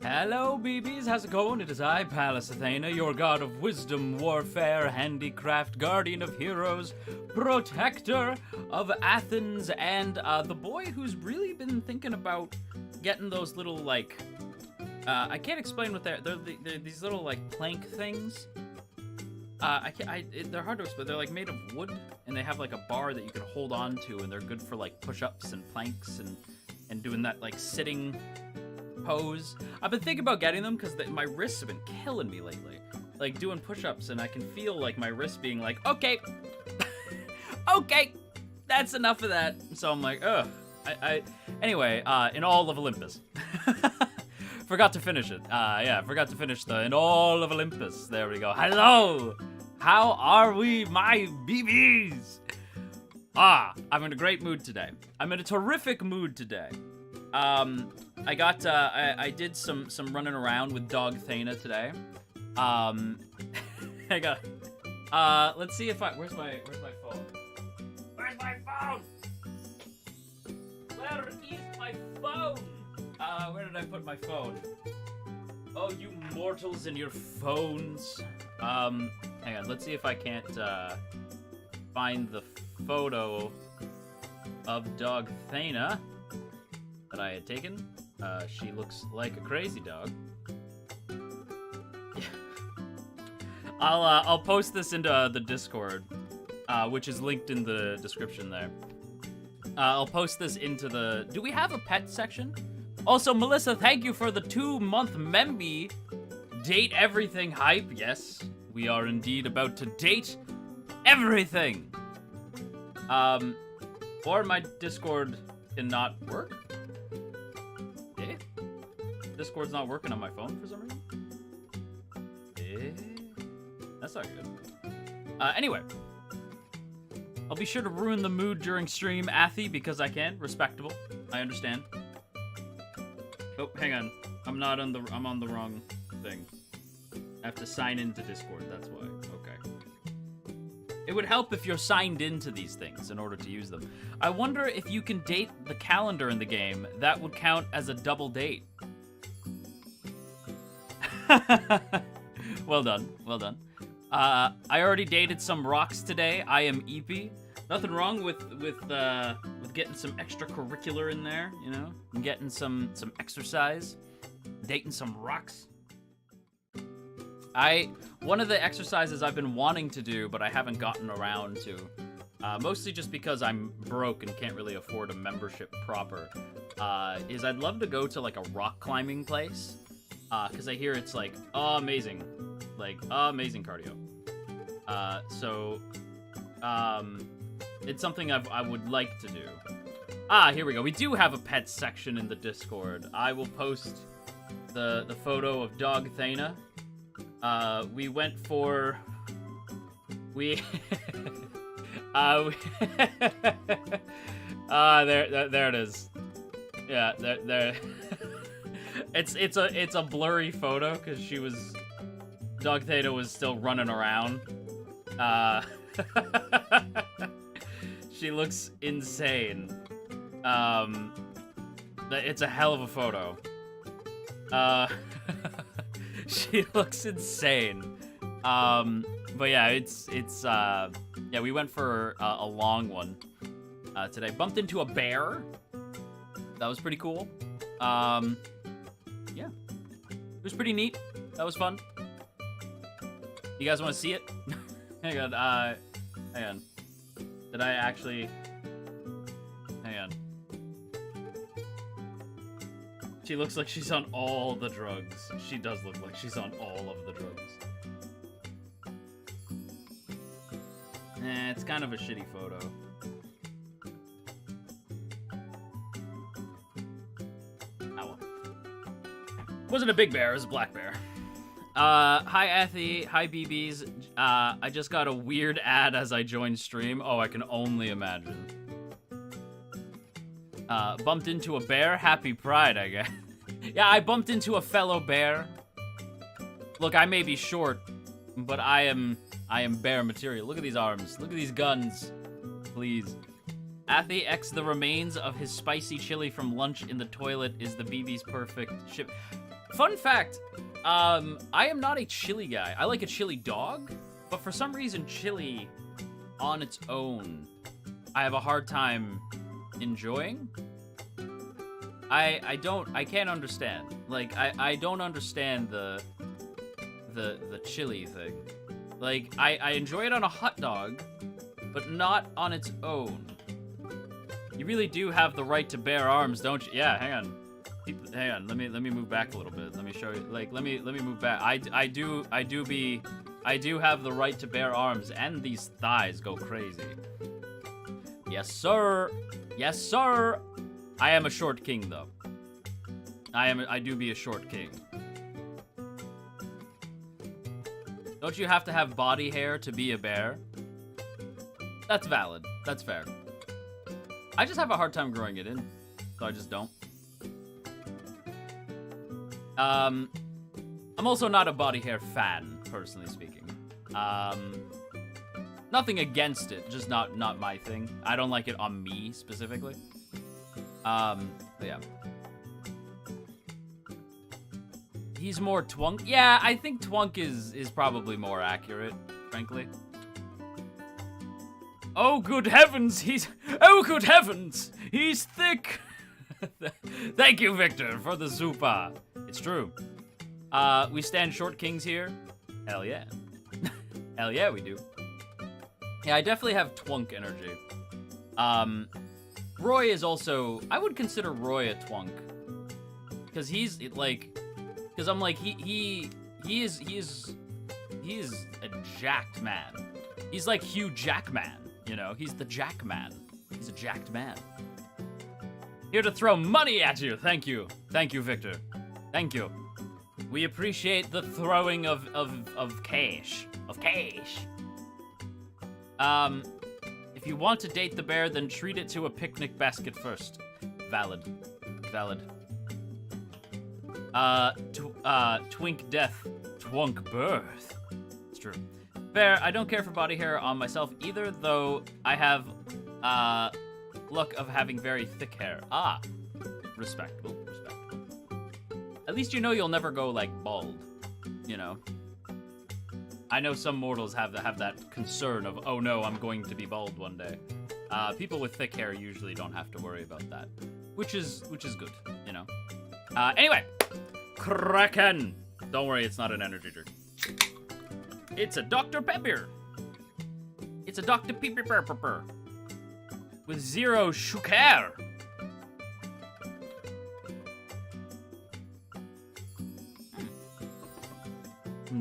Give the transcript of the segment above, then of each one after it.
Hello, BBs. How's it going? It is I, PALLAS Athena, your god of wisdom, warfare, handicraft, guardian of heroes, protector of Athens, and the boy who's really been thinking about getting those little, like, I can't explain what they're these little, like, plank things. They're hard to explain. They're, like, made of wood, and they have, like, a bar that you can hold on to, and they're good for, like, push-ups and planks and doing that, like, sitting pose. I've been thinking about getting them because my wrists have been killing me lately. Like, doing push-ups, and I can feel, like, my wrists being like, okay, okay, that's enough of that. So I'm like, ugh. Anyway, in all of Olympus. Forgot to finish it. Yeah, forgot to finish the in all of Olympus. There we go. Hello! How are we, my BBs? I'm in a great mood today. I'm in a terrific mood today. I did some running around with dog Athena today. Let's see if where's my phone? Where's my phone? Where is my phone? Where did I put my phone? Oh, you mortals and your phones. Hang on, let's see if I can't, find the photo of dog Athena that I had taken. She looks like a crazy dog. I'll post this into the Discord, which is linked in the description there. I'll post this into the... Do we have a pet section? Also, Melissa, thank you for the 2-month Memby. Date everything hype. Yes, we are indeed about to date everything. Or my Discord cannot work. Eh? Discord's not working on my phone for some reason. Eh? That's not good. Anyway. I'll be sure to ruin the mood during stream, Athy, because I can. Respectable. I understand. Oh, hang on. I'm on the wrong thing. I have to sign into Discord, that's why. Okay. It would help if you're signed into these things in order to use them. I wonder if you can date the calendar in the game. That would count as a double date. Well done. Well done. I already dated some rocks today. I am Eepy. Nothing wrong with getting some extracurricular in there, you know? And getting some exercise. Dating some rocks. One of the exercises I've been wanting to do, but I haven't gotten around to, mostly just because I'm broke and can't really afford a membership proper, is I'd love to go to, like, a rock climbing place, because I hear it's, like, amazing. Like, amazing cardio. It's something I would like to do. Here we go. We do have a pet section in the Discord. I will post the photo of dog Athena. We went for... there it is. Yeah, there. It's a blurry photo because dog Athena was still running around. She looks insane. It's a hell of a photo. She looks insane. But yeah, yeah, we went for a long one today. Bumped into a bear. That was pretty cool. Yeah. It was pretty neat. That was fun. You guys want to see it? Hang on, hang on. Did I actually... Hang on. She looks like she's on all the drugs. She does look like she's on all of the drugs. It's kind of a shitty photo. Oh well. Wasn't a big bear, it was a black bear. Hi Athy, hi BBs. I just got a weird ad as I joined stream. Oh, I can only imagine. Bumped into a bear. Happy Pride, I guess. Yeah, I bumped into a fellow bear. Look, I may be short, but I am bear material. Look at these arms. Look at these guns. Please. Athy X, the remains of his spicy chili from lunch in the toilet is the BB's perfect ship. Fun fact, I am not a chili guy. I like a chili dog, but for some reason chili on its own, I have a hard time enjoying. I can't understand. Like, I don't understand the chili thing. Like, I enjoy it on a hot dog, but not on its own. You really do have the right to bear arms, don't you? Yeah, hang on. Hang on. Let me move back a little bit. Let me show you. Like, let me move back. I do have the right to bear arms, and these thighs go crazy. Yes, sir. Yes, sir. I am a short king, though. I do be a short king. Don't you have to have body hair to be a bear? That's valid. That's fair. I just have a hard time growing it in, so I just don't. I'm also not a body hair fan, personally speaking. Nothing against it, just not my thing. I don't like it on me, specifically. But yeah. He's more twunk. Yeah, I think twunk is probably more accurate, frankly. Oh, good heavens, oh, good heavens, he's thick. Thank you, Victor, for the super. It's true. We stand short kings here. Hell yeah. Hell yeah, we do. Yeah, I definitely have twunk energy. Roy is also, I would consider Roy a twunk. Because he's, like, because I'm like, he is a jacked man. He's like Hugh Jackman, you know? He's the Jackman. He's a jacked man. Here to throw money at you. Thank you. Thank you, Victor. Thank you. We appreciate the throwing of cash. Of cash. If you want to date the bear, then treat it to a picnic basket first. Valid. Valid. Twink death. Twunk birth. It's true. Fair, I don't care for body hair on myself either, though I have, luck of having very thick hair. Ah. Respectable. Respectable. At least you know you'll never go, like, bald. You know? I know some mortals have that concern of, oh no, I'm going to be bald one day. People with thick hair usually don't have to worry about that, which is good, you know. Anyway, Kraken. Don't worry, it's not an energy drink. It's a Dr. Pepper. It's a Dr. Pepper with 0 sugar.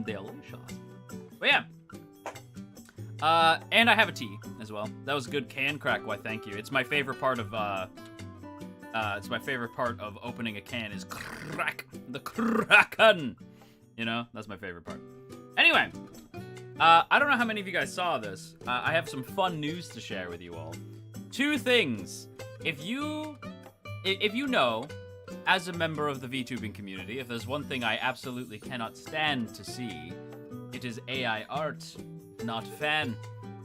Delicious. But yeah. And I have a tea as well. That was good can crack. Why, thank you. It's my favorite part of opening a can is crack. The Kraken. You know, that's my favorite part. Anyway, I don't know how many of you guys saw this. I have some fun news to share with you all. 2 things. If you know, as a member of the VTubing community, if there's one thing I absolutely cannot stand to see, it is AI art. Not fan.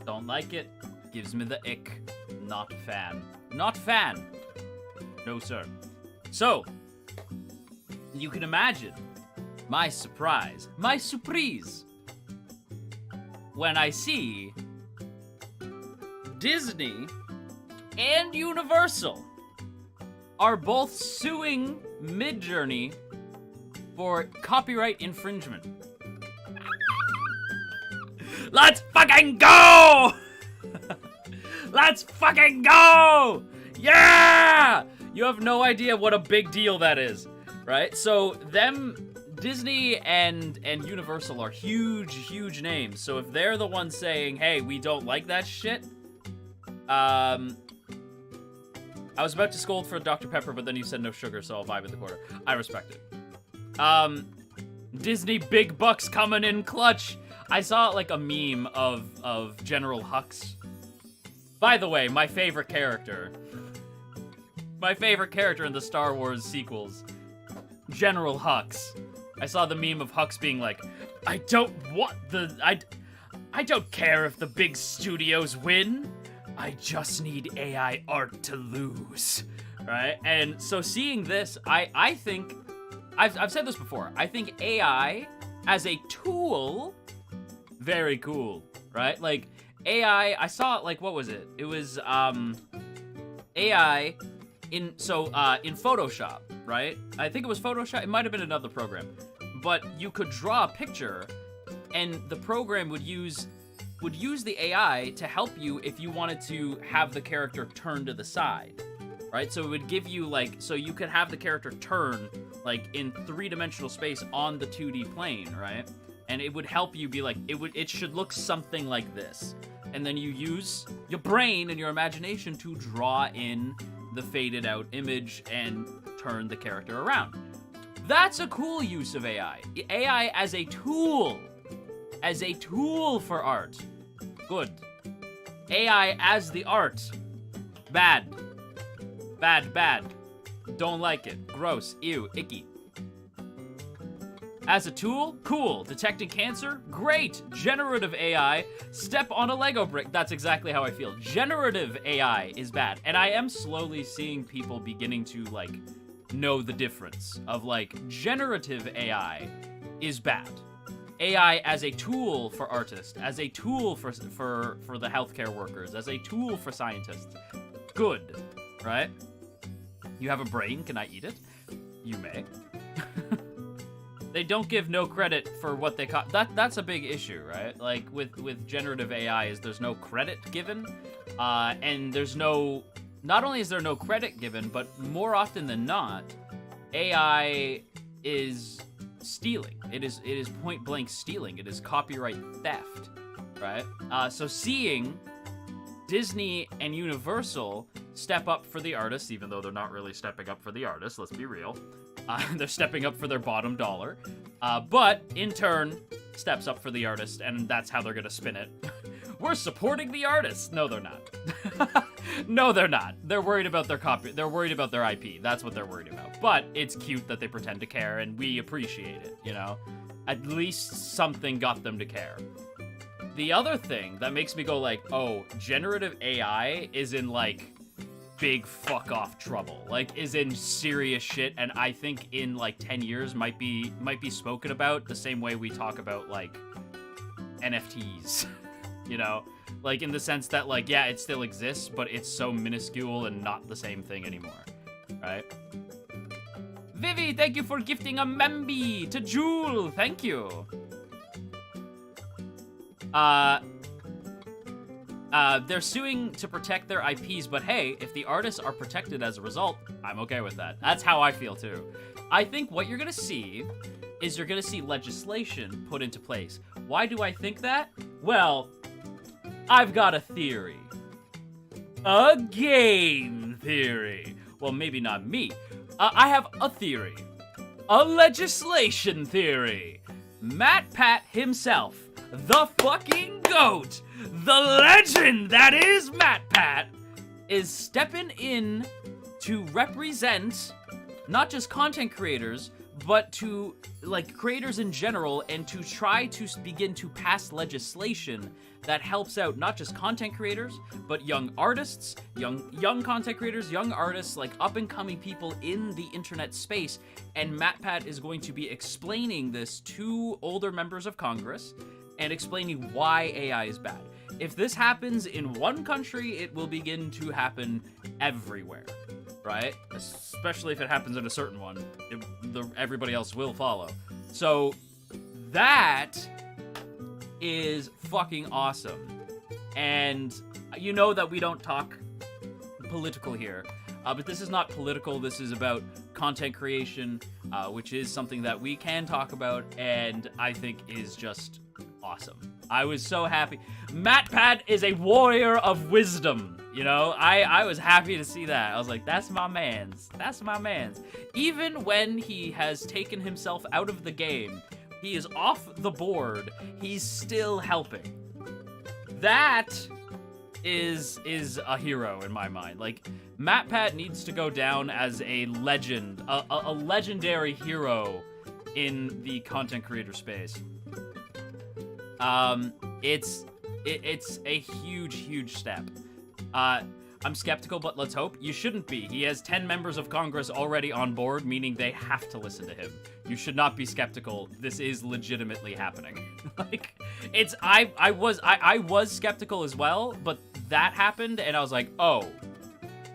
Don't like it. Gives me the ick. Not fan. Not fan. No, sir. So, you can imagine my surprise, my surprise, when I see Disney and Universal are both suing Midjourney for copyright infringement. Let's fucking go! Let's fucking go! Yeah! You have no idea what a big deal that is, right? So Disney and Universal are huge names. So if they're the ones saying, hey, we don't like that shit, I was about to scold for Dr. Pepper, but then you said no sugar, so I'll vibe in the corner. I respect it. Disney big bucks coming in clutch. I saw like a meme of General Hux. By the way, my favorite character. My favorite character in the Star Wars sequels. General Hux. I saw the meme of Hux being like, I don't care if the big studios win. I just need AI art to lose. Right? And so seeing this, I think I've said this before. I think AI as a tool, very cool, right? Like, AI, I saw, like, what was it? It was, AI in Photoshop, right? I think it was Photoshop. It might have been another program. But you could draw a picture, and the program would use the AI to help you if you wanted to have the character turn to the side, right? So it would give you, like, so you could have the character turn, like, in 3-dimensional space on the 2D plane, right? And it would help you be like, it should look something like this. And then you use your brain and your imagination to draw in the faded out image and turn the character around. That's a cool use of AI. AI as a tool for art. Good. AI as the art. Bad. Bad. Don't like it. Gross. Ew. Icky. As a tool? Cool. Detecting cancer? Great. Generative AI? Step on a Lego brick. That's exactly how I feel. Generative AI is bad. And I am slowly seeing people beginning to, like, know the difference of, like, generative AI is bad. AI as a tool for artists, as a tool for the healthcare workers, as a tool for scientists. Good, right? You have a brain, can I eat it? You may. They don't give no credit for what they call that's a big issue, right? Like with generative AI is there's no credit given, and there's not only is there no credit given, but more often than not, AI is stealing. It is point blank stealing. It is copyright theft, right? So seeing Disney and Universal step up for the artists, even though they're not really stepping up for the artists, let's be real. They're stepping up for their bottom dollar, but in turn steps up for the artist, and that's how they're gonna spin it. We're supporting the artists. No, they're not. No, they're not. They're worried about their copy. They're worried about their IP. That's what they're worried about. But it's cute that they pretend to care, and we appreciate it, you know? At least something got them to care. The other thing that makes me go like, oh, generative AI is in, like, big fuck off trouble, like, is in serious shit, and I think in, like, 10 years might be spoken about the same way we talk about, like, NFTs, you know? Like, in the sense that, like, yeah, it still exists, but it's so minuscule and not the same thing anymore, right? Vivi, thank you for gifting a Memby to Jewel, thank you. They're suing to protect their IPs, but hey, if the artists are protected as a result, I'm okay with that. That's how I feel too. I think what you're gonna see is you're gonna see legislation put into place. Why do I think that? Well, I've got a theory. A game theory. Well, maybe not me. I have a theory. A legislation theory. MatPat himself, the fucking GOAT, the legend that is MatPat, is stepping in to represent not just content creators, but to, like, creators in general, and to try to begin to pass legislation that helps out not just content creators, but young artists, young content creators, young artists, like up-and-coming people in the internet space. And MatPat is going to be explaining this to older members of Congress and explaining why AI is bad. If this happens in one country, it will begin to happen everywhere, right? Especially if it happens in a certain one, everybody else will follow. So that is fucking awesome. And you know that we don't talk political here, but this is not political. This is about content creation, which is something that we can talk about, and I think is just awesome. I was so happy. MatPat is a warrior of wisdom, you know? I was happy to see that. I was like, that's my mans. That's my mans. Even when he has taken himself out of the game, he is off the board, he's still helping. That is a hero in my mind. Like, MatPat needs to go down as a legend, a legendary hero in the content creator space. It's a huge step. I'm skeptical, but let's hope. You shouldn't be. He has 10 members of Congress already on board, meaning they have to listen to him. You should not be skeptical. This is legitimately happening. Like, it's, I was skeptical as well, but that happened, and I was like, oh,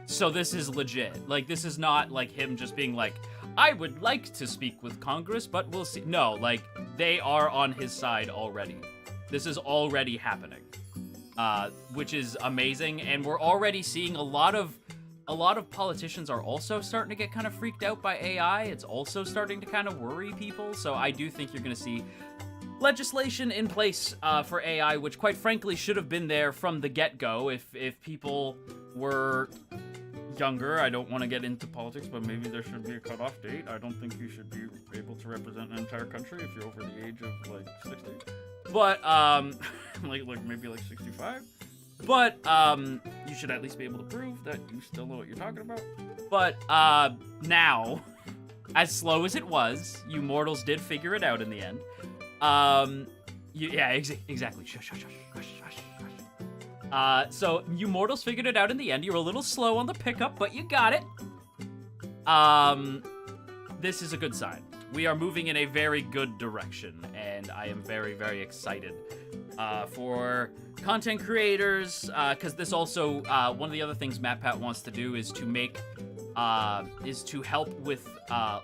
so this is legit. Like, this is not like him just being like, I would like to speak with Congress, but we'll see. No, like, they are on his side already. This is already happening. Which is amazing, and we're already seeing a lot of politicians are also starting to get kind of freaked out by AI. It's also starting to kind of worry people, so I do think you're going to see legislation in place for AI, which quite frankly should have been there from the get-go if people were younger. I don't want to get into politics, but maybe there should be a cutoff date. I don't think you should be able to represent an entire country if you're over the age of, like, 60. But, like maybe like 65. But, you should at least be able to prove that you still know what you're talking about. But, now, as slow as it was, you mortals did figure it out in the end. Yeah, exactly. Shush, shush, shush, shush, shush. So, you mortals figured it out in the end. You were a little slow on the pickup, but you got it. This is a good sign. We are moving in a very good direction, and I am very, very excited for content creators, because this also, one of the other things MatPat wants to do is to make, is to help with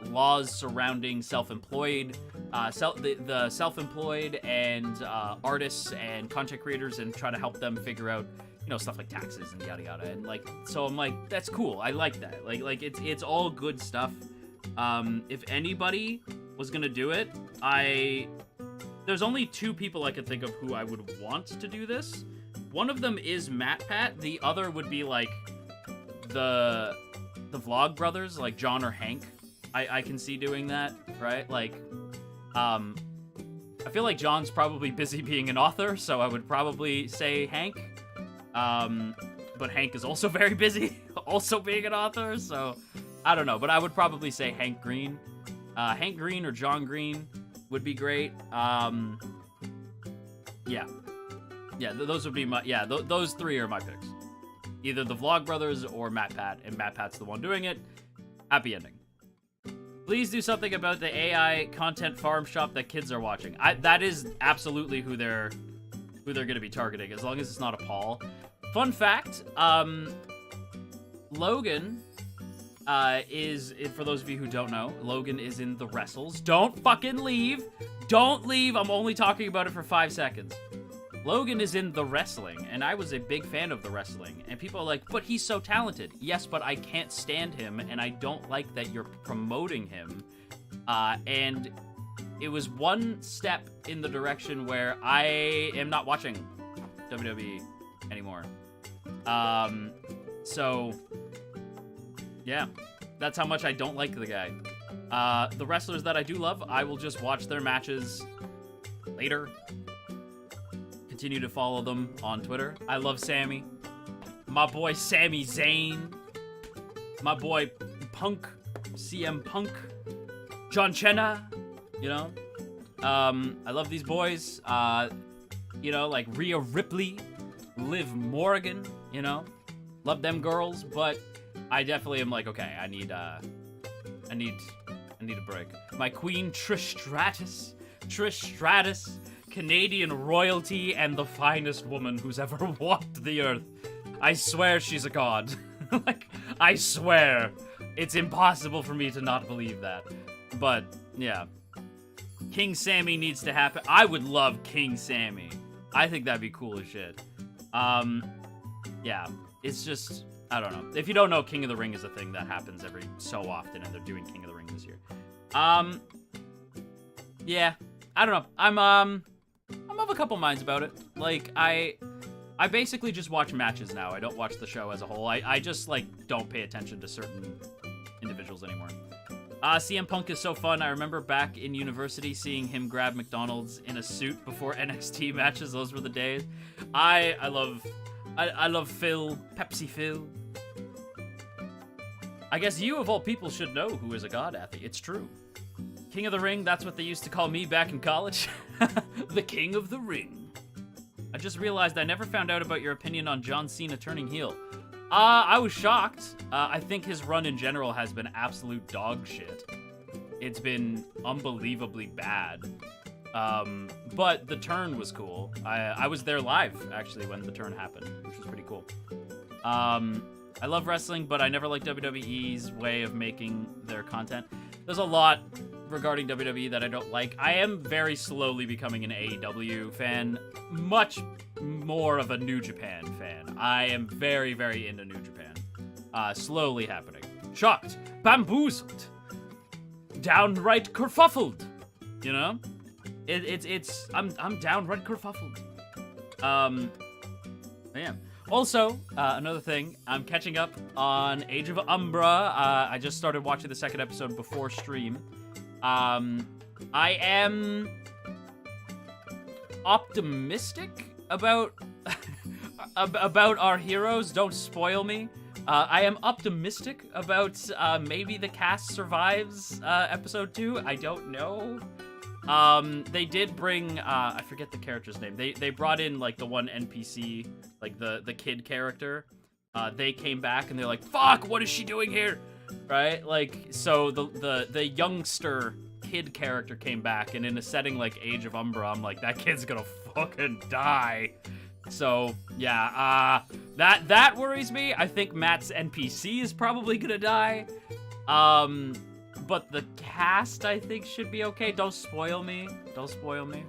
laws surrounding self-employed, the self-employed and artists and content creators, and try to help them figure out, you know, stuff like taxes and yada yada. And like, so I'm like, that's cool. I like that. Like it's all good stuff. If anybody was gonna do it, there's only two people I could think of who I would want to do this. One of them is MatPat. The other would be like the Vlog brothers, like John or Hank. I can see doing that, right? Like, I feel like John's probably busy being an author, so I would probably say Hank. But Hank is also very busy, also being an author, so I don't know, but I would probably say Hank Green. Hank Green or John Green would be great. Yeah. Yeah, those would be my, yeah, those three are my picks. Either the Vlog Brothers or MatPat, and MatPat's the one doing it. Happy ending. Please do something about the AI content farm shop that kids are watching. That is absolutely who they're gonna be targeting, as long as it's not a Paul. Fun fact, Logan is, for those of you who don't know, Logan is in the wrestles. Don't fucking leave. Don't leave. I'm only talking about it for 5 seconds. Logan is in the wrestling, and I was a big fan of the wrestling. And people are like, but he's so talented. Yes, but I can't stand him, and I don't like that you're promoting him. And it was one step in the direction where I am not watching WWE anymore. So, yeah, that's how much I don't like the guy. The wrestlers that I do love, I will just watch their matches later. Continue to follow them on Twitter. I love Sammy. My boy Sami Zayn. My boy Punk. CM Punk. John Cena. You know? I love these boys. You know, like Rhea Ripley. Liv Morgan. You know? Love them girls, but I definitely am like, okay, I need a break. My queen, Trish Stratus. Trish Stratus. Canadian royalty and the finest woman who's ever walked the earth. I swear she's a god. Like, I swear. It's impossible for me to not believe that. But, yeah. King Sammy needs to happen. I would love King Sammy. I think that'd be cool as shit. Yeah. It's just, I don't know. If you don't know, King of the Ring is a thing that happens every so often, and they're doing King of the Ring this year. Yeah. I don't know. I'm of a couple minds about it. Like, I basically just watch matches now. I don't watch the show as a whole. I just, like, don't pay attention to certain individuals anymore. CM Punk is so fun. I remember back in university seeing him grab McDonald's in a suit before NXT matches. Those were the days. I love Phil, Pepsi Phil. I guess you, of all people, should know who is a god, Athy. It's true. King of the Ring, that's what they used to call me back in college. The King of the Ring. I just realized I never found out about your opinion on John Cena turning heel. I was shocked. I think his run in general has been absolute dog shit. It's been unbelievably bad. But the turn was cool. I was there live, actually, when the turn happened, which was pretty cool. I love wrestling, but I never liked WWE's way of making their content. There's a lot regarding WWE that I don't like. I am very slowly becoming an AEW fan, much more of a New Japan fan. I am very, very into New Japan. Slowly happening. Shocked, bamboozled, downright kerfuffled. You know, I'm downright kerfuffled. Yeah. Also, another thing, I'm catching up on Age of Umbra. I just started watching the second episode before stream. I am optimistic about about our heroes. Don't spoil me. I am optimistic about maybe the cast survives episode 2. I don't know. They did bring I forget the character's name. They brought in like the one NPC, like the kid character. They came back and they're like, "Fuck, what is she doing here?" Right? Like, so the youngster kid character came back, and in a setting like Age of Umbra, I'm like, that kid's gonna fucking die. So yeah, that worries me. I think Matt's NPC is probably gonna die. But the cast, I think, should be okay. Don't spoil me. Don't spoil me.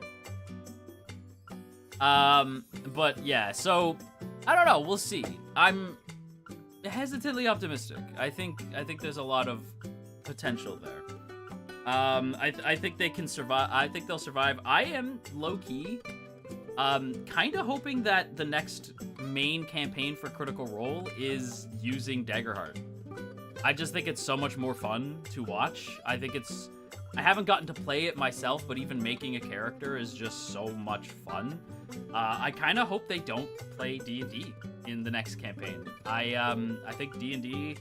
But yeah, so I don't know. We'll see. I'm hesitantly optimistic. I think there's a lot of potential there. I think they can survive. I think they'll survive. I am low-key, kind of hoping that the next main campaign for Critical Role is using Daggerheart. I just think it's so much more fun to watch. I haven't gotten to play it myself, but even making a character is just so much fun. I kind of hope they don't play D&D in the next campaign. I think D&D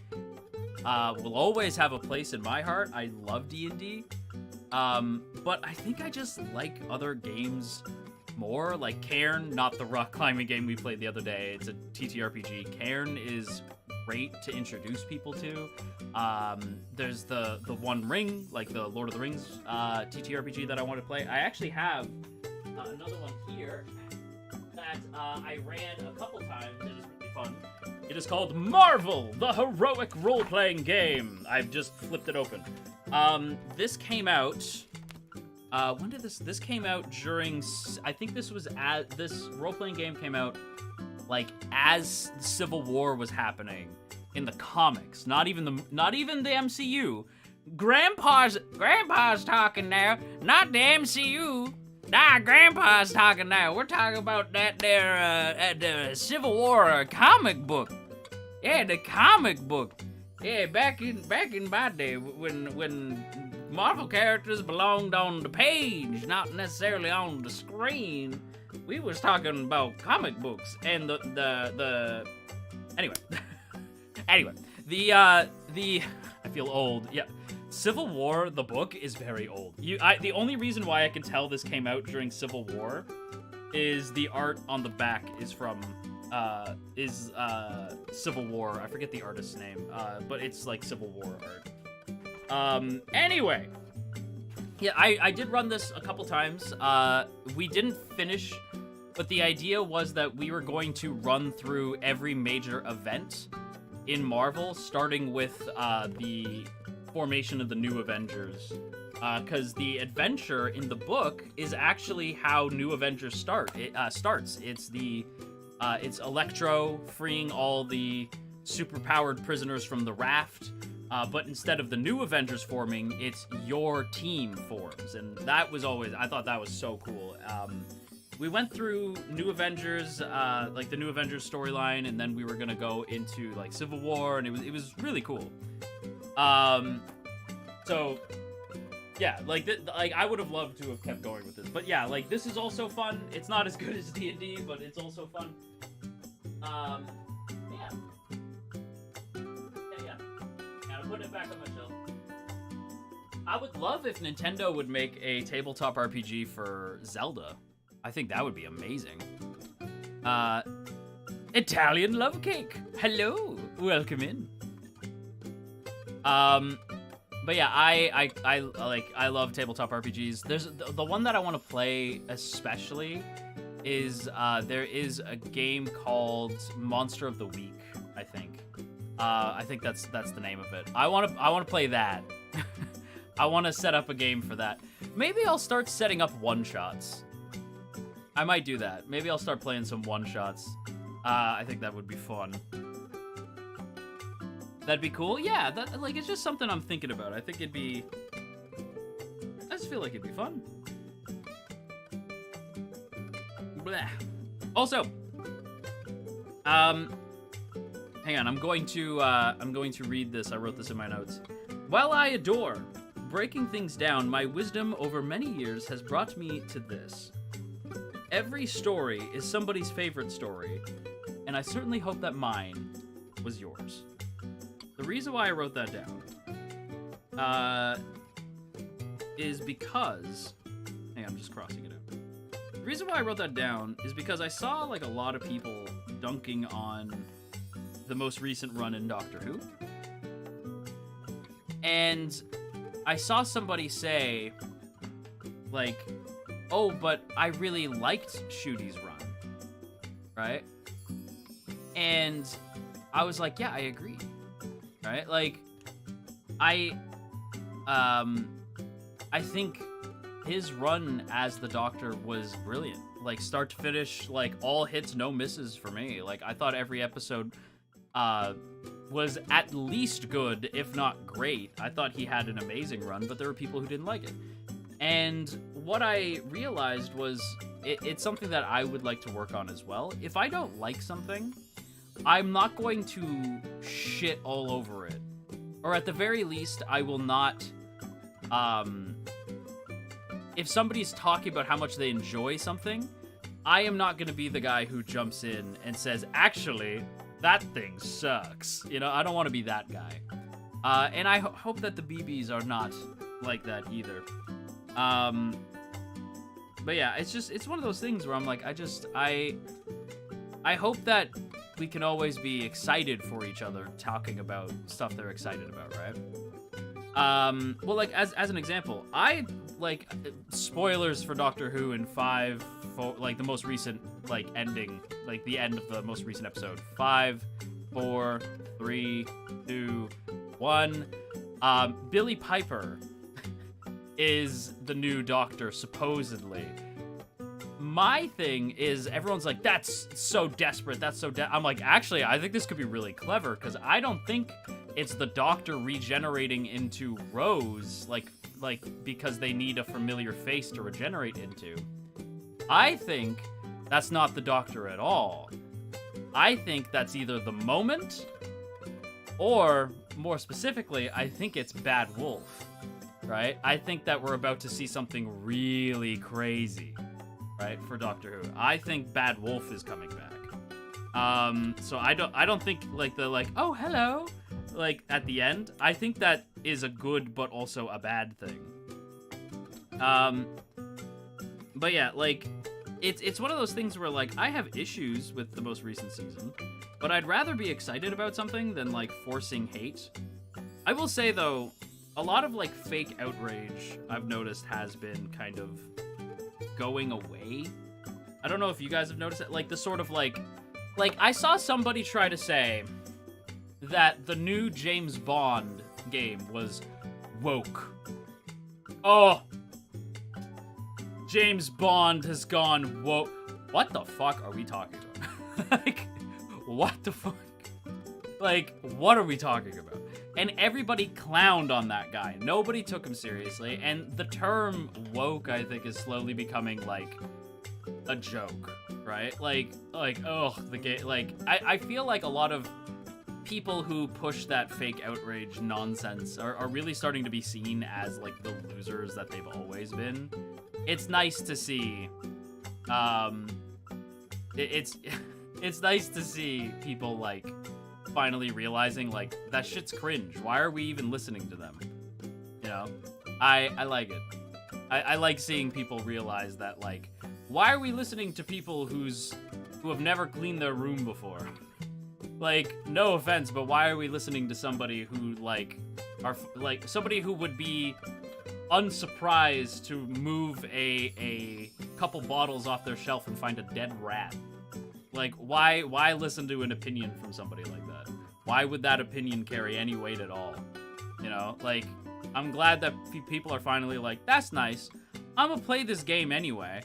will always have a place in my heart. I love D&D, but I think I just like other games more. Like Cairn, not the rock climbing game we played the other day. It's a TTRPG. Cairn is great to introduce people to. There's the One Ring, like the Lord of the Rings TTRPG that I want to play. I actually have another one here that I ran a couple times. It is really fun. It is called Marvel, the Heroic Role-Playing Game. I've just flipped it open. This came out. When did this came out during? I think this role-playing game came out like as Civil War was happening in the comics, not even the MCU. Grandpa's talking now, not the MCU. Nah, Grandpa's talking now. We're talking about that there the Civil War comic book. Yeah, the comic book. Yeah, back in my day when Marvel characters belonged on the page, not necessarily on the screen. We was talking about comic books and the anyway. Anyway, the I feel old. Yeah. Civil War, the book, is very old. The only reason why I can tell this came out during Civil War is the art on the back is from Civil War. I forget the artist's name, but it's like Civil War art. Anyway, yeah, I did run this a couple times. We didn't finish, but the idea was that we were going to run through every major event in Marvel, starting with the formation of the New Avengers, because the adventure in the book is actually how New Avengers starts. It's Electro freeing all the superpowered prisoners from the raft, but instead of the New Avengers forming, it's your team forms, and that was always, I thought that was so cool. We went through New Avengers, like the New Avengers storyline, and then we were gonna go into like Civil War, and it was really cool. So yeah, like I would have loved to have kept going with this, but yeah, like this is also fun. It's not as good as D&D, but it's also fun. Yeah. Gotta put it back on my shelf. I would love if Nintendo would make a tabletop RPG for Zelda. I think that would be amazing. Italian love cake. Hello, welcome in. But yeah, I love tabletop RPGs. There's the one that I want to play especially is there is a game called Monster of the Week, I think. I think that's the name of it. I want to play that. I want to set up a game for that. Maybe I'll start setting up one-shots. I might do that. Maybe I'll start playing some one-shots. I think that would be fun. That'd be cool. Yeah, that like it's just something I'm thinking about. I think it'd be. I just feel like it'd be fun. Blah. Also, hang on. I'm going to read this. I wrote this in my notes. While I adore breaking things down, my wisdom over many years has brought me to this. Every story is somebody's favorite story, and I certainly hope that mine was yours. The reason why I wrote that down is because... Hang on, I'm just crossing it out. The reason why I wrote that down is because I saw like a lot of people dunking on the most recent run in Doctor Who. And I saw somebody say, like, oh, but I really liked Shooty's run, right? And I was like, yeah, I agree. Right? Like, I think his run as the Doctor was brilliant. Like, start to finish, like, all hits, no misses for me. Like, I thought every episode was at least good, if not great. I thought he had an amazing run, but there were people who didn't like it. And what I realized was it's something that I would like to work on as well. If I don't like something, I'm not going to shit all over it. Or at the very least, I will not, if somebody's talking about how much they enjoy something, I am not going to be the guy who jumps in and says, actually, that thing sucks. You know, I don't want to be that guy. And I hope that the BBs are not like that either. But yeah, it's one of those things where I'm like, I hope that we can always be excited for each other talking about stuff they're excited about, right? Well, like, as an example, I, like, spoilers for Doctor Who in 5, like, the most recent, like, ending, like, the end of the most recent episode. 5, 4, 3, 2, 1. Billy Piper is the new Doctor, supposedly. My thing is, everyone's like, that's so desperate, that's so I'm like, actually, I think this could be really clever, because I don't think it's the Doctor regenerating into Rose, like, because they need a familiar face to regenerate into. I think that's not the Doctor at all. I think that's either the moment, or, more specifically, I think it's Bad Wolf, right? I think that we're about to see something really crazy, right, for Doctor Who. I think Bad Wolf is coming back. So I don't think, like, oh, hello, like, at the end. I think that is a good but also a bad thing. But yeah, like, it's one of those things where, like, I have issues with the most recent season, but I'd rather be excited about something than, like, forcing hate. I will say, though, a lot of, like, fake outrage I've noticed has been kind of going away. I don't know if you guys have noticed it. Like, the sort of, like, I saw somebody try to say that the new James Bond game was woke. Oh, James Bond has gone woke. What the fuck are we talking about? Like, what the fuck? Like, what are we talking about? And everybody clowned on that guy. Nobody took him seriously. And the term woke, I think, is slowly becoming, like, a joke, right? Like, oh, the gay, like, I feel like a lot of people who push that fake outrage nonsense are really starting to be seen as, like, the losers that they've always been. It's nice to see, it's nice to see people, like, finally realizing, like, that shit's cringe. Why are we even listening to them? You know? I like it. I like seeing people realize that, like, why are we listening to people whose who have never cleaned their room before. Like, no offense, but why are we listening to somebody who, like, somebody who would be unsurprised to move a couple bottles off their shelf and find a dead rat? Like, why listen to an opinion from somebody like that? Why would that opinion carry any weight at all? You know, like, I'm glad that people are finally like, that's nice. I'm gonna play this game anyway.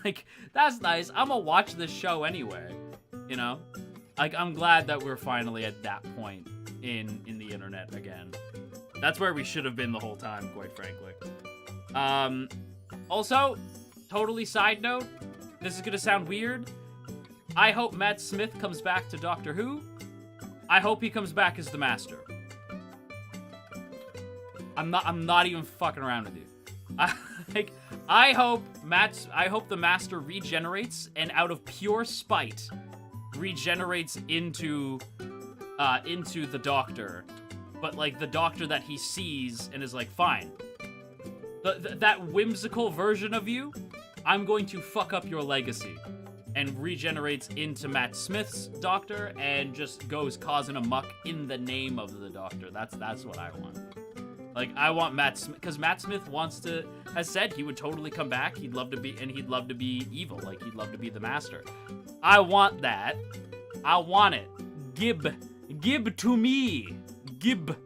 Like, that's nice. I'm gonna watch this show anyway. You know? Like, I'm glad that we're finally at that point in the internet again. That's where we should have been the whole time, quite frankly. Also, totally side note, this is gonna sound weird. I hope Matt Smith comes back to Doctor Who. I hope he comes back as the Master. I'm not even fucking around with you. I hope the Master regenerates and out of pure spite regenerates into the Doctor, but like the Doctor that he sees and is like, fine. That whimsical version of you, I'm going to fuck up your legacy, and regenerates into Matt Smith's Doctor and just goes causing a muck in the name of the Doctor. That's what I want. Like, I want Matt Smith, because Matt Smith has said he would totally come back. He'd love to be evil. Like, he'd love to be the Master. I want that. I want it. Gib to me. Gib.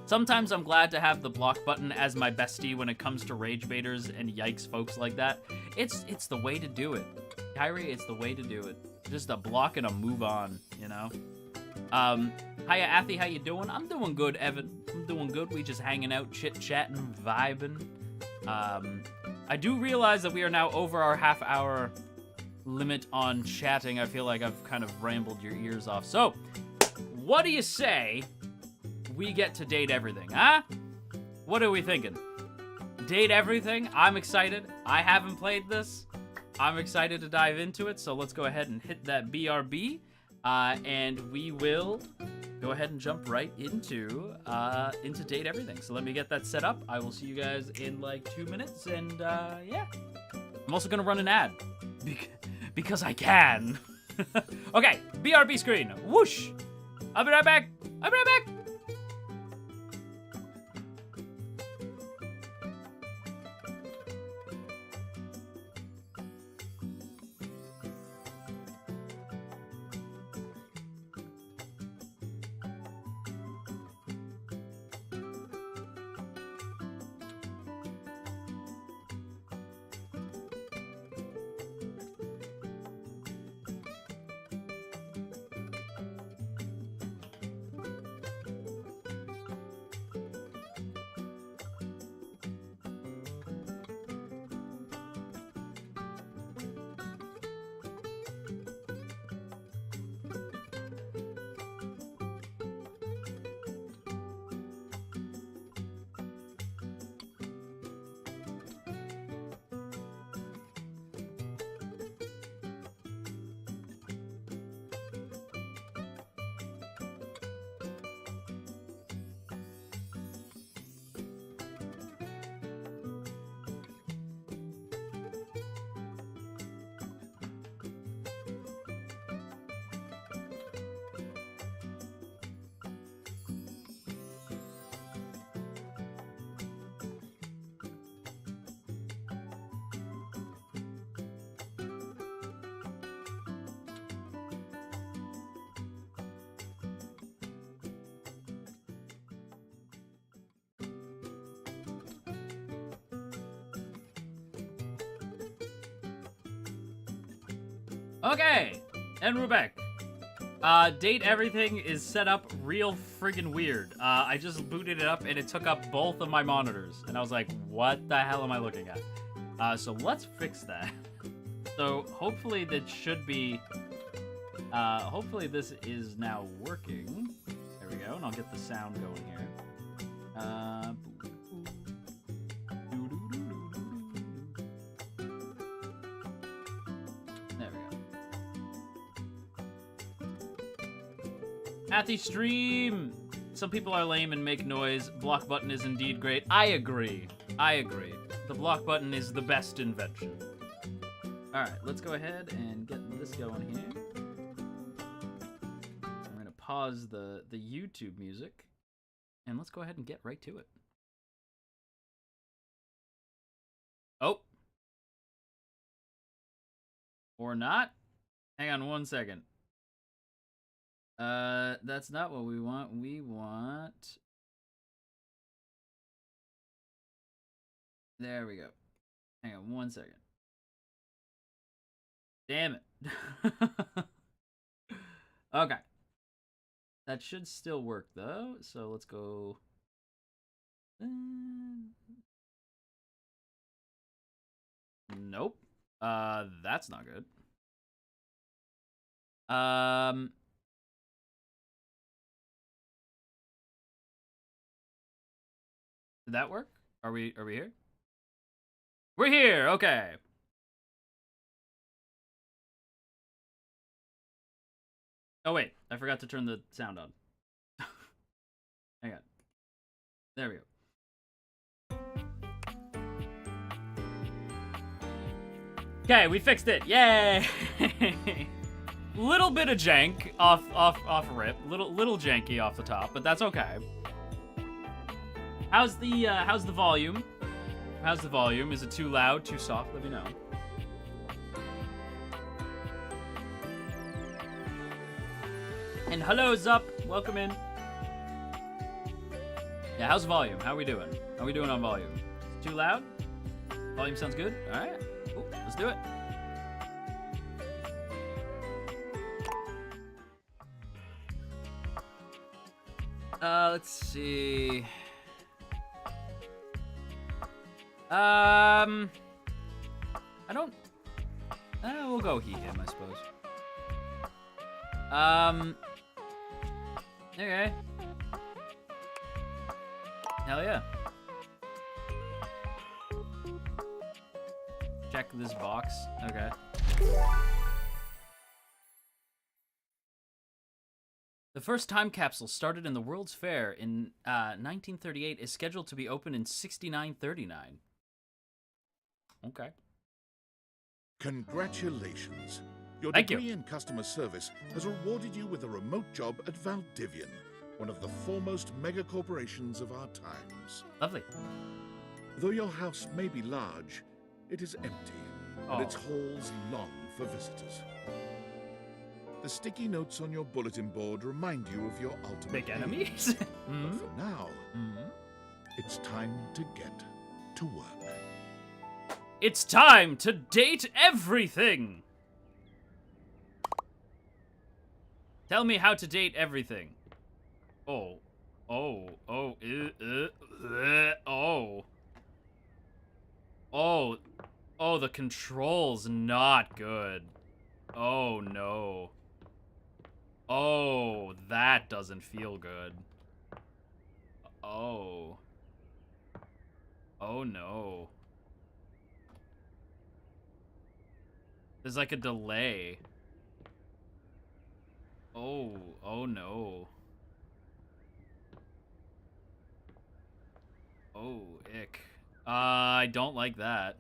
Sometimes I'm glad to have the block button as my bestie when it comes to rage baiters and yikes folks like that. It's the way to do it. Kyrie, it's the way to do it. Just a block and a move on, you know? Hiya, Athy, how you doing? I'm doing good, Evan. I'm doing good. We just hanging out, chit-chatting, vibing. I do realize that we are now over our half-hour limit on chatting. I feel like I've kind of rambled your ears off. So, what do you say we get to date everything, huh? What are we thinking? Date everything? I'm excited. I haven't played this. I'm excited to dive into it, so let's go ahead and hit that BRB. And we will go ahead and jump right into Date Everything. So let me get that set up. I will see you guys in like 2 minutes, and yeah. I'm also gonna run an ad, because I can. Okay, BRB screen, whoosh! I'll be right back, Okay, and we're back. Date Everything is set up real friggin' weird. I just booted it up and it took up both of my monitors. And I was like, what the hell am I looking at? So let's fix that. So hopefully that should be, hopefully this is now working. There we go, and I'll get the sound going here. At the stream, some people are lame and make noise. Block button is indeed great. I agree. The block button is the best invention. Alright, let's go ahead and get this going here. I'm going to pause the YouTube music, and let's go ahead and get right to it. Oh. Or not. Hang on one second. That's not what we want. We want... There we go. Hang on one second. Damn it. Okay. That should still work, though. So let's go... Nope. That's not good. Did that work? Are we here? We're here. Okay. Oh wait, I forgot to turn the sound on. Hang on. There we go. Okay, we fixed it. Yay! Little bit of jank off rip. Little janky off the top, but that's okay. How's the volume? How's the volume? Is it too loud, too soft? Let me know. And hello's up. Welcome in. Yeah, how's the volume? How are we doing? How are we doing on volume? Too loud? Volume sounds good? Alright. Cool. Let's do it. Let's see. I don't... we'll go he, him, I suppose. Okay. Hell yeah. Check this box. Okay. The first time capsule started in the World's Fair in 1938 is scheduled to be open in 6939. Okay. Congratulations. Your Thank degree you. in customer service has rewarded you with a remote job at Valdivian, one of the foremost mega corporations of our times. Lovely. Though your house may be large, it is empty, and its halls long for visitors. The sticky notes on your bulletin board remind you of your ultimate Big aim. enemies? But for now, it's time to get to work. It's time to date everything! Tell me how to date everything. Oh, the control's not good. Oh, no. Oh, that doesn't feel good. Oh. Oh, no. There's like a delay. Oh no. Oh, ick. I don't like that.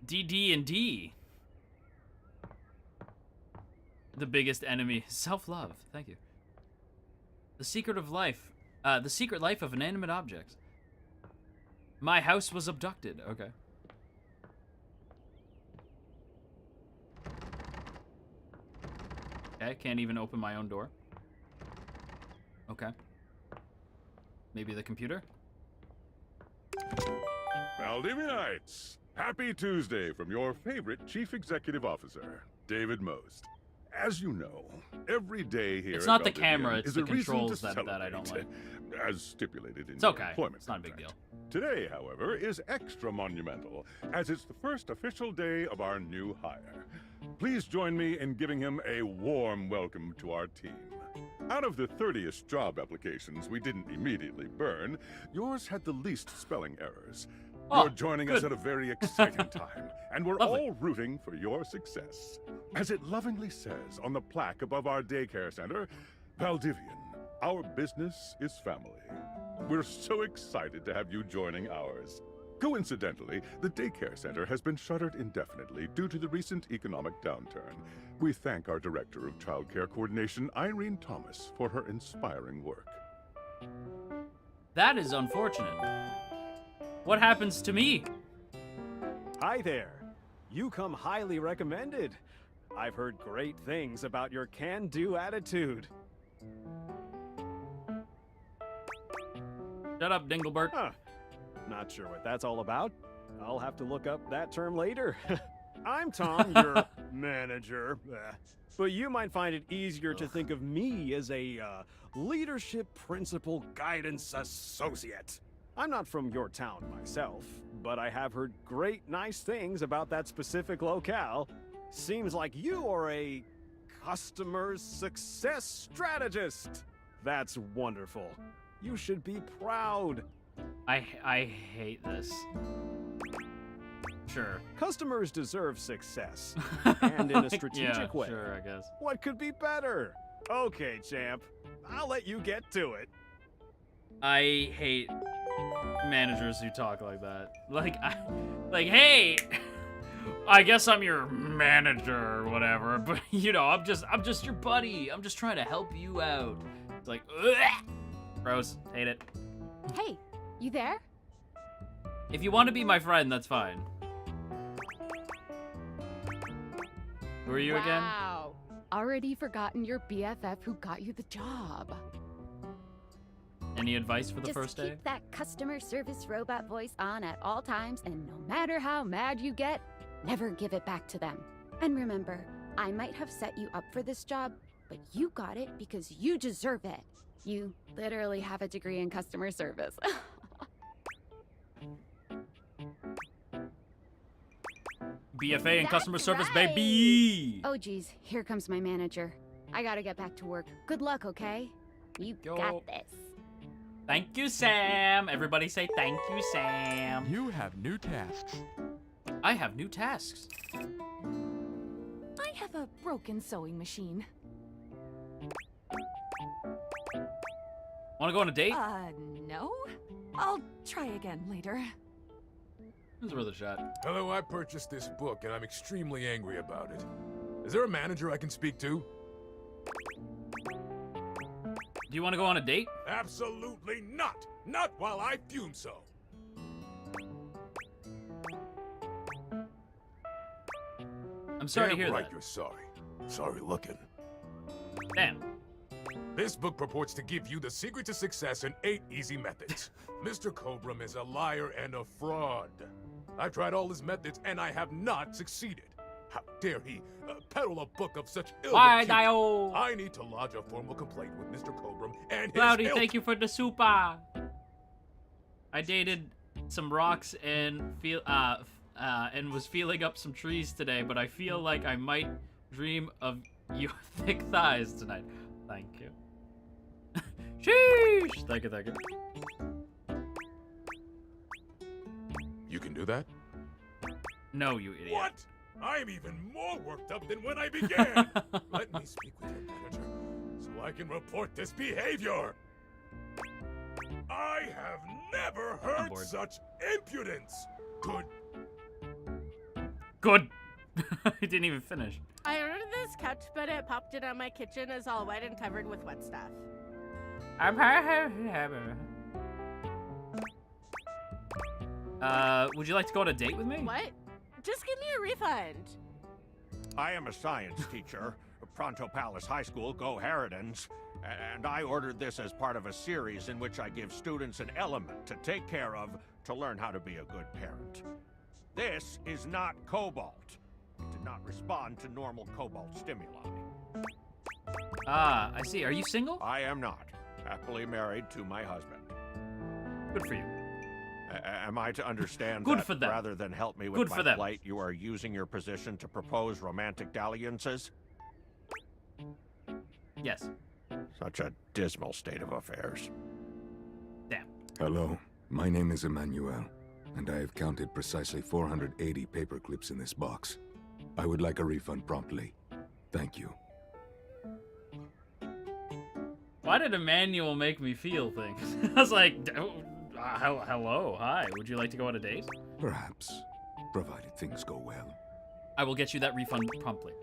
DD&D. The biggest enemy. Self-love. Thank you. The secret of life. The secret life of inanimate objects. My house was abducted. Okay. Okay, can't even open my own door. Okay. Maybe the computer? Valdivianites! Happy Tuesday from your favorite Chief Executive Officer, David Most. As you know, every day here It's at not the Valdivian camera, it's is the a reason controls to that I don't celebrate, as stipulated in It's your okay. employment It's not a big contract. deal. Today, however, is extra monumental, as it's the first official day of our new hire. Please join me in giving him a warm welcome to our team. Out of the 30-ish job applications we didn't immediately burn, yours had the least spelling errors. Oh, You're joining us good. at a very exciting time, and we're Lovely. all rooting for your success. As it lovingly says on the plaque above our daycare center, Valdivian, our business is family. We're so excited to have you joining ours. Coincidentally, the daycare center has been shuttered indefinitely due to the recent economic downturn. We thank our Director of Child Care Coordination, Irene Thomas, for her inspiring work. That is unfortunate. What happens to me? Hi there. You come highly recommended. I've heard great things about your can-do attitude. Shut up, Dinglebert. Huh. Not sure what that's all about. I'll have to look up that term later. I'm Tom, your manager. But you might find it easier to think of me as a leadership principal guidance associate. I'm not from your town myself, but I have heard great nice things about that specific locale. Seems like you are a customer success strategist. That's wonderful. You should be proud. I hate this. Sure. Customers deserve success, and in a strategic way. Sure, I guess. What could be better? Okay, champ. I'll let you get to it. I hate managers who talk like that. Like, hey, I guess I'm your manager or whatever, but you know, I'm just your buddy. I'm just trying to help you out. It's like, ugh. Gross. Hate it. Hey, you there? If you want to be my friend, that's fine. Who are you again? Wow. Already forgotten your BFF who got you the job. Any advice for the Just first day? keep that customer service robot voice on at all times, and no matter how mad you get, never give it back to them. And remember, I might have set you up for this job, but you got it because you deserve it. You literally have a degree in customer service. BFA and customer That's service, right. baby! Oh geez, here comes my manager. I gotta get back to work. Good luck, okay? You Yo. got this. Thank you, Sam! Everybody say thank you, Sam! You have new tasks. I have new tasks. I have a broken sewing machine. Want to go on a date? No? I'll try again later. It's worth a shot. Hello, I purchased this book and I'm extremely angry about it. Is there a manager I can speak to? Do you want to go on a date? Absolutely not! Not while I fume so! I'm sorry to Damn hear right that. you're sorry. Sorry looking. Damn. This book purports to give you the secret to success in 8 easy methods. Mr. Cobram is a liar and a fraud. I've tried all his methods and I have not succeeded. How dare he peddle a book of such ill Why, repute? Dio? I need to lodge a formal complaint with Mr. Cobram and his Cloudy, ilk. thank you for the super. I dated some rocks and and was feeling up some trees today, but I feel like I might dream of your thick thighs tonight. Thank you. Sheesh! Thank you, thank you. You can do that? No, you idiot. What? I'm even more worked up than when I began. Let me speak with your manager so I can report this behavior. I have never heard bored. such impudence. Good. He didn't even finish. I ordered this couch, but it popped in on my kitchen is all wet and covered with wet stuff. Would you like to go on a date with me? What? Just give me a refund. I am a science teacher, Pronto Palace High School, Go Harridans, and I ordered this as part of a series in which I give students an element to take care of to learn how to be a good parent. This is not cobalt. It did not respond to normal cobalt stimuli. Ah, I see. Are you single? I am not. Happily married to my husband. Good for you. Am I to understand Good that for them. rather than help me with Good for my them. plight, you are using your position to propose romantic dalliances? Yes. Such a dismal state of affairs. Damn. Hello, my name is Emmanuel, and I have counted precisely 480 paper clips in this box. I would like a refund promptly. Thank you. Why did Emmanuel make me feel things? I was like, Hello, hi. Would you like to go on a date? Perhaps, provided things go well. I will get you that refund promptly.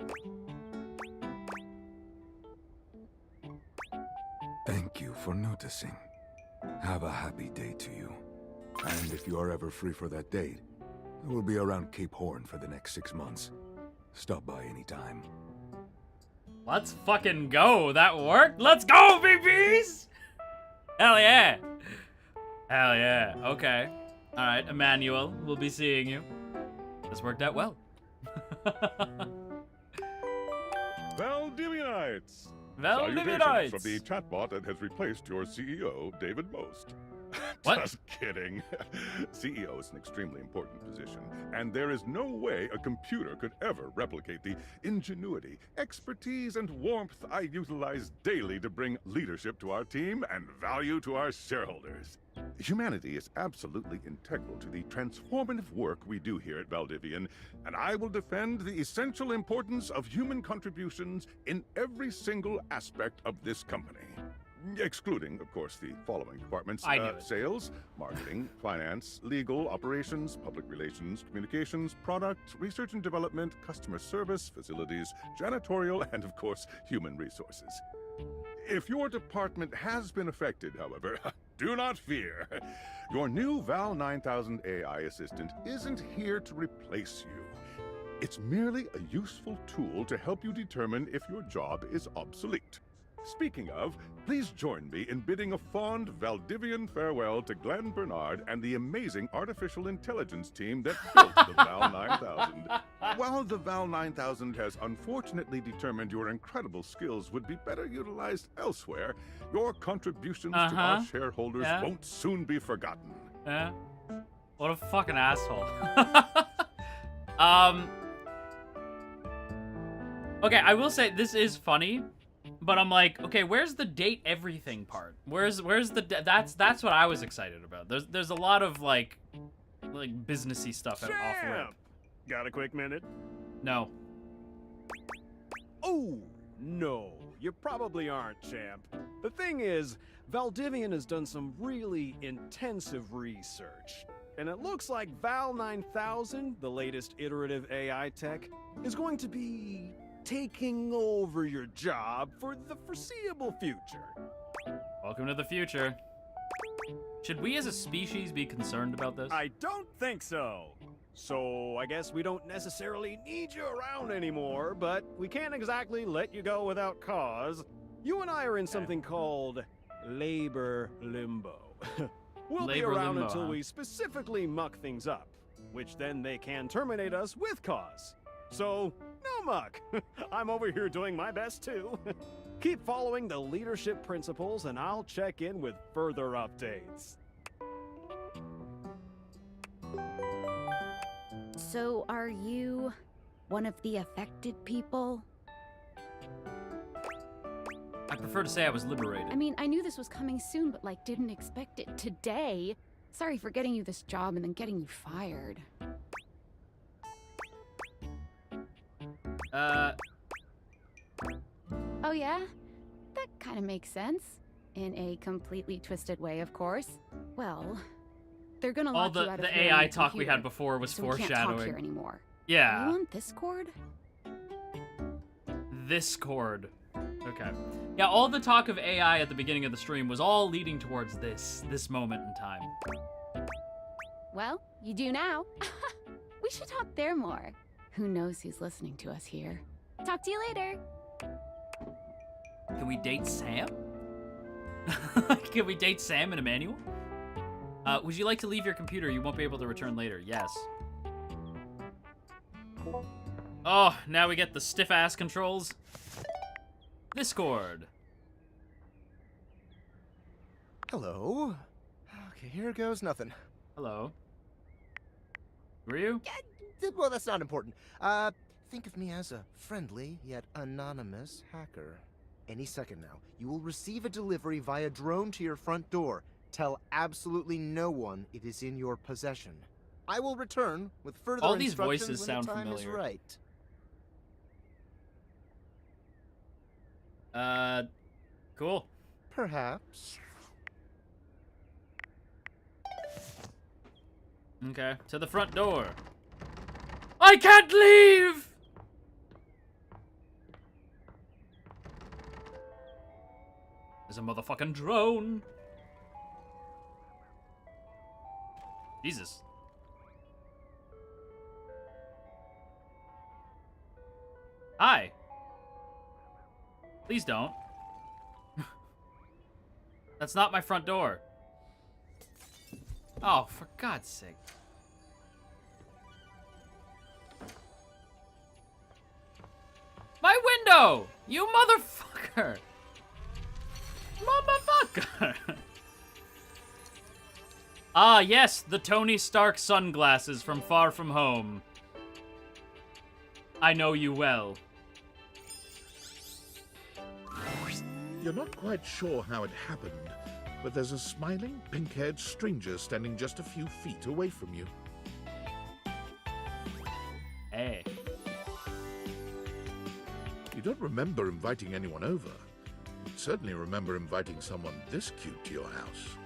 Thank you for noticing. Have a happy day to you. And if you are ever free for that date, I will be around Cape Horn for the next 6 months. Stop by anytime. Let's fucking go. That worked. Let's go, BBs! Hell yeah. Hell yeah. Okay. All right, Emmanuel, we'll be seeing you. This worked out well. Valdivianites! Valdivianites! Salutations from the chatbot that has replaced your CEO, David Most. What? Just kidding. CEO is an extremely important position, and there is no way a computer could ever replicate the ingenuity, expertise, and warmth I utilize daily to bring leadership to our team and value to our shareholders. Humanity is absolutely integral to the transformative work we do here at Valdivian, and I will defend the essential importance of human contributions in every single aspect of this company. Excluding, of course, the following departments. Sales, marketing, finance, legal, operations, public relations, communications, product, research and development, customer service, facilities, janitorial, and, of course, human resources. If your department has been affected, however, do not fear. Your new Val 9000 AI assistant isn't here to replace you. It's merely a useful tool to help you determine if your job is obsolete. Speaking of, please join me in bidding a fond Valdivian farewell to Glenn Bernard and the amazing artificial intelligence team that built the Val 9000. While the Val 9000 has unfortunately determined your incredible skills would be better utilized elsewhere, your contributions to our shareholders won't soon be forgotten. Yeah. What a fucking asshole. Okay, I will say this is funny. But I'm like, okay, where's the date everything part? Where's the that's what I was excited about. There's a lot of like businessy stuff off rip. Got a quick minute? No. Oh, no. You probably aren't, champ. The thing is, Valdivian has done some really intensive research. And it looks like Val 9000, the latest iterative AI tech, is going to be taking over your job for the foreseeable future. Welcome to the future. Should we as a species be concerned about this? I don't think so. So I guess we don't necessarily need you around anymore, but we can't exactly let you go without cause. You and I are in something called labor limbo. We'll be around until we specifically muck things up, which then they can terminate us with cause. So, no muck. I'm over here doing my best too. Keep following the leadership principles and I'll check in with further updates. So, are you one of the affected people? I prefer to say I was liberated. I mean, I knew this was coming soon, but like didn't expect it today. Sorry for getting you this job and then getting you fired. Oh yeah? That kind of makes sense. In a completely twisted way, of course. Well, they're gonna lock you out of the here AI on talk we computer, had before was so we can't foreshadowing. talk here anymore. Yeah. Are you on Discord? Discord. Okay. Yeah, all the talk of AI at the beginning of the stream was all leading towards this moment in time. Well, you do now. We should talk there more. Who knows who's listening to us here? Talk to you later. Can we date Sam? Can we date Sam and Emmanuel? Would you like to leave your computer? You won't be able to return later. Yes. Oh, now we get the stiff-ass controls. Discord. Hello. Okay, here goes nothing. Hello. Who are you? Well, that's not important. Think of me as a friendly yet anonymous hacker. Any second now, you will receive a delivery via drone to your front door. Tell absolutely no one it is in your possession. I will return with further all these instructions voices when sound the time familiar. is right. Cool. Perhaps. Okay, to the front door. I can't leave! There's a motherfucking drone. Jesus. Hi. Please don't. That's not my front door. Oh, for God's sake. My window! You motherfucker! Motherfucker! Ah, yes, the Tony Stark sunglasses from Far From Home. I know you well. You're not quite sure how it happened, but there's a smiling, pink-haired stranger standing just a few feet away from you. Hey. You don't remember inviting anyone over. You'd certainly remember inviting someone this cute to your house.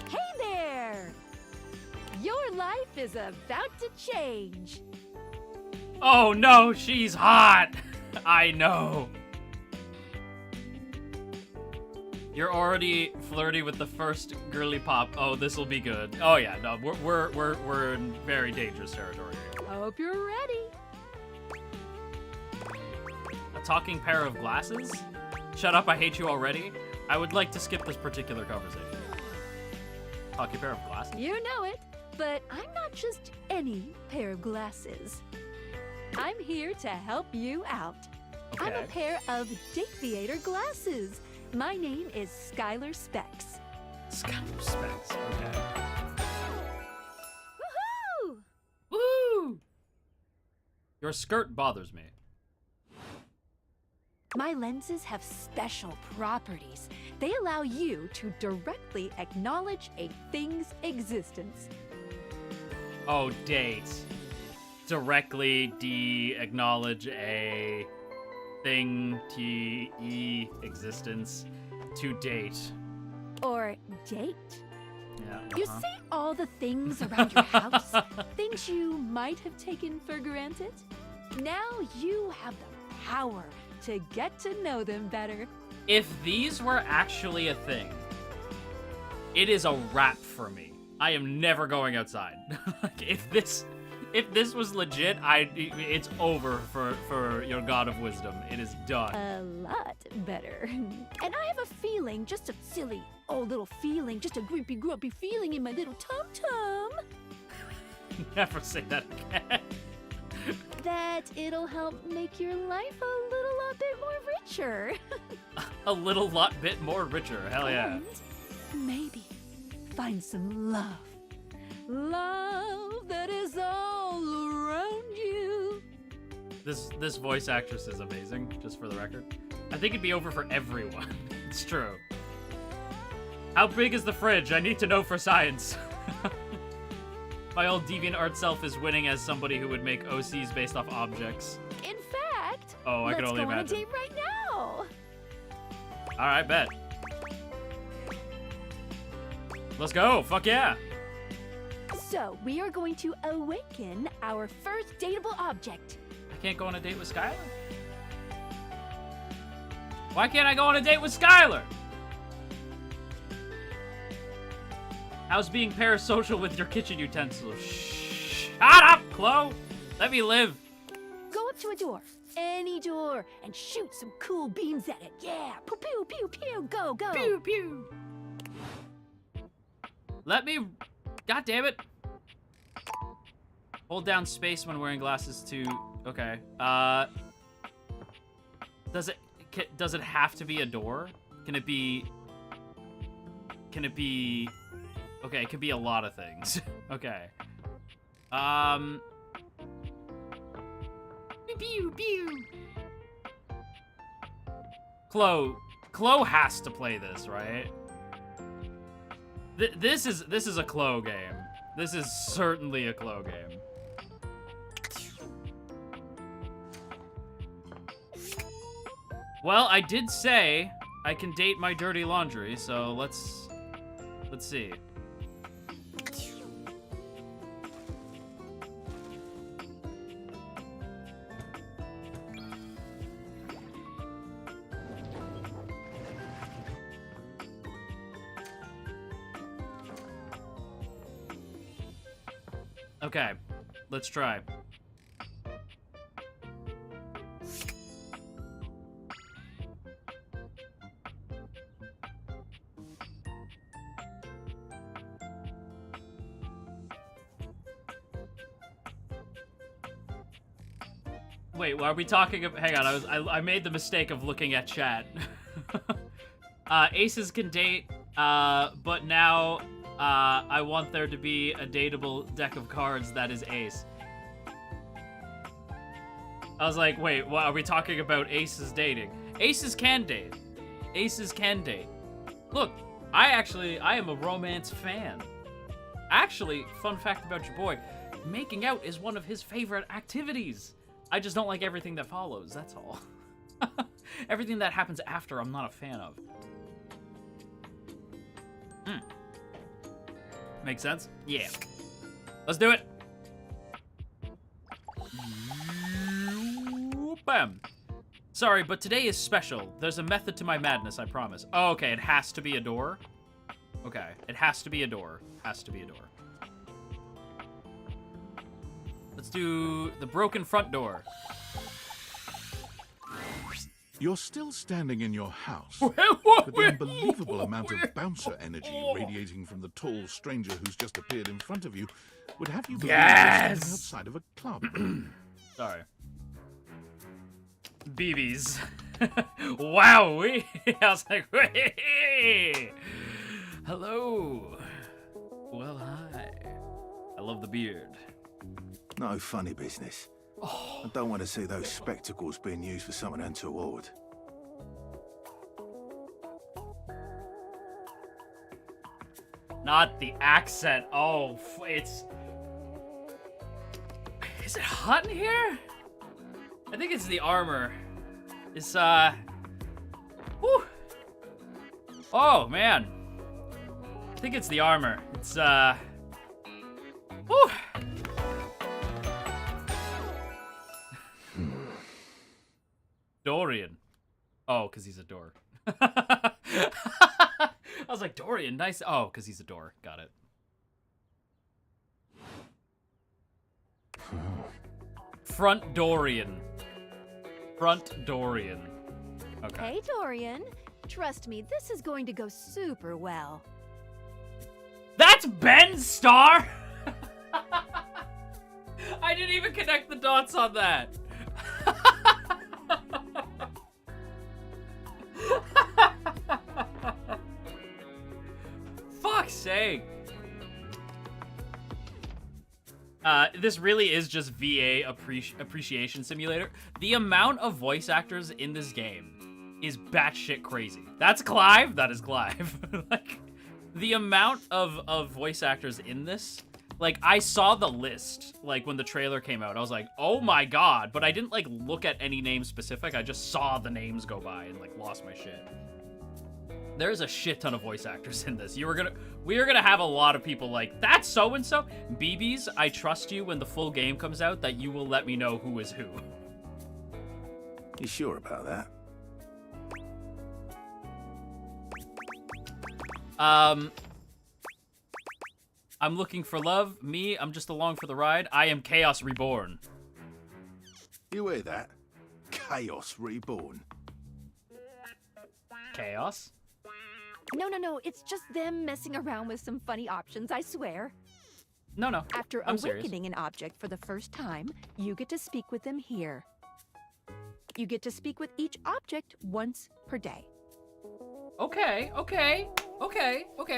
Hey there! Your life is about to change. Oh no, she's hot! I know. You're already flirty with the first girly pop. Oh, this will be good. Oh yeah, no, we're in very dangerous territory here. Hope you're ready. A talking pair of glasses? Shut up, I hate you already. I would like to skip this particular conversation. Talking pair of glasses? You know it, but I'm not just any pair of glasses. I'm here to help you out. Okay. I'm a pair of Date Theater glasses. My name is Skylar Specs. Skylar Specs, okay. Woohoo! Woo! Your skirt bothers me. My lenses have special properties. They allow you to directly acknowledge a thing's existence. Oh, date. Directly de-acknowledge a thing, T-E, existence, to date. Or date. Yeah. You see all the things around your house? Things you might have taken for granted? Now you have the power to get to know them better. If these were actually a thing, it is a wrap for me. I am never going outside. Like, if this was legit, it's over for your god of wisdom. It is done. A lot better. And I have a feeling, just a silly old little feeling, just a grumpy feeling in my little tum-tum, Never say that again. that it'll help make your life a little bit more richer. A little lot bit more richer. Hell yeah. And maybe find some love. Love that is all around you. This voice actress is amazing, just for the record. I think it'd be over for everyone. It's true. How big is the fridge? I need to know for science. My old DeviantArt self is winning as somebody who would make OCs based off objects. In fact, Oh, I can only imagine. Let's go on a date right now. Alright, bet. Let's go. Fuck yeah. So, we are going to awaken our first dateable object. I can't go on a date with Skylar? Why can't I go on a date with Skylar? How's being parasocial with your kitchen utensils? Shut up, Chloe! Let me live. Go up to a door, any door, and shoot some cool beams at it. Yeah, pew pew pew pew, go go. Pew pew. Let me. God damn it. Hold down space when wearing glasses to. Okay. Does it have to be a door? Can it be? Okay, it could be a lot of things. Okay. Pew pew. Chloe has to play this, right? This is a Chloe game. This is certainly a Chloe game. Well, I did say I can date my dirty laundry, so let's see. Okay, let's try. Wait, are we talking about... Hang on, I made the mistake of looking at chat. Aces can date, but now I want there to be a dateable deck of cards that is ace. I was like, wait, what, are we talking about aces dating? Aces can date. Aces can date. Look, I am a romance fan. Actually, fun fact about your boy, making out is one of his favorite activities. I just don't like everything that follows, that's all. Everything that happens after, I'm not a fan of. Make sense? Yeah. Let's do it. Bam. Sorry, but today is special. There's a method to my madness, I promise. Oh, okay, it has to be a door. Okay, it has to be a door. Has to be a door. Let's do the broken front door. You're still standing in your house, but the unbelievable amount of bouncer energy radiating from the tall stranger who's just appeared in front of you would have you believe you're standing outside of a club. Sorry. BBs. Wow. I was like, hey. Hello. Well, hi. I love the beard. No funny business. Oh. I don't want to see those spectacles being used for something untoward. Not the accent. Oh, it's... Is it hot in here? I think it's the armor. It's, Whew. Oh, man. I think it's the armor. It's, Whew. Dorian. Oh, because he's a door. I was like, Dorian, nice. Oh, because he's a door. Got it. Front Dorian. Front Dorian. Okay. Hey, Dorian. Trust me, this is going to go super well. That's Ben's star? I didn't even connect the dots on that. Fuck's sake. This really is just VA appreciation simulator. The amount of voice actors in this game is batshit crazy. That's Clive? That is Clive. Like, the amount of voice actors in this, like, I saw the list, like, when the trailer came out. I was like, oh my god. But I didn't, like, look at any name specific. I just saw the names go by and, like, lost my shit. There's a shit ton of voice actors in this. We are gonna have a lot of people like, that's so-and-so. BBs, I trust you when the full game comes out that you will let me know who is who. You sure about that? I'm looking for love. Me, I'm just along for the ride. I am Chaos Reborn. You hear that? Chaos Reborn. Chaos? No, it's just them messing around with some funny options, I swear. No. After I'm awakening serious. an object for the first time, you get to speak with them here. You get to speak with each object once per day. Okay.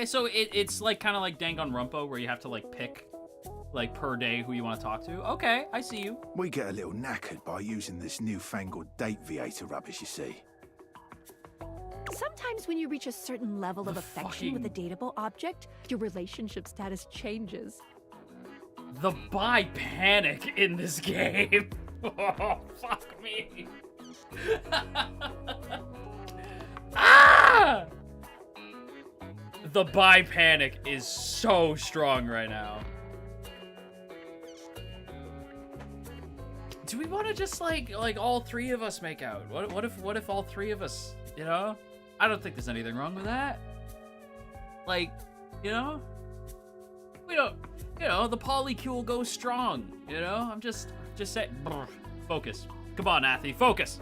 So it's like kind of like Danganronpa where you have to like pick like per day who you want to talk to. Okay, I see you. We get a little knackered by using this newfangled date Viator rubbish, you see. Sometimes when you reach a certain level of affection with a dateable object, your relationship status changes. The bi panic in this game. Oh, fuck me. Ah! The bi panic is so strong right now. Do we want to just like all three of us make out? What if all three of us, you know? I don't think there's anything wrong with that. Like, you know? We don't, the polycule goes strong, I'm just saying. Focus. Come on, Athy, focus.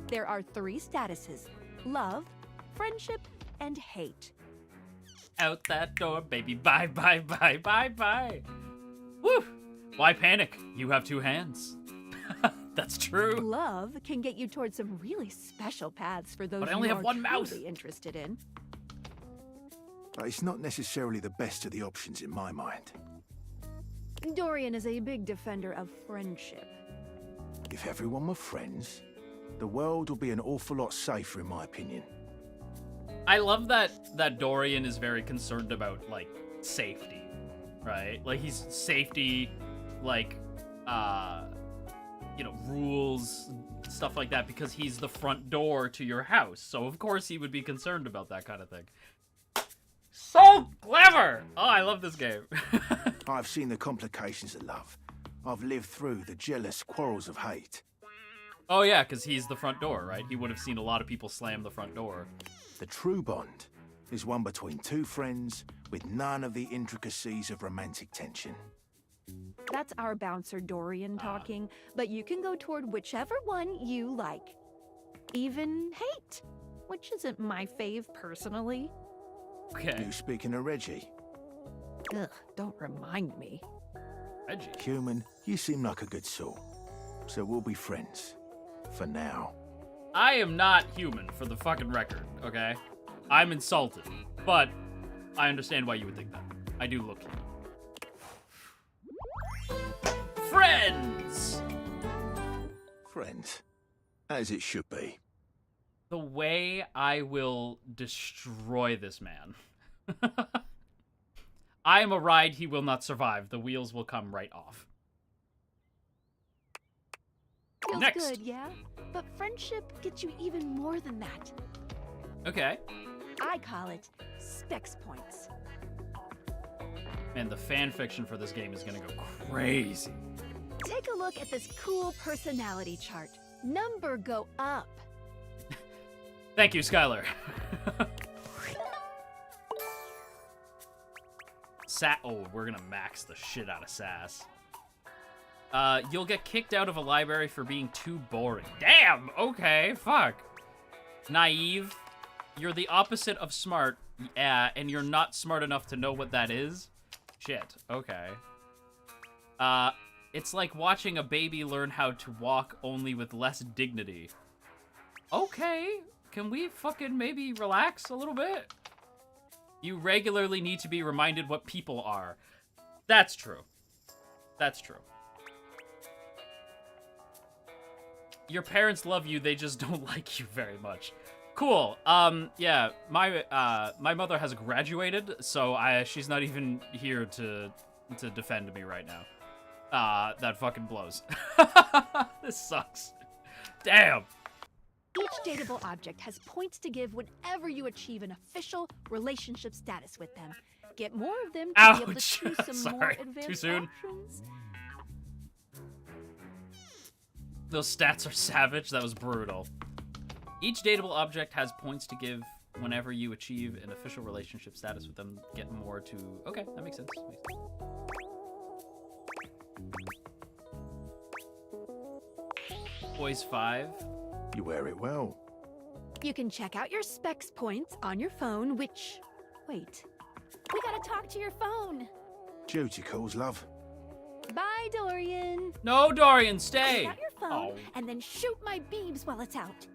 There are 3 statuses: love, friendship, and hate. Out that door, baby. Bye, bye, bye, bye, bye. Woo! Why panic? You have 2 hands. That's true. Love can get you towards some really special paths for those But I only you have are one mouth. truly interested in. But it's not necessarily the best of the options in my mind. Dorian is a big defender of friendship. If everyone were friends, the world would be an awful lot safer, in my opinion. I love that Dorian is very concerned about, like, safety, right? Like, he's safety, like, rules, stuff like that, because he's the front door to your house. So, of course, he would be concerned about that kind of thing. So clever! Oh, I love this game. I've seen the complications of love. I've lived through the jealous quarrels of hate. Oh, yeah, because he's the front door, right? He would have seen a lot of people slam the front door. The true bond is one between 2 friends with none of the intricacies of romantic tension. That's our bouncer Dorian talking, but you can go toward whichever one you like. Even hate, which isn't my fave personally. Okay. You speaking of Reggie? Ugh, don't remind me. Reggie? Human, you seem like a good soul. So we'll be friends. For now. I am not human, for the fucking record, okay? I'm insulted, but I understand why you would think that. I do look human. Friends! Friends. As it should be. The way I will destroy this man. I am a ride he will not survive. The wheels will come right off. Feels Next. good, yeah? But friendship gets you even more than that. Okay. I call it specs points. Man, the fan fiction for this game is gonna go crazy. Take a look at this cool personality chart. Number go up. Thank you, Skylar. Oh, we're gonna max the shit out of Sass. You'll get kicked out of a library for being too boring. Damn! Okay, fuck. Naive. You're the opposite of smart, and you're not smart enough to know what that is. Shit, okay. It's like watching a baby learn how to walk, only with less dignity. Okay, can we fucking maybe relax a little bit? You regularly need to be reminded what people are. That's true. That's true. Your parents love you, they just don't like you very much. Cool. Yeah, my mother has graduated, so she's not even here to defend me right now. That fucking blows. This sucks. Damn. Each dateable object has points to give whenever you achieve an official relationship status with them. Get more of them to Ouch. be able to choose some Sorry. more advanced Too soon? options. Those stats are savage. That was brutal. Each dateable object has points to give whenever you achieve an official relationship status with them. Get more to... Okay, that makes sense. Boys 5. You wear it well. You can check out your specs points on your phone, which... Wait. We gotta talk to your phone. Duty calls, love. Bye, Dorian. No, Dorian, stay. Take out your phone Oh. and then shoot my beebs while it's out.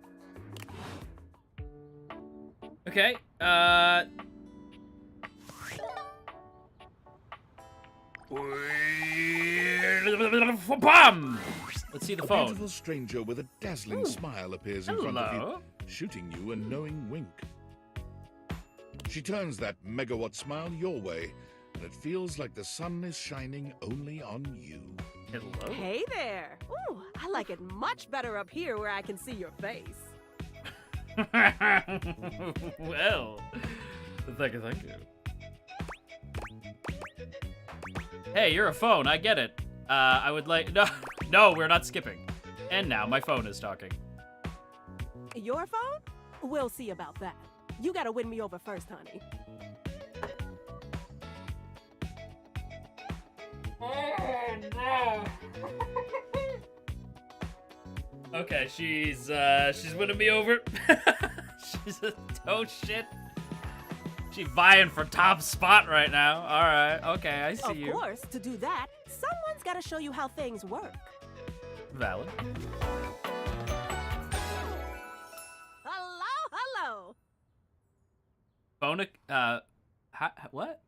Okay, Bam! Let's see the A phone. beautiful stranger with a dazzling smile appears in front of Hello. you, shooting you a knowing wink. She turns that megawatt smile your way, and it feels like the sun is shining only on you. Hello? Hey there! Ooh, I like it much better up here where I can see your face. Well, thank you. Hey, you're a phone. I get it. I would like... No, we're not skipping. And now my phone is talking. Your phone? We'll see about that. You gotta win me over first, honey. Okay, she's winning me over. She's a oh shit. She's vying for top spot right now. All right, okay, I see you. Of course, to do that, someone's got to show you how things work. Valid. Hello. What?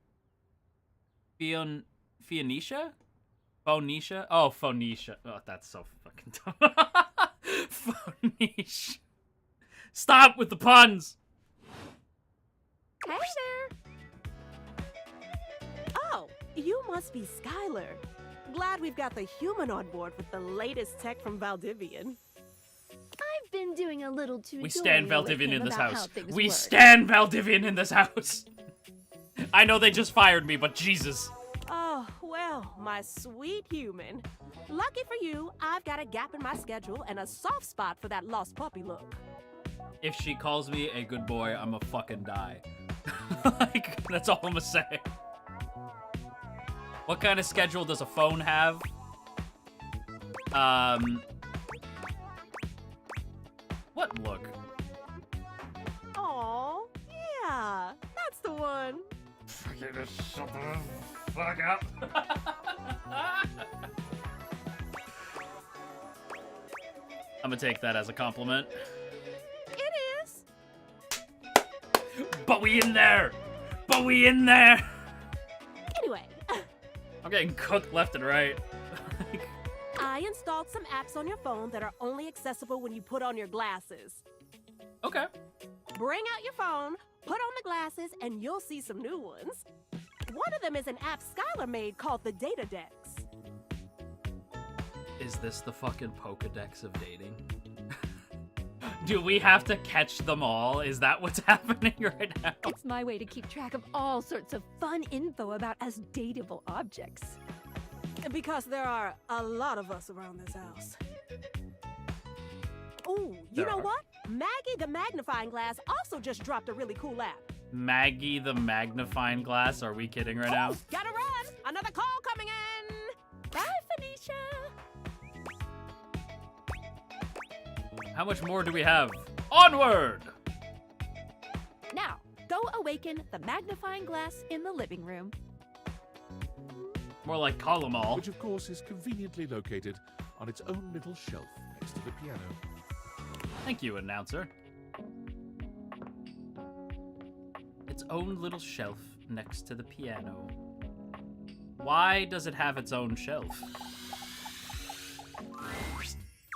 Phoenicia? Phoenicia? Oh, Phoenicia. Oh, that's so fucking dumb. Phoenicia. Stop with the puns. Hey there. Oh, you must be Skylar. Glad we've got the human on board with the latest tech from Valdivian. I've been doing a little tutorial We stand with Valdivian him in this about house. how things We work. stand Valdivian in this house. I know they just fired me, but Jesus. Oh, well, my sweet human. Lucky for you, I've got a gap in my schedule and a soft spot for that lost puppy look. If she calls me a good boy, I'm a fucking die. Like, that's all I'm gonna say. What kind of schedule does a phone have? What look? Aw, yeah, that's the one. Fucking just shut the fuck up. I'm gonna take that as a compliment. It is. But we in there! But we in there! Anyway, I'm getting cooked left and right. I installed some apps on your phone that are only accessible when you put on your glasses. Okay. Bring out your phone, put on the glasses, and you'll see some new ones. One of them is an app Skylar made called the Data Dex. Is this the fucking Pokedex of dating? Do we have to catch them all? Is that what's happening right now? It's my way to keep track of all sorts of fun info about us dateable objects. Because there are a lot of us around this house. Ooh, you There know are. what? Maggie the Magnifying Glass also just dropped a really cool app. Maggie the Magnifying Glass? Are we kidding right now? Gotta run! Another call coming in! Bye, Phoenicia! How much more do we have? Onward! Now, go awaken the magnifying glass in the living room. More like call 'em all. Which, of course, is conveniently located on its own little shelf next to the piano. Thank you, announcer. Its own little shelf next to the piano. Why does it have its own shelf?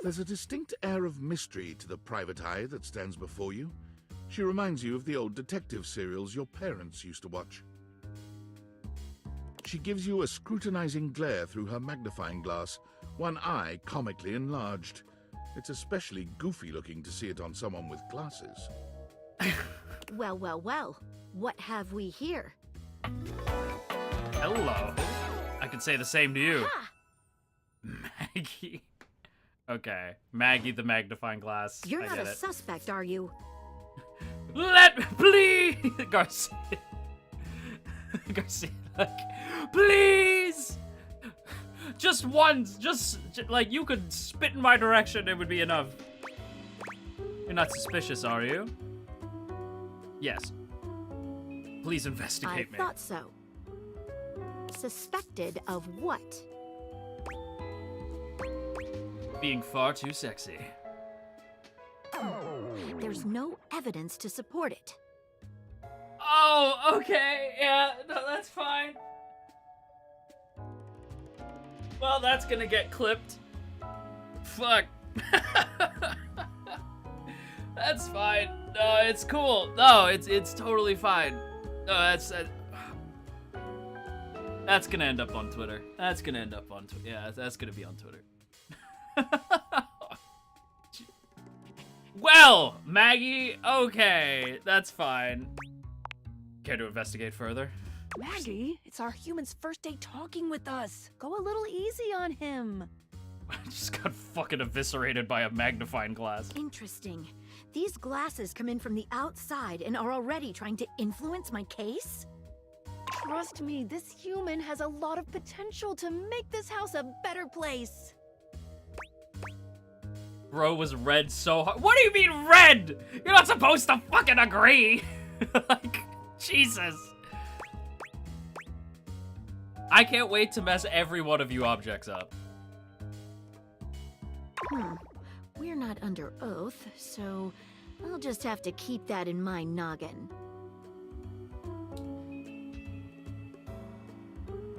There's a distinct air of mystery to the private eye that stands before you. She reminds you of the old detective serials your parents used to watch. She gives you a scrutinizing glare through her magnifying glass, one eye comically enlarged. It's especially goofy looking to see it on someone with glasses. Well, well, well. What have we here? Hello. I could say the same to you. Ha! Maggie. Okay. Maggie the Magnifying Glass. You're I not get a it. suspect, are you? Let me, please! Garcia. Garcia, like, please! Just once, just, like, you could spit in my direction, it would be enough. You're not suspicious, are you? Yes. Please investigate me. I thought so. Suspected of what? Being far too sexy. There's no evidence to support it. Oh, okay, yeah, no, that's fine. Well, that's gonna get clipped. Fuck. That's fine. No, it's cool. No, it's totally fine. No, that's gonna end up on Twitter. That's gonna end up on Twitter. Yeah, that's gonna be on Twitter. Well, Maggie, okay, that's fine. Care to investigate further? Maggie, it's our human's first day talking with us. Go a little easy on him. I just got fucking eviscerated by a magnifying glass. Interesting. These glasses come in from the outside and are already trying to influence my case? Trust me, this human has a lot of potential to make this house a better place. Bro was red so hard. What do you mean red? You're not supposed to fucking agree. Like, Jesus. I can't wait to mess every one of you objects up. We're not under oath, so I'll just have to keep that in my noggin.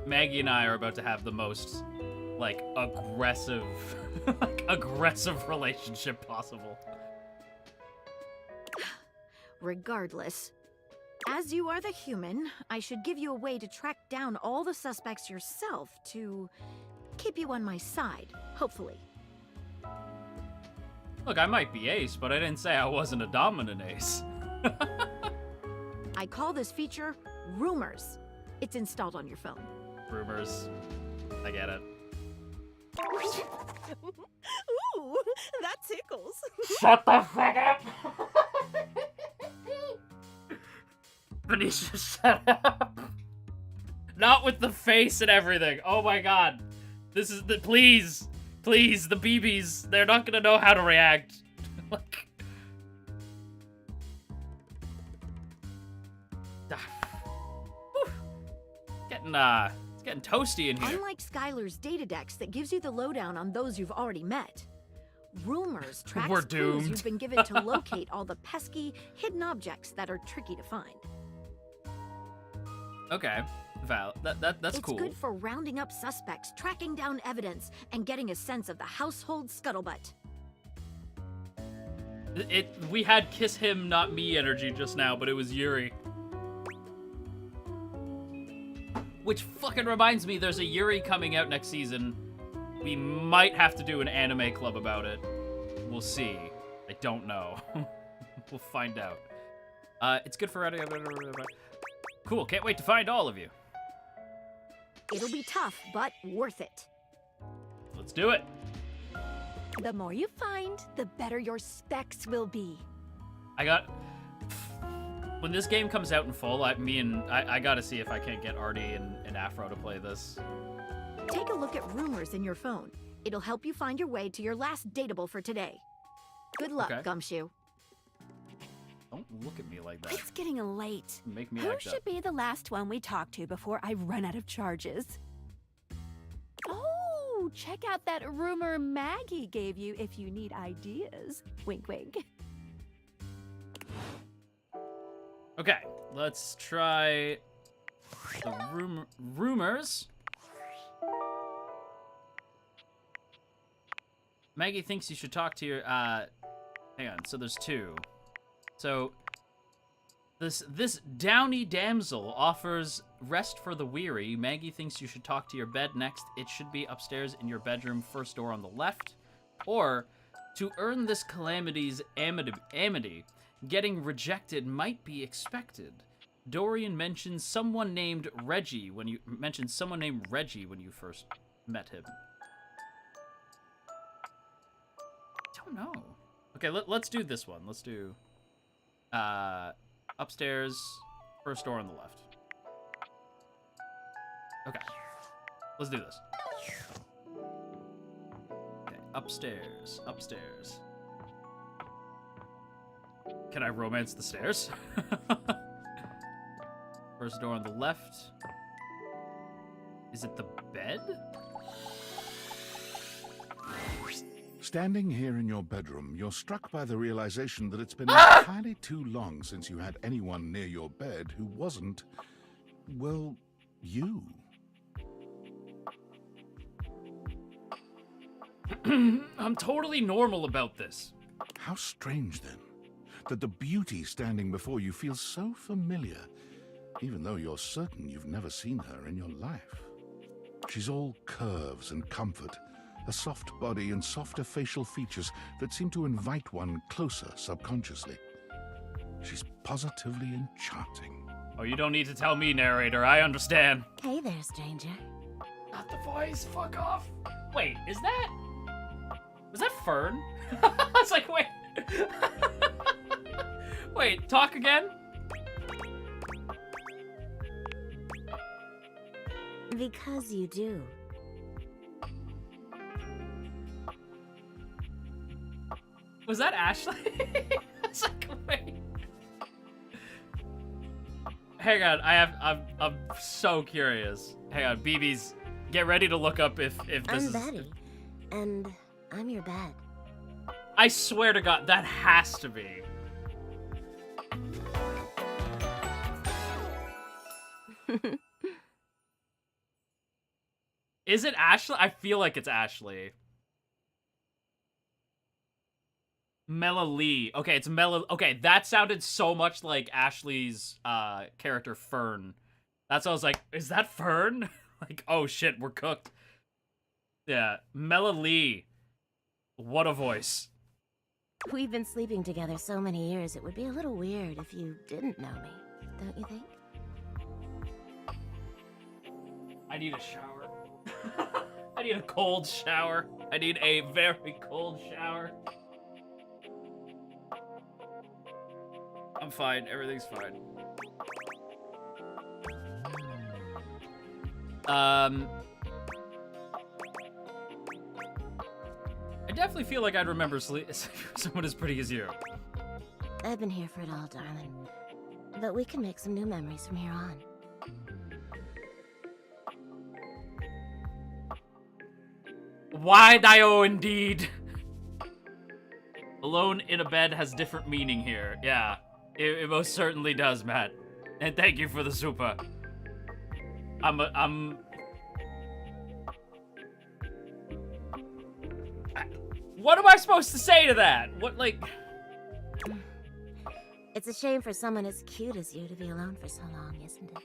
Maggie and I are about to have the most, like, aggressive, aggressive relationship possible. Regardless, as you are the human, I should give you a way to track down all the suspects yourself to keep you on my side, hopefully. Look, I might be ace, but I didn't say I wasn't a dominant ace. I call this feature Rumors. It's installed on your phone. Rumors. I get it. Ooh, that tickles. Shut the fuck up! Benicia, shut up! Not with the face and everything. Oh my god. This is the— please! Please, the BBs, they're not gonna know how to react. Like... It's getting toasty in here. Unlike Skylar's Datadex that gives you the lowdown on those you've already met, Rumors tracks We're clues doomed. you've been given to locate all the pesky, hidden objects that are tricky to find. Okay, Val, that's cool. It's good for rounding up suspects, tracking down evidence, and getting a sense of the household scuttlebutt. We had kiss him, not me energy just now, but it was Yuri. Which fucking reminds me, there's a Yuri coming out next season. We might have to do an anime club about it. We'll see. I don't know. We'll find out. It's good for... Cool, can't wait to find all of you. It'll be tough, but worth it. Let's do it. The more you find, the better your specs will be. When this game comes out in full, I gotta see if I can't get Artie and Afro to play this. Take a look at Rumors in your phone. It'll help you find your way to your last dateable for today. Good luck, Okay. Gumshoe. Don't look at me like that. It's getting late. Make me Who act should up. be the last one we talk to before I run out of charges? Oh, check out that rumor Maggie gave you if you need ideas. Wink, wink. Okay, let's try the rumors. Maggie thinks you should talk to your, hang on, so there's two. So, this downy damsel offers rest for the weary. Maggie thinks you should talk to your bed next. It should be upstairs in your bedroom, first door on the left. Or, to earn this calamity's amity, getting rejected might be expected. Dorian mentions someone named Reggie when you first met him. Don't know. Okay, let's do this one. Let's do upstairs, first door on the left. Okay, let's do this. Okay, upstairs. Can I romance the stairs? First door on the left. Is it the bed? Standing here in your bedroom, you're struck by the realization that it's been entirely too long since you had anyone near your bed who wasn't, well, you. I'm totally normal about this. How strange, then, that the beauty standing before you feels so familiar, even though you're certain you've never seen her in your life. She's all curves and comfort, a soft body and softer facial features that seem to invite one closer subconsciously. She's positively enchanting. Oh, you don't need to tell me, narrator. I understand. Hey there, stranger. Not the voice. Fuck off. Wait, was that Fern? I was like, wait. Wait, talk again? Because you do. Was that Ashley? It's like, wait. Hang on, I'm so curious. Hang on, BB's. Get ready to look up if this I'm is. Betty, and I'm your bed. I swear to God, that has to be. Is it Ashley? I feel like it's Ashley. Mela Lee. Okay, it's Mela. Okay, that sounded so much like Ashley's character Fern. That's why I was like, is that Fern? Like, oh shit, we're cooked. Yeah, Mela Lee. What a voice. We've been sleeping together so many years, it would be a little weird if you didn't know me, don't you think? I need a shower. I need a cold shower. I need a very cold shower. I'm fine. Everything's fine. I definitely feel like I'd remember someone as pretty as you. I've been here for it all, darling. But we can make some new memories from here on. Why, Dio, indeed. Alone in a bed has different meaning here. Yeah, it most certainly does, Matt. And thank you for the super. What am I supposed to say to that? What, like... It's a shame for someone as cute as you to be alone for so long, isn't it?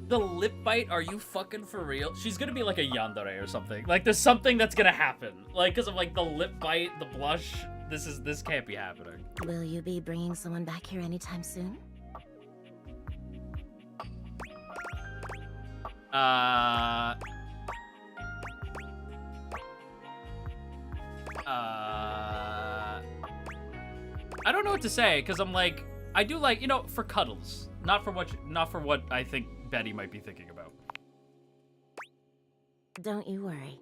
The lip bite? Are you fucking for real? She's gonna be like a yandere or something. Like, there's something that's gonna happen. Like, because of, like, the lip bite, the blush. This can't be happening. Will you be bringing someone back here anytime soon? I don't know what to say, because I'm like, I do like, you know, for cuddles. Not for what I think Betty might be thinking about. Don't you worry.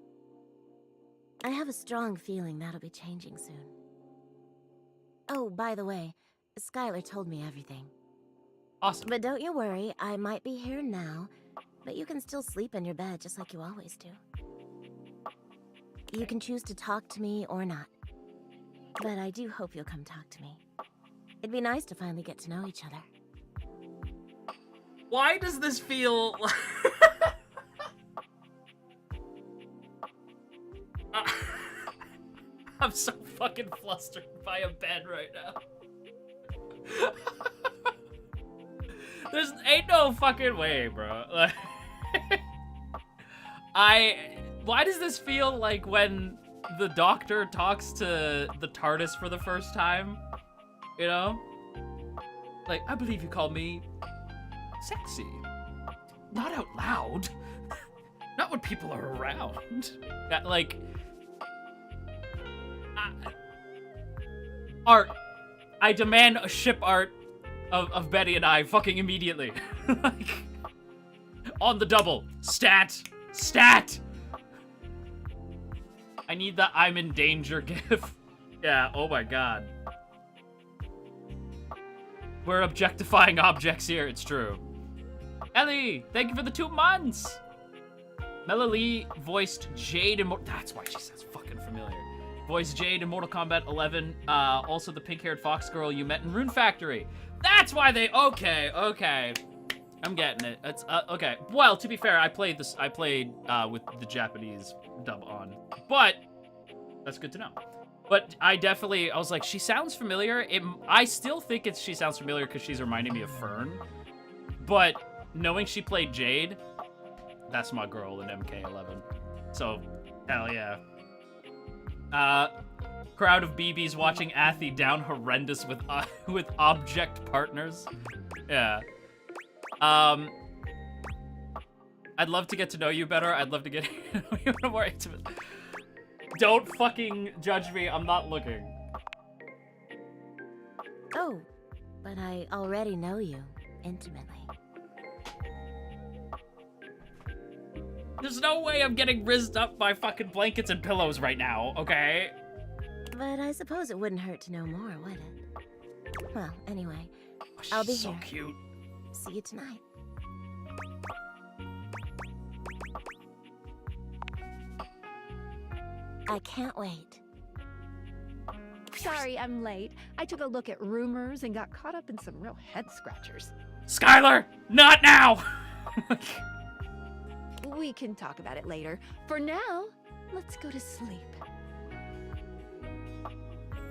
I have a strong feeling that'll be changing soon. Oh, by the way, Skylar told me everything. Awesome. But don't you worry, I might be here now, but you can still sleep in your bed just like you always do. You can choose to talk to me or not. But I do hope you'll come talk to me. It'd be nice to finally get to know each other. Why does this feel... I'm so fucking flustered by a bed right now. There's ain't no fucking way, bro. Like, why does this feel like when the Doctor talks to the TARDIS for the first time? You know? Like, I believe you call me sexy. Not out loud. Not when people are around. Like... art. I demand a ship art of Betty and I fucking immediately. Like, on the double. Stat. Stat. I need the I'm in danger gif. Yeah, oh my god. We're objectifying objects here, it's true. Ellie, thank you for the 2 months. Melanie voiced Jade in that's why she sounds fucking familiar. Voiced Jade in Mortal Kombat 11. Also the pink-haired fox girl you met in Rune Factory. That's why they... Okay. I'm getting it. It's okay. Well, to be fair, I played with the Japanese dub on. But that's good to know. But I was like, she sounds familiar. I still think she sounds familiar because she's reminding me of Fern. But knowing she played Jade, that's my girl in MK11. So, hell yeah. Crowd of BBs watching Athie down horrendous with object partners. Yeah. I'd love to get to know you better. I'd love to get to know you more intimate. Don't fucking judge me. I'm not looking. Oh, but I already know you intimately. There's no way I'm getting rizzed up by fucking blankets and pillows right now, okay? But I suppose it wouldn't hurt to know more, would it? Well, anyway, I'll be so here. Cute. See you tonight. I can't wait. Sorry I'm late. I took a look at rumors and got caught up in some real head scratchers. Skylar, not now! We can talk about it later. For now, let's go to sleep.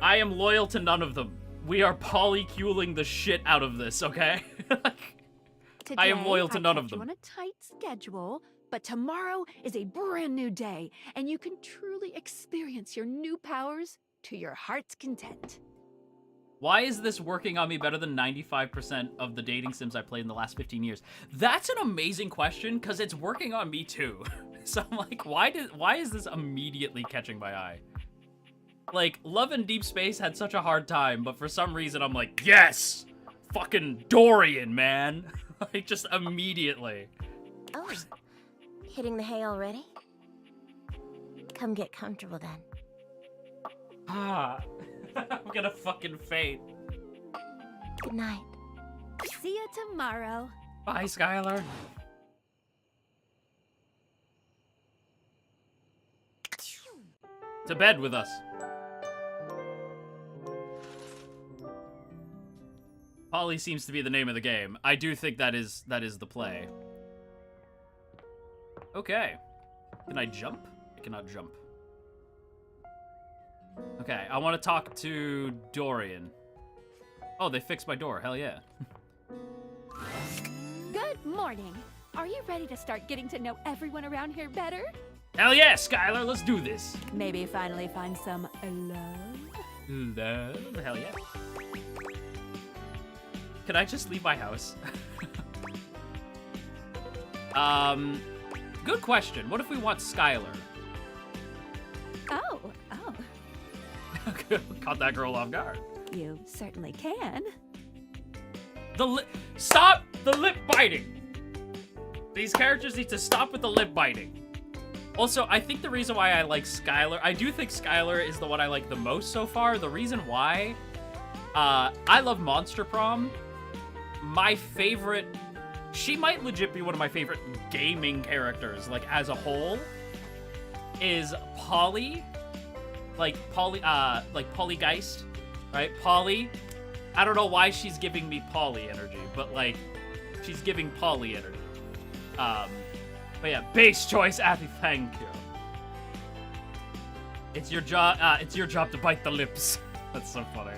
I am loyal to none of them. We are polyculing the shit out of this, okay? I am loyal to none of them. You on a tight schedule, but tomorrow is a brand new day, and you can truly experience your new powers to your heart's content. Why is this working on me better than 95% of the dating sims I played in the last 15 years? That's an amazing question, because it's working on me too. So I'm like, why is this immediately catching my eye? Like, Love and Deep Space had such a hard time, but for some reason I'm like, yes! Fucking Dorian, man! Like, just immediately. Oh, hitting the hay already? Come get comfortable then. Ah, I'm gonna fucking faint. Good night. See you tomorrow. Bye, Skylar. To bed with us. Polly seems to be the name of the game. I do think that is the play. Okay. Can I jump? I cannot jump. Okay, I want to talk to Dorian. Oh, they fixed my door. Hell yeah. Good morning. Are you ready to start getting to know everyone around here better? Hell yeah, Skylar, let's do this. Maybe finally find some love? Love? Hell yeah. Can I just leave my house? Good question. What if we want Skylar? Oh. Caught that girl off guard. You certainly can. Stop the lip biting! These characters need to stop with the lip biting. Also, I think the reason why I like Skylar, I do think Skylar is the one I like the most so far. The reason why, I love Monster Prom. My favorite, she might legit be one of my favorite gaming characters, like as a whole, is Polly. Like Pollygeist, right? Polly. I don't know why she's giving me Polly energy, but like, she's giving Polly energy. But yeah, base choice, Athena, thank you. It's your job to bite the lips. That's so funny.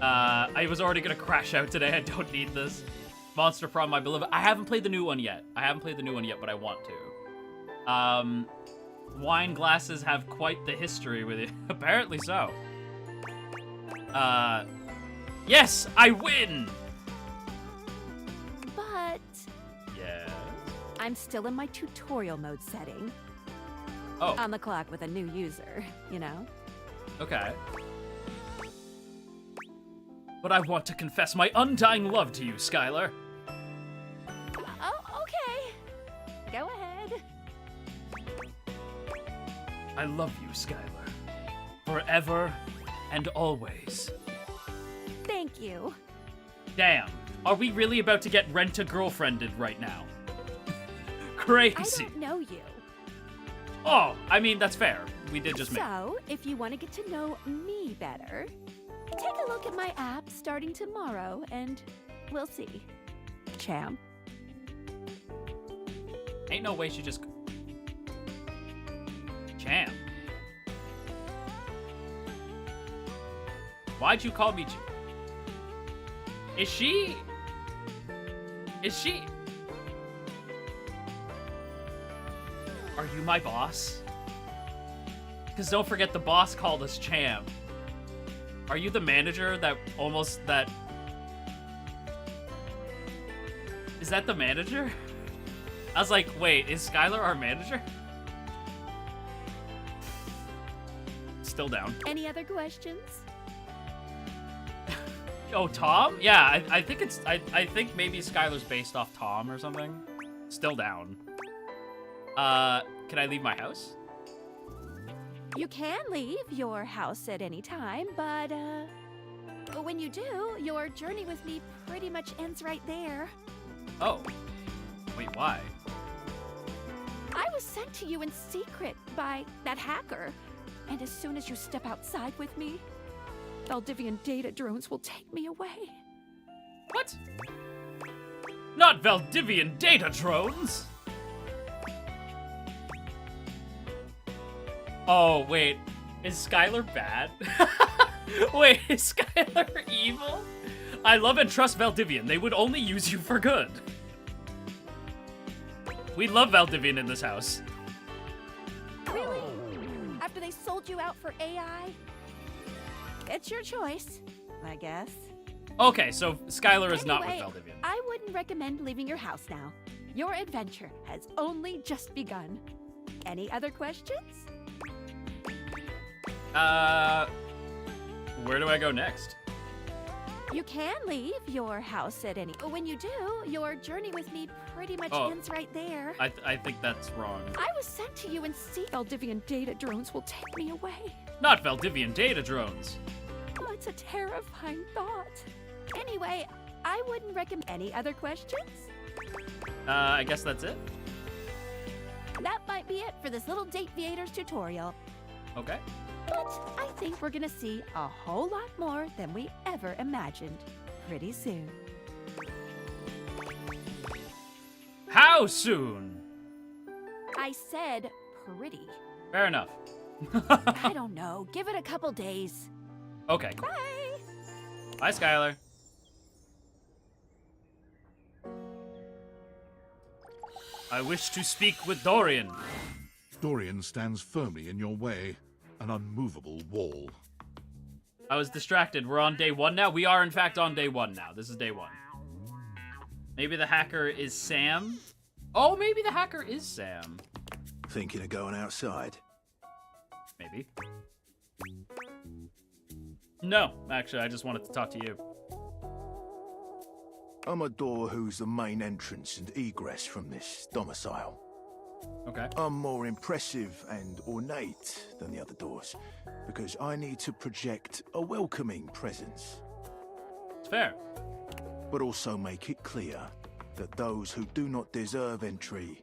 I was already gonna crash out today. I don't need this. Monster Prom, my beloved. I haven't played the new one yet. But I want to. Wine glasses have quite the history with it. Apparently so. Yes, I win! But Yeah. I'm still in my tutorial mode setting. Oh. On the clock with a new user, you know? Okay. But I want to confess my undying love to you, Skylar. Oh, okay. Go ahead. I love you, Skylar. Forever and always. Thank you. Damn. Are we really about to get rent-a-girlfriended right now? Crazy. I don't know you. Oh, I mean, that's fair. We did just make. So, if you want to get to know me better, take a look at my app starting tomorrow, and we'll see. Champ. Ain't no way she just... Champ. Why'd you call me Is she... Are you my boss? Because don't forget the boss called us Champ. Are you the manager that... Is that the manager? I was like, wait, is Skylar our manager? Still down. Any other questions? Oh, Tom? Yeah, I think it's... I think maybe Skylar's based off Tom or something. Still down. Can I leave my house? You can leave your house at any time, but when you do, your journey with me pretty much ends right there. Oh. Wait, why? I was sent to you in secret by that hacker. And as soon as you step outside with me, Valdivian data drones will take me away. What? Not Valdivian data drones! Oh, wait. Is Skylar bad? Wait, is Skylar evil? I love and trust Valdivian. They would only use you for good. We love Valdivian in this house. Really? After they sold you out for AI? It's your choice, I guess. Okay, so Skylar is not with Anyway, Valdivian. I wouldn't recommend leaving your house now. Your adventure has only just begun. Any other questions? Where do I go next? You can leave your house at any... When you do, your journey with me pretty much ends right there. I think that's wrong. I was sent to you in secret. Valdivian data drones will take me away. Not Valdivian data drones. Oh, it's a terrifying thought. Anyway, I wouldn't recommend... Any other questions? I guess that's it. That might be it for this little Date Viators tutorial. Okay. But I think we're gonna see a whole lot more than we ever imagined pretty soon. How soon? I said pretty. Fair enough. I don't know. Give it a couple days. Okay, cool. Bye. Bye, Skylar. I wish to speak with Dorian. Dorian stands firmly in your way, an unmovable wall. I was distracted. We're on day 1 now? We are, in fact, on day 1 now. This is day 1. Maybe the hacker is Sam? Oh, maybe the hacker is Sam. Thinking of going outside? Maybe. No, actually, I just wanted to talk to you. I'm a door who's the main entrance and egress from this domicile. Okay. I'm more impressive and ornate than the other doors, because I need to project a welcoming presence. It's fair. But also make it clear that those who do not deserve entry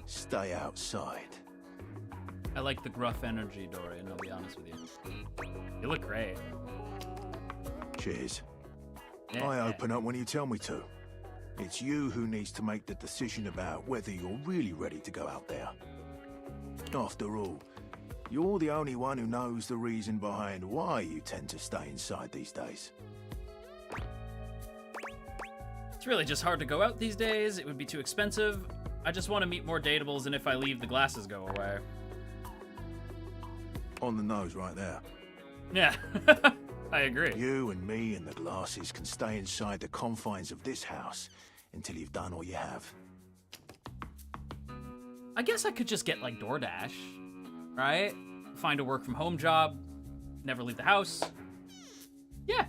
stay outside. I like the gruff energy, Dorian, I'll be honest with you. You look great. Cheers. I open up when you tell me to. It's you who needs to make the decision about whether you're really ready to go out there. After all, you're the only one who knows the reason behind why you tend to stay inside these days. It's really just hard to go out these days. It would be too expensive. I just want to meet more datables, and if I leave, the glasses go away. On the nose right there. Yeah, I agree. You and me and the glasses can stay inside the confines of this house until you've done all you have. I guess I could just get, like, DoorDash, right? Find a work-from-home job, never leave the house. Yeah,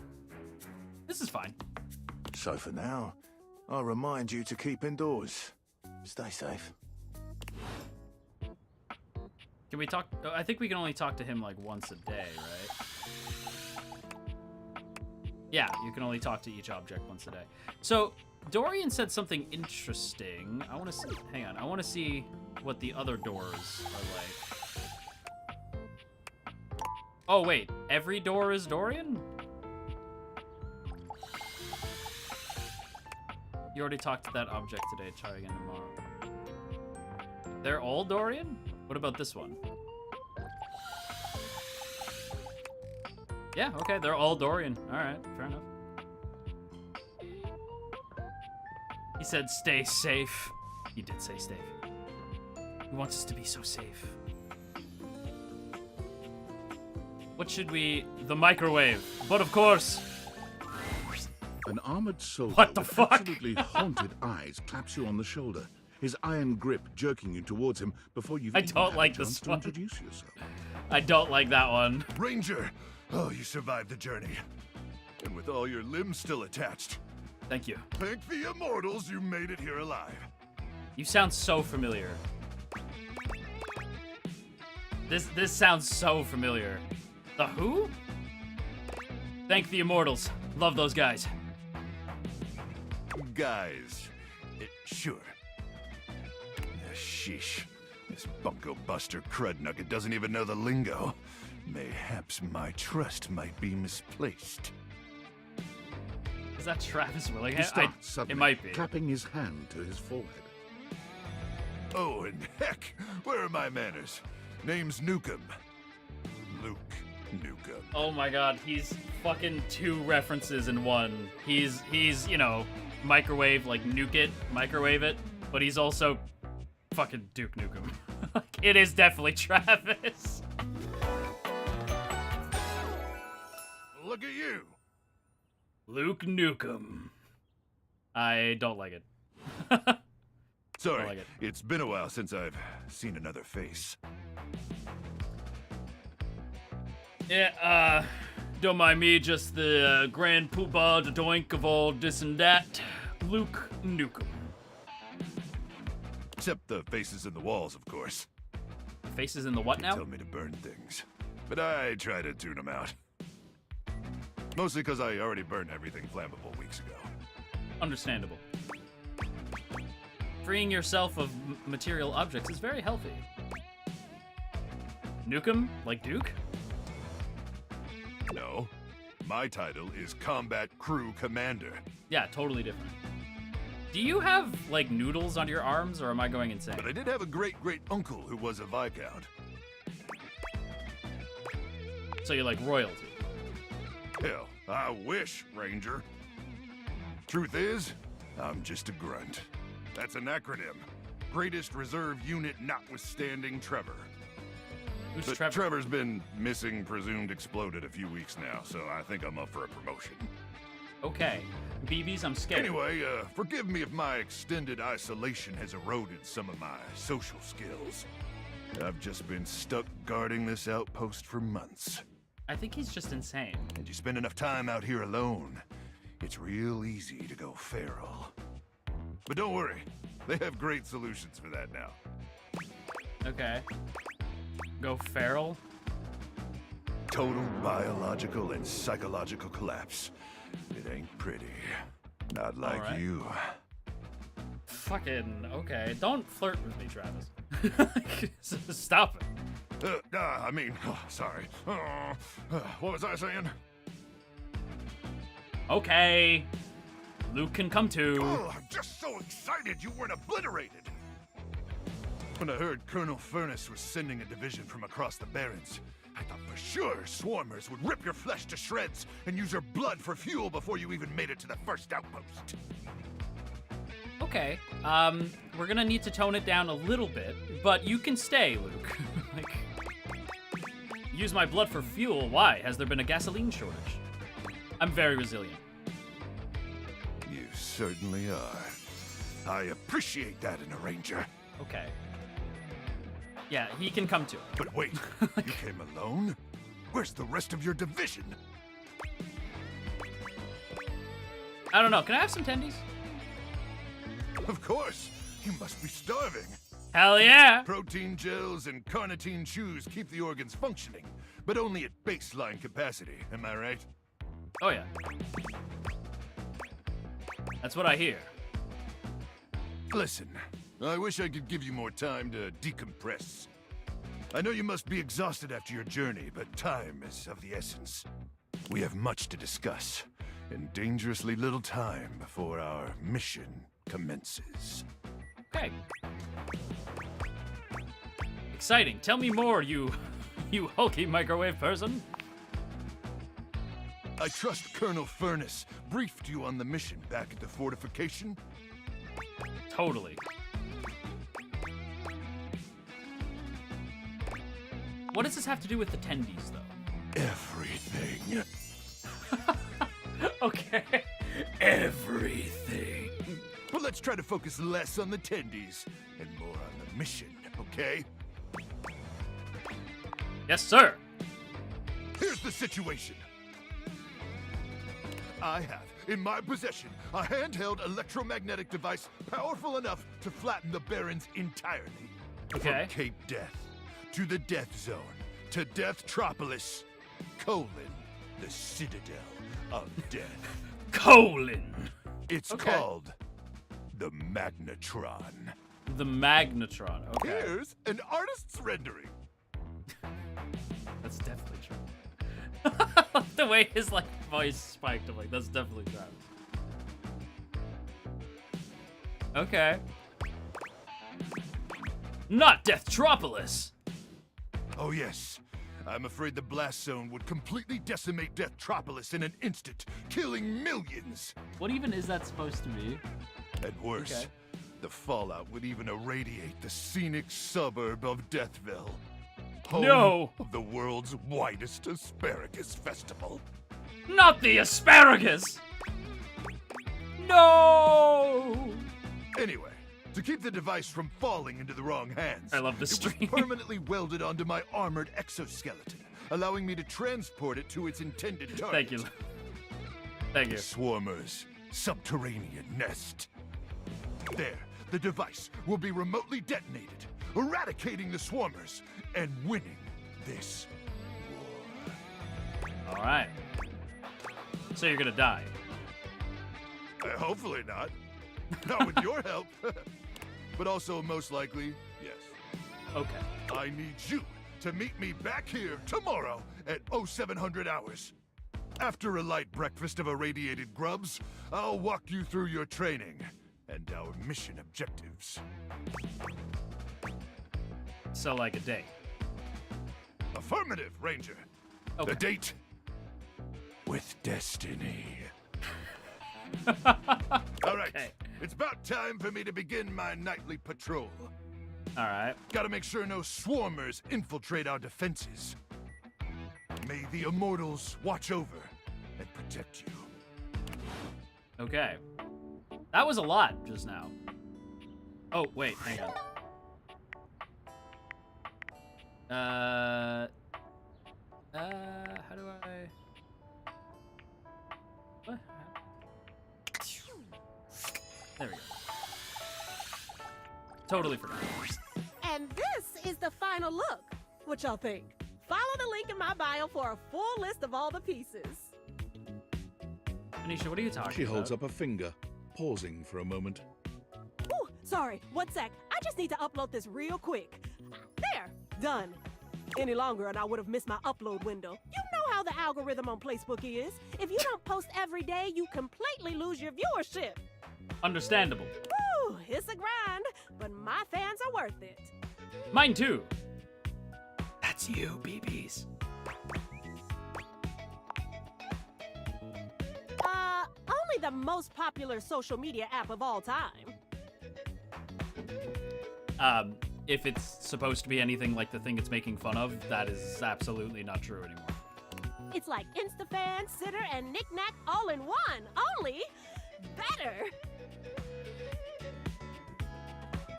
this is fine. So for now, I'll remind you to keep indoors. Stay safe. Can we talk? I think we can only talk to him, like, once a day, right? Yeah, you can only talk to each object once a day. So, Dorian said something interesting. I want to see... Hang on. I want to see what the other doors are like. Oh, wait. Every door is Dorian? You already talked to that object today. Try again tomorrow. They're all Dorian? What about this one? Yeah, okay, they're all Dorian. Alright, fair enough. He said stay safe. He did say safe. He wants us to be so safe. What should we... The microwave. But of course... An armored soldier What the with fuck? absolutely haunted eyes claps you on the shoulder, his iron grip jerking you towards him before you've I even don't had like a chance this to one. introduce yourself. I don't like that one. Ranger! Oh, you survived the journey. And with all your limbs still attached. Thank you. Thank the immortals you made it here alive. You sound so familiar. This sounds so familiar. The who? Thank the Immortals. Love those guys. Guys. Sure. Sheesh. This bunko buster crud nugget doesn't even know the lingo. Mayhaps my trust might be misplaced. Is that Travis Willingham? He stopped suddenly, it might be. clapping his hand to his forehead. Oh, and heck, where are my manners? Name's Nukem. Luke Nukem. Oh my god, he's fucking 2 references in one. He's you know, microwave, like nuke it, microwave it, but he's also fucking Duke Nukem. It is definitely Travis. Look at you. Luke Nukem. I don't like it. Sorry, like it. It's been a while since I've seen another face. Yeah, don't mind me, just the grand poobah, the doink of all this and that. Luke Nukem. Except the faces in the walls, of course. Faces in the what now? They tell me to burn things, but I try to tune them out. Mostly because I already burned everything flammable weeks ago. Understandable. Freeing yourself of material objects is very healthy. Nukem? Like Duke? No. My title is Combat Crew Commander. Yeah, totally different. Do you have, like, noodles on your arms, or am I going insane? But I did have a great-great-uncle who was a Viscount. So you're like royalty? Hell, I wish, Ranger. Truth is, I'm just a grunt. That's an acronym. Greatest Reserve Unit notwithstanding Trevor. Who's But Trevor? Trevor's been missing, presumed exploded a few weeks now, so I think I'm up for a promotion. Okay. BBs, I'm scared. Anyway, forgive me if my extended isolation has eroded some of my social skills. I've just been stuck guarding this outpost for months. I think he's just insane. And you spend enough time out here alone, it's real easy to go feral. But don't worry, they have great solutions for that now. Okay. Go feral? Total biological and psychological collapse. It ain't pretty. Not like Alright. you. Fucking, okay. Don't flirt with me, Travis. Stop it. Sorry. What was I saying? Okay. Luke can come too. Oh, I'm just so excited you weren't obliterated. When I heard Colonel Furnace was sending a division from across the Barrens, I thought for sure swarmers would rip your flesh to shreds and use your blood for fuel before you even made it to the first outpost. Okay. We're gonna need to tone it down a little bit, but you can stay, Luke. Like, use my blood for fuel. Why? Has there been a gasoline shortage? I'm very resilient. You certainly are. I appreciate that in a ranger. Okay. Yeah, he can come too. But wait, you came alone? Where's the rest of your division? I don't know. Can I have some tendies? Of course. You must be starving. Hell yeah! Protein gels and carnitine chews keep the organs functioning, but only at baseline capacity, am I right? Oh yeah. That's what I hear. Listen, I wish I could give you more time to decompress. I know you must be exhausted after your journey, but time is of the essence. We have much to discuss, and dangerously little time before our mission commences. Okay. Exciting. Tell me more, you hulky microwave person. I trust Colonel Furnace briefed you on the mission back at the fortification? Totally. What does this have to do with the tendies, though? Everything. Okay. Everything. Well, let's try to focus less on the tendies and more on the mission, okay? Yes, sir. Here's the situation. I have, in my possession, a handheld electromagnetic device powerful enough to flatten the Barrens entirely. Okay. From Cape Death to the Death Zone, to Deathtropolis, the Citadel of Death. It's Okay. called the Magnetron. The Magnetron. Okay. Here's an artist's rendering. That's definitely true. The way his like voice spiked, I'm like, that's definitely Travis. Okay. Not Deathtropolis. Oh yes. I'm afraid the blast zone would completely decimate Deathtropolis in an instant, killing millions. What even is that supposed to be? And worse, Okay. the fallout would even irradiate the scenic suburb of Deathville. Home No! of the world's widest asparagus festival. Not the asparagus! No! Anyway, to keep the device from falling into the wrong hands, I love this it was stream. permanently welded onto my armored exoskeleton, allowing me to transport it to its intended target. Thank you. Thank you. Swarmer's subterranean nest. There, the device will be remotely detonated, eradicating the swarmers and winning this war. All right. So you're gonna die. Hopefully not. Not with your help. But also, most likely, yes. Okay. I need you to meet me back here tomorrow at 0700 hours. After a light breakfast of irradiated grubs, I'll walk you through your training and our mission objectives. So like a day. Affirmative, Ranger. Okay. The date with destiny. All right, Okay. it's about time for me to begin my nightly patrol. All right. Gotta make sure no swarmers infiltrate our defenses. May the immortals watch over and protect you. Okay. That was a lot just now. Oh, wait, hang on. How do I... What? There we go. Totally forgot. And this is the final look. What y'all think? Follow the link in my bio for a full list of all the pieces. Anisha, what are you talking She about? holds up a finger, pausing for a moment. Ooh, sorry, 1 sec. I just need to upload this real quick. There, done. Any longer and I would have missed my upload window. You know how the algorithm on Facebook is. If you don't post every day, you completely lose your viewership. Understandable. Woo, it's a grind, but my fans are worth it. Mine too. That's you, BBs. Only the most popular social media app of all time. If it's supposed to be anything like the thing it's making fun of, that is absolutely not true anymore. It's like InstaFan, Sitter, and Knick-Knack all in one, only better.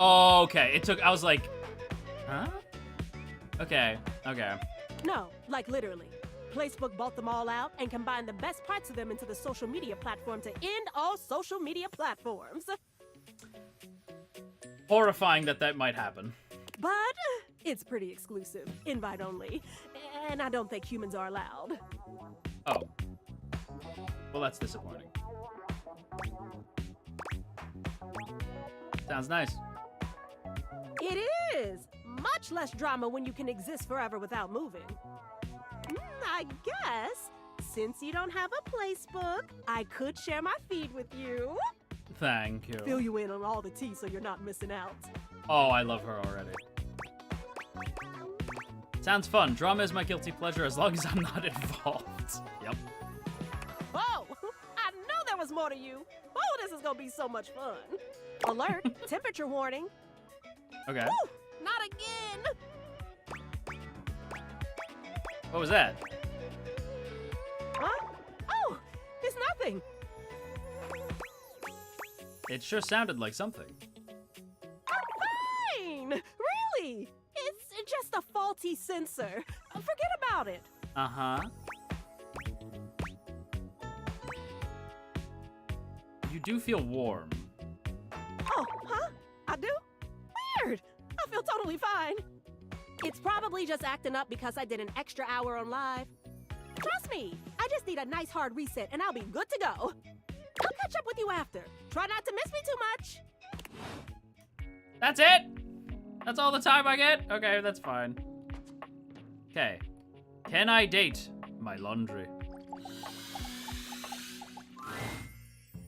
Okay, it took, I was like, huh? Okay. No, like literally. Facebook bought them all out and combined the best parts of them into the social media platform to end all social media platforms. Horrifying that might happen. But it's pretty exclusive, invite only, and I don't think humans are allowed. Oh. Well, that's disappointing. Sounds nice. It is! Much less drama when you can exist forever without moving. I guess, since you don't have a placebook, I could share my feed with you. Thank you. Fill you in on all the tea so you're not missing out. Oh, I love her already. Sounds fun. Drama is my guilty pleasure as long as I'm not involved. Yep. Oh, I knew there was more to you. Oh, this is gonna be so much fun. Alert, temperature warning. Okay. Woo, not again. What was that? Huh? Oh, it's nothing. It sure sounded like something. Fine, really. It's just a faulty sensor. Forget about it. Uh-huh. You do feel warm. Oh, huh? I do? Weird. I feel totally fine. It's probably just acting up because I did an extra hour on live. Trust me, I just need a nice hard reset and I'll be good to go. I'll catch up with you after. Try not to miss me too much. That's it? That's all the time I get? Okay, that's fine. Okay. Can I date my laundry?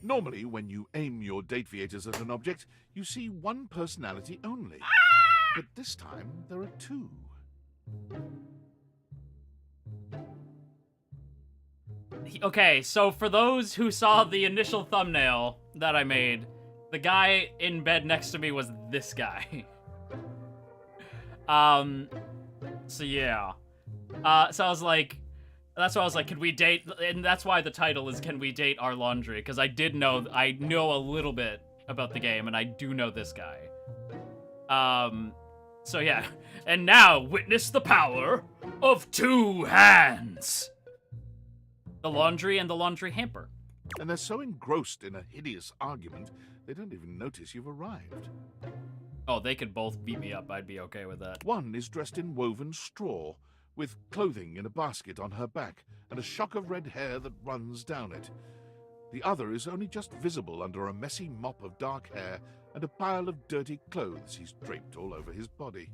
Normally, when you aim your date viators at an object, you see one personality only. But this time, there are two. Okay, so for those who saw the initial thumbnail that I made, the guy in bed next to me was this guy. So yeah. So I was like, that's why I was like, can we date? And that's why the title is Can We Date Our Laundry? Because I know a little bit about the game, and I do know this guy. So yeah. And now, witness the power of 2 hands. The laundry and the laundry hamper. And they're so engrossed in a hideous argument, they don't even notice you've arrived. Oh, they could both beat me up. I'd be okay with that. One is dressed in woven straw, with clothing in a basket on her back, and a shock of red hair that runs down it. The other is only just visible under a messy mop of dark hair and a pile of dirty clothes he's draped all over his body.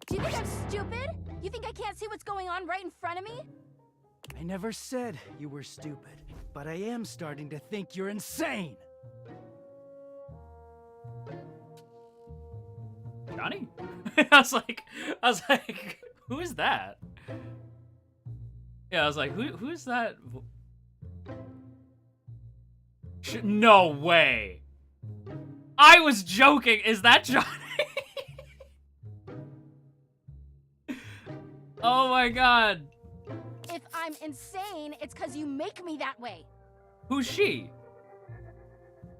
Do you think I'm stupid? You think I can't see what's going on right in front of me? I never said you were stupid, but I am starting to think you're insane. Johnny? I was like, who is that? Yeah, I was like, who's that? No way. I was joking. Is that Johnny? Oh my god. If I'm insane, it's because you make me that way. Who's she?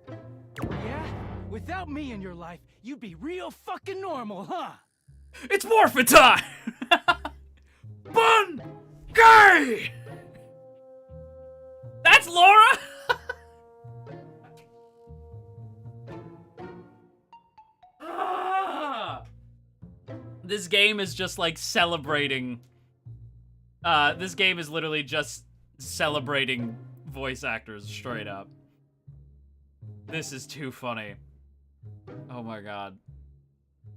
Yeah? Without me in your life, you'd be real fucking normal, huh? It's morphin' time! Bun! Gay! That's Laura? This game is just like celebrating. This game is literally just celebrating voice actors straight up. This is too funny. Oh my god.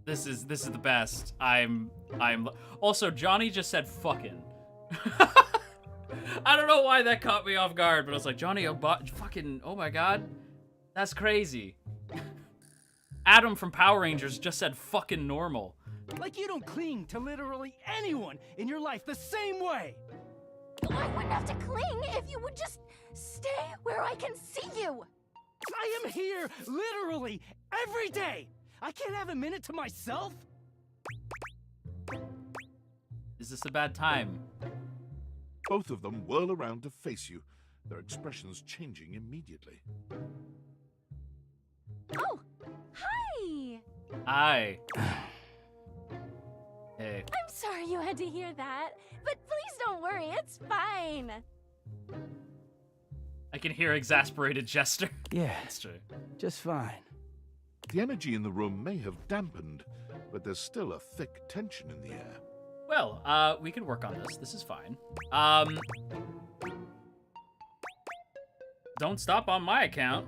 This is the best. Also, Johnny just said fucking. I don't know why that caught me off guard, but I was like, Johnny, fucking, oh my god. That's crazy. Adam from Power Rangers just said fucking normal. Like you don't cling to literally anyone in your life the same way. I wouldn't have to cling if you would just stay where I can see you. I am here literally every day. I can't have a minute to myself. Is this a bad time? Both of them whirl around to face you, their expressions changing immediately. Oh, hi. Hi. Hey. I'm sorry you had to hear that, but please don't worry, it's fine. I can hear exasperated Jester. Yeah, that's true. Just fine. The energy in the room may have dampened, but there's still a thick tension in the air. Well, we can work on this. This is fine. Don't stop on my account.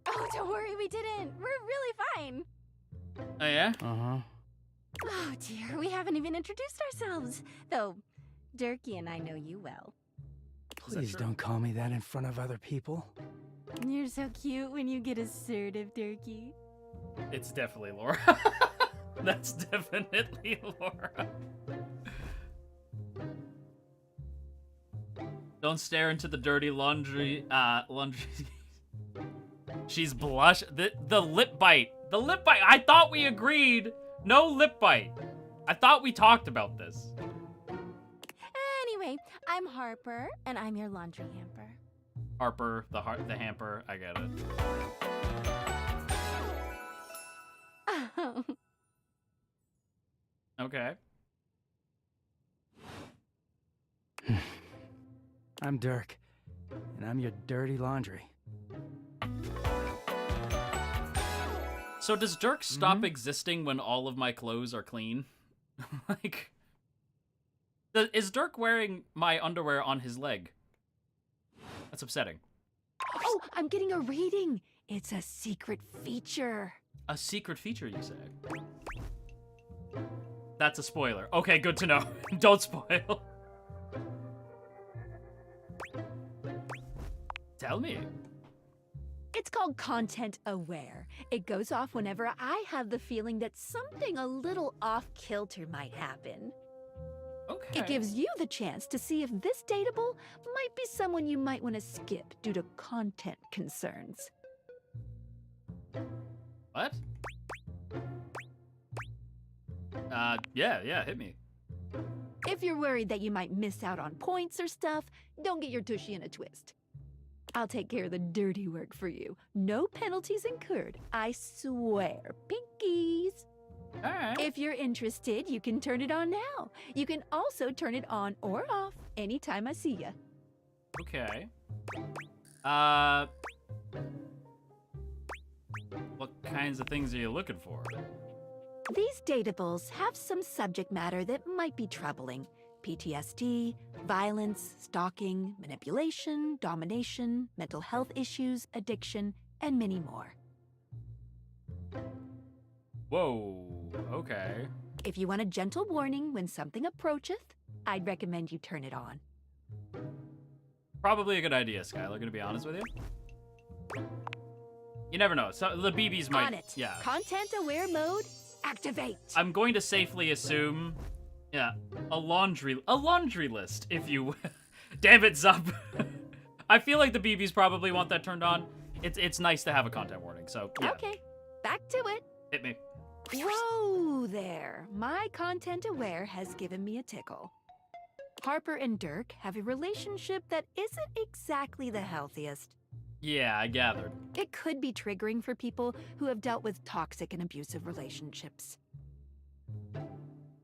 Oh, don't worry, we didn't. We're really fine. Oh, yeah? Uh-huh. Oh, dear, we haven't even introduced ourselves. Though, Durkee and I know you well. Please don't call me that in front of other people. You're so cute when you get assertive, Durkee. It's definitely Laura. That's definitely Laura. Don't stare into the dirty laundry. She's blush. The lip bite. The lip bite. I thought we agreed. No lip bite. I thought we talked about this. Anyway, I'm Harper, and I'm your laundry hamper. Harper, the hamper. I get it. Oh. Okay. I'm Dirk, and I'm your dirty laundry. So does Dirk stop existing when all of my clothes are clean? Like, is Dirk wearing my underwear on his leg? That's upsetting. Oh, I'm getting a reading. It's a secret feature. A secret feature, you say? That's a spoiler. Okay, good to know. Don't spoil. Tell me. It's called Content Aware. It goes off whenever I have the feeling that something a little off-kilter might happen. Okay. It gives you the chance to see if this dateable might be someone you might want to skip due to content concerns. What? Yeah, hit me. If you're worried that you might miss out on points or stuff, don't get your tushy in a twist. I'll take care of the dirty work for you. No penalties incurred. I swear. Pinkies. All right. If you're interested, you can turn it on now. You can also turn it on or off anytime I see ya. Okay. What kinds of things are you looking for? These datables have some subject matter that might be troubling. PTSD, violence, stalking, manipulation, domination, mental health issues, addiction, and many more. Whoa, okay. If you want a gentle warning when something approacheth, I'd recommend you turn it on. Probably a good idea, Skylar, gonna be honest with you. You never know. So the BBs might... On it. Yeah. Content aware mode, activate. I'm going to safely assume... Yeah, a laundry list, if you... Damn it, Zup. I feel like the BBs probably want that turned on. It's nice to have a content warning, so yeah. Okay, back to it. Hit me. Whoa there. My content aware has given me a tickle. Harper and Dirk have a relationship that isn't exactly the healthiest. Yeah, I gathered. It could be triggering for people who have dealt with toxic and abusive relationships.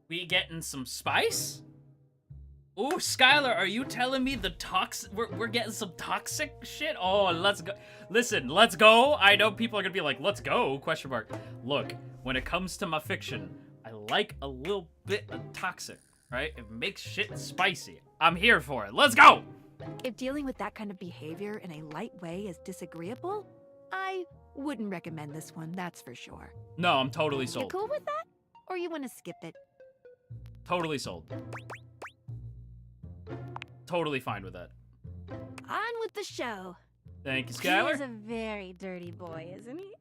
We getting some spice? Ooh, Skylar, are you telling me the we're getting some toxic shit? Oh, let's go. Listen, let's go. I know people are gonna be like, let's go, question mark. Look, when it comes to my fiction, I like a little bit of toxic, right? It makes shit spicy. I'm here for it. Let's go! If dealing with that kind of behavior in a light way is disagreeable, I wouldn't recommend this one, that's for sure. No, I'm totally You sold. cool with that? Or you want to skip it? Totally sold. Totally fine with that. On with the show. Thank you, He Skylar. is a very dirty boy, isn't he?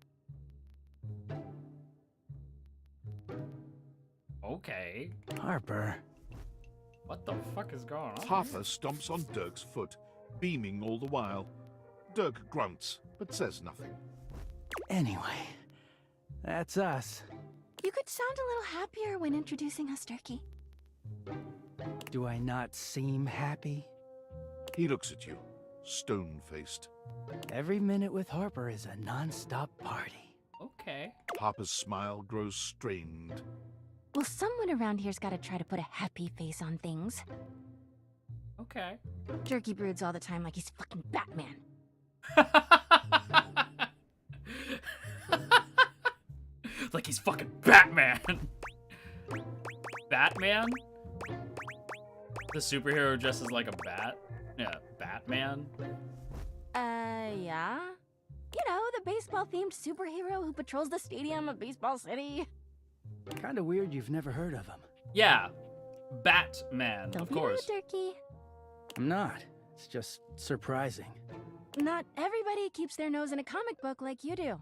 Okay. Harper. What the fuck is going on? Harper stomps on Dirk's foot, beaming all the while. Dirk grunts, but says nothing. Anyway, that's us. You could sound a little happier when introducing us, Turkey. Do I not seem happy? He looks at you, stone-faced. Every minute with Harper is a non-stop party. Okay. Harper's smile grows strained. Well, someone around here's got to try to put a happy face on things. Okay. Jerky broods all the time like he's fucking Batman. Like he's fucking Batman. Batman? The superhero dresses like a bat? Yeah, Batman. Yeah? You know, the baseball-themed superhero who patrols the stadium of Baseball City. Kinda weird you've never heard of him. Yeah, Batman, Don't of be course. rude, Turkey. I'm not. It's just surprising. Not everybody keeps their nose in a comic book like you do.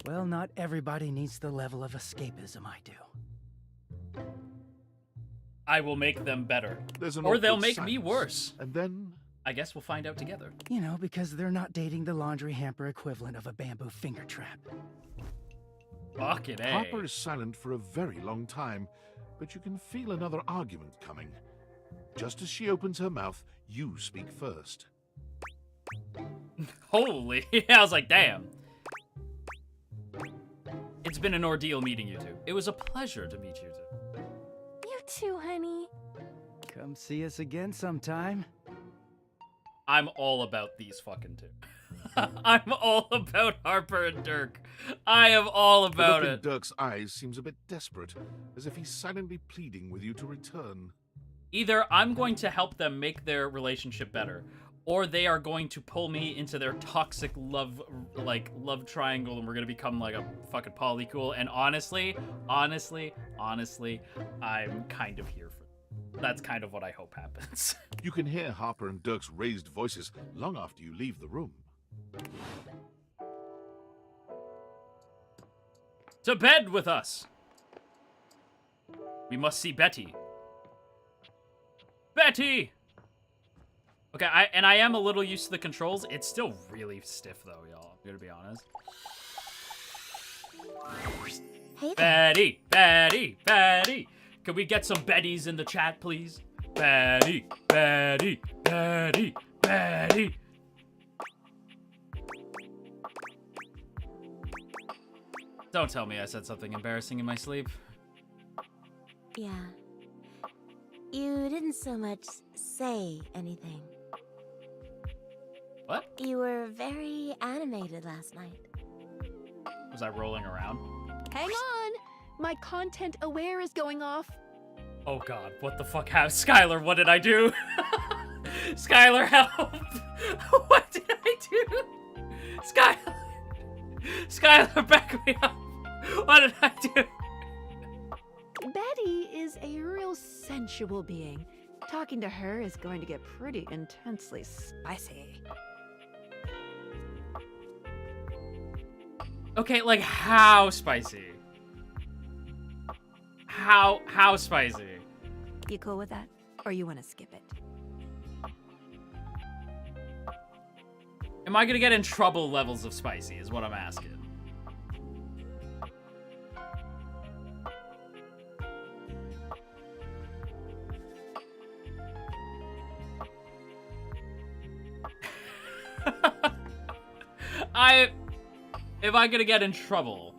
Well, not everybody needs the level of escapism I do. I will make them better. There's an Or they'll awkward make me silence, worse. And then... I guess we'll find out together. You know, because they're not dating the laundry hamper equivalent of a bamboo finger trap. Fucking A. Harper is silent for a very long time, but you can feel another argument coming. Just as she opens her mouth, you speak first. Holy, I was like, damn. It's been an ordeal meeting you two. It was a pleasure to meet you two. You too, honey. Come see us again sometime. I'm all about these fucking two. I'm all about Harper and Dirk. I am all The about look in it. Dirk's eyes seems a bit desperate, as if he's silently pleading with you to return. Either I'm going to help them make their relationship better, or they are going to pull me into their toxic love triangle, and we're gonna become like a fucking polycool. And honestly, I'm kind of here for. That's kind of what I hope happens. You can hear Harper and Dirk's raised voices long after you leave the room. To bed with us. We must see Betty. Betty! Okay, I am a little used to the controls. It's still really stiff though, y'all. I'm gonna be honest. Hey there. Betty! Betty! Betty! Can we get some Bettys in the chat, please? Betty! Betty! Betty! Betty! Don't tell me I said something embarrassing in my sleep. Yeah. You didn't so much say anything. What? You were very animated last night. Was I rolling around? Hang on! My content aware is going off. Oh god, what the fuck happened? Skylar, what did I do? Skylar, help! What did I do? Skylar, back me up! What did I do? Betty is a real sensual being. Talking to her is going to get pretty intensely spicy. Okay, like how spicy? How spicy? You cool with that? Or you want to skip it? Am I gonna get in trouble levels of spicy is what I'm asking. Am I gonna get in trouble?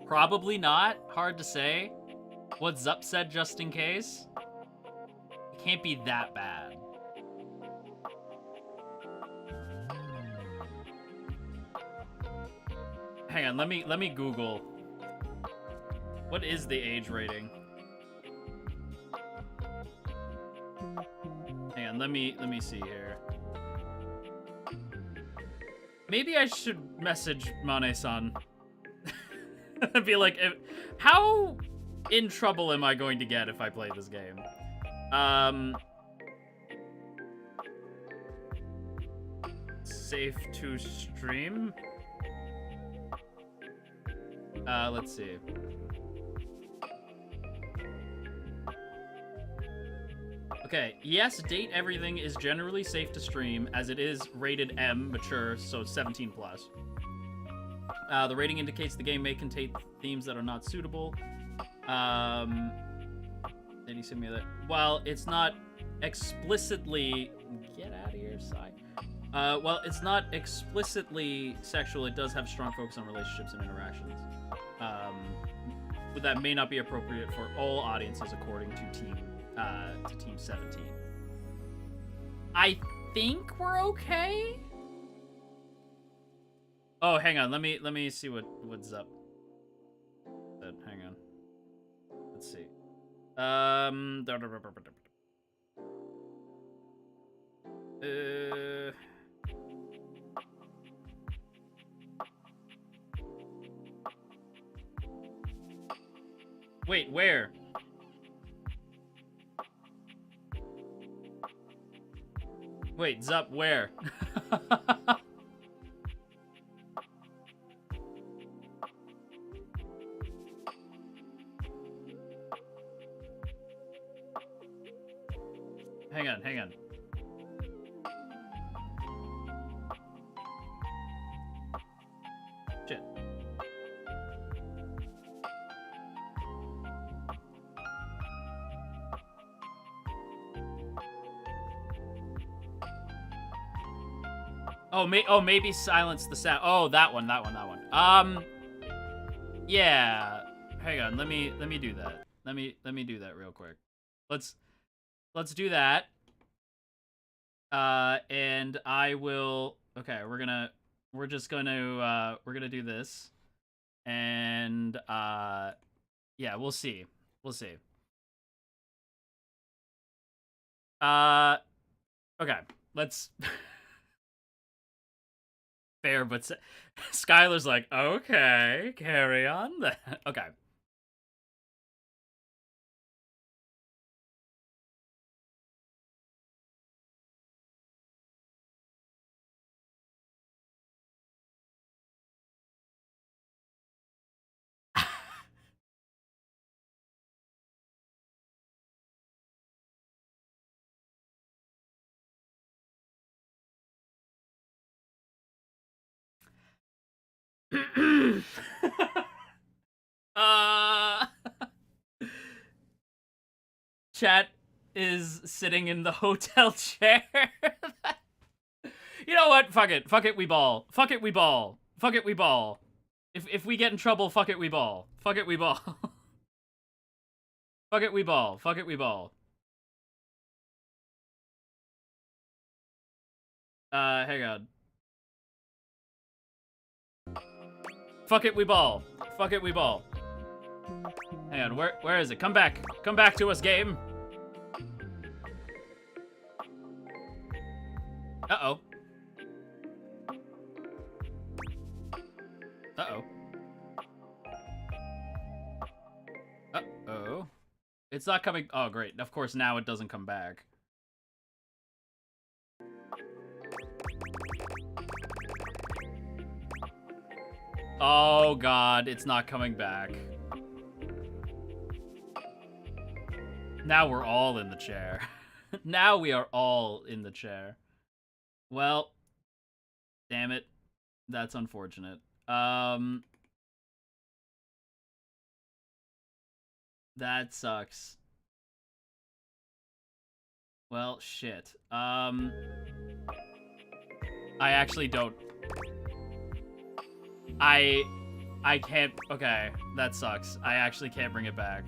Probably not. Hard to say. What Zup said just in case. It can't be that bad. Hang on, let me Google. What is the age rating? Hang on, let me see here. Maybe I should message Mane-san. Be like, how in trouble am I going to get if I play this game? Safe to stream? Let's see. Okay, yes, date everything is generally safe to stream, as it is rated M, mature, so 17 plus. The rating indicates the game may contain themes that are not suitable. Did he send me that? Well, it's not explicitly... Get out of here, Sai. Well, it's not explicitly sexual. It does have strong focus on relationships and interactions. But that may not be appropriate for all audiences, according to Team 17. I think we're okay. Oh, hang on. Let me see what's up. Hang on. Let's see. Wait, where? Wait, Zup, where? Hang on. Shit. Oh, maybe silence the sound. Oh, that one. Yeah. Hang on. Let me do that. Let me do that real quick. Let's do that. And I will. Okay, we're gonna do this, and yeah, we'll see. We'll see. Okay, let's. Fair, but Skylar's like, okay, carry on then. Okay. Chat is sitting in the hotel chair. You know what? Fuck it. Fuck it, we ball. Fuck it, we ball. Fuck it, we ball. If we get in trouble, fuck it, we ball. Fuck it, we ball. Fuck it, we ball. Fuck it, we ball. Hang on. Fuck it, we ball. Fuck it, we ball. Hang on, where is it? Come back. Come back to us, game. Uh-oh. Uh-oh. Uh-oh. It's not coming. Oh, great. Of course, now it doesn't come back. Oh, God. It's not coming back. Now we're all in the chair. Now we are all in the chair. Well, damn it. That's unfortunate. That sucks. Well, shit. I actually don't... I can't... Okay, that sucks. I actually can't bring it back.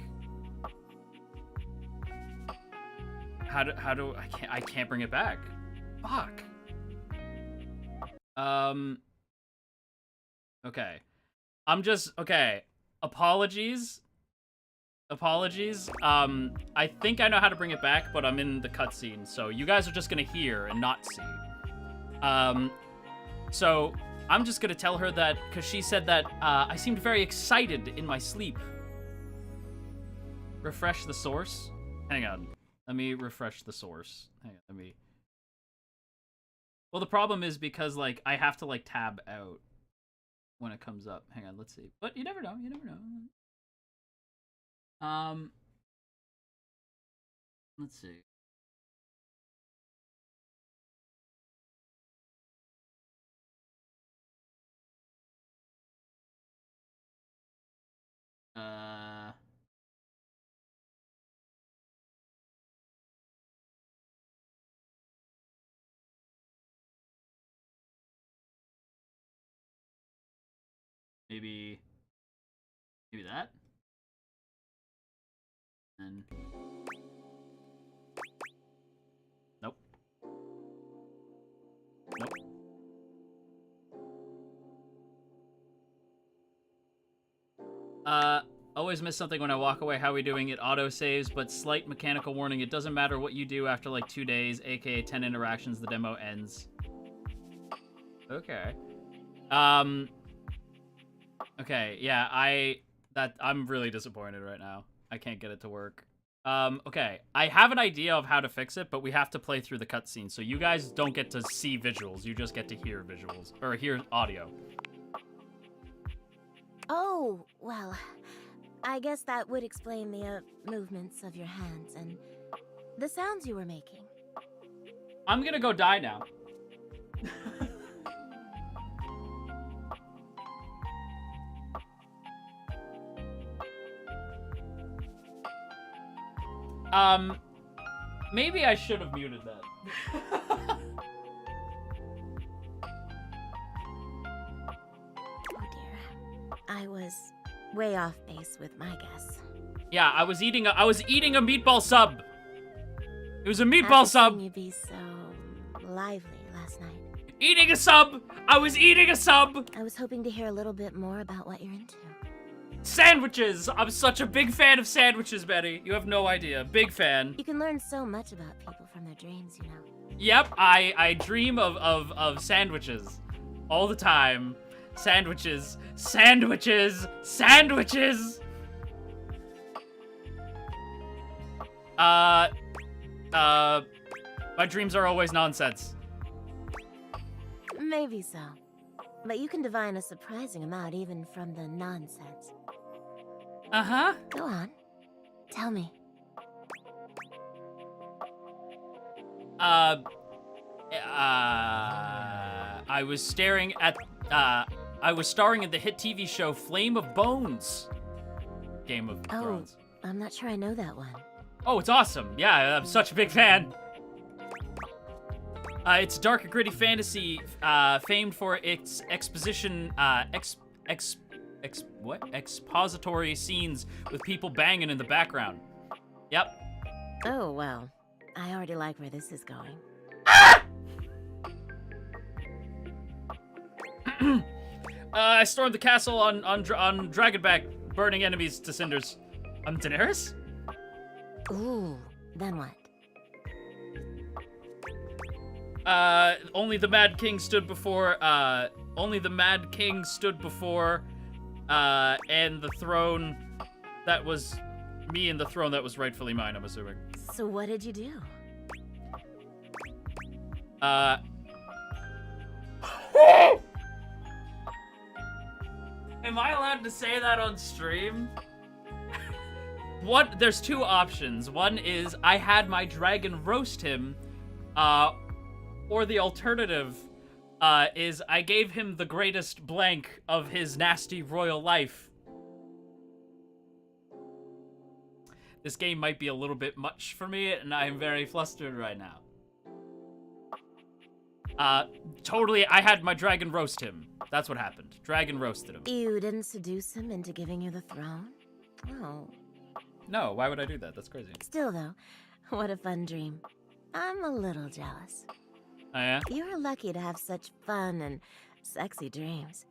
How do... I can't bring it back. Fuck. Okay. I'm just... Okay. Apologies. Apologies. I think I know how to bring it back, but I'm in the cutscene, so you guys are just gonna hear and not see. So I'm just gonna tell her that, because she said that I seemed very excited in my sleep. Refresh the source? Hang on. Let me refresh the source. Hang on, let me... Well, the problem is because, like, I have to, like, tab out when it comes up. Hang on, let's see. But you never know, you never know. Let's see. Maybe that? And nope. Nope. Always miss something when I walk away. How are we doing? It auto saves, but slight mechanical warning. It doesn't matter what you do after like 2 days, aka 10 interactions, the demo ends. Okay. Okay, yeah, I'm really disappointed right now. I can't get it to work. Okay, I have an idea of how to fix it, but we have to play through the cutscene, so you guys don't get to see visuals, you just get to hear visuals, or hear audio. Oh, well, I guess that would explain the movements of your hands and the sounds you were making. I'm gonna go die now. Maybe I should have muted that. Oh dear. I was way off base with my guess. Yeah, I was eating a meatball sub. It was a meatball sub. You'd be so lively last night. Eating a sub! I was eating a sub! I was hoping to hear a little bit more about what you're into. Sandwiches! I'm such a big fan of sandwiches, Betty. You have no idea. Big fan. You can learn so much about people from their dreams, you know. Yep, I dream of sandwiches. All the time. Sandwiches. Sandwiches! Sandwiches! My dreams are always nonsense. Maybe so. But you can divine a surprising amount even from the nonsense. Uh-huh. Go on. Tell me. I was starring in the hit TV show Flame of Bones. Game of Thrones. I'm not sure I know that one. Oh, it's awesome. Yeah, I'm such a big fan. It's dark and gritty fantasy, famed for its expository scenes with people banging in the background. Yep. Oh, well. I already like where this is going. I stormed the castle on Dragonback, burning enemies to cinders. Daenerys? Ooh, then what? Only the Mad King stood before, and the throne that was me and the throne that was rightfully mine, I'm assuming. So what did you do? Am I allowed to say that on stream? There's two options. One is I had my dragon roast him, or the alternative is I gave him the greatest blank of his nasty royal life. This game might be a little bit much for me, and I'm very flustered right now. Totally, I had my dragon roast him. That's what happened. Dragon roasted him. You didn't seduce him into giving you the throne? Oh. No, why would I do that? That's crazy. Still, though, what a fun dream. I'm a little jealous. Oh, yeah? You're lucky to have such fun and sexy dreams.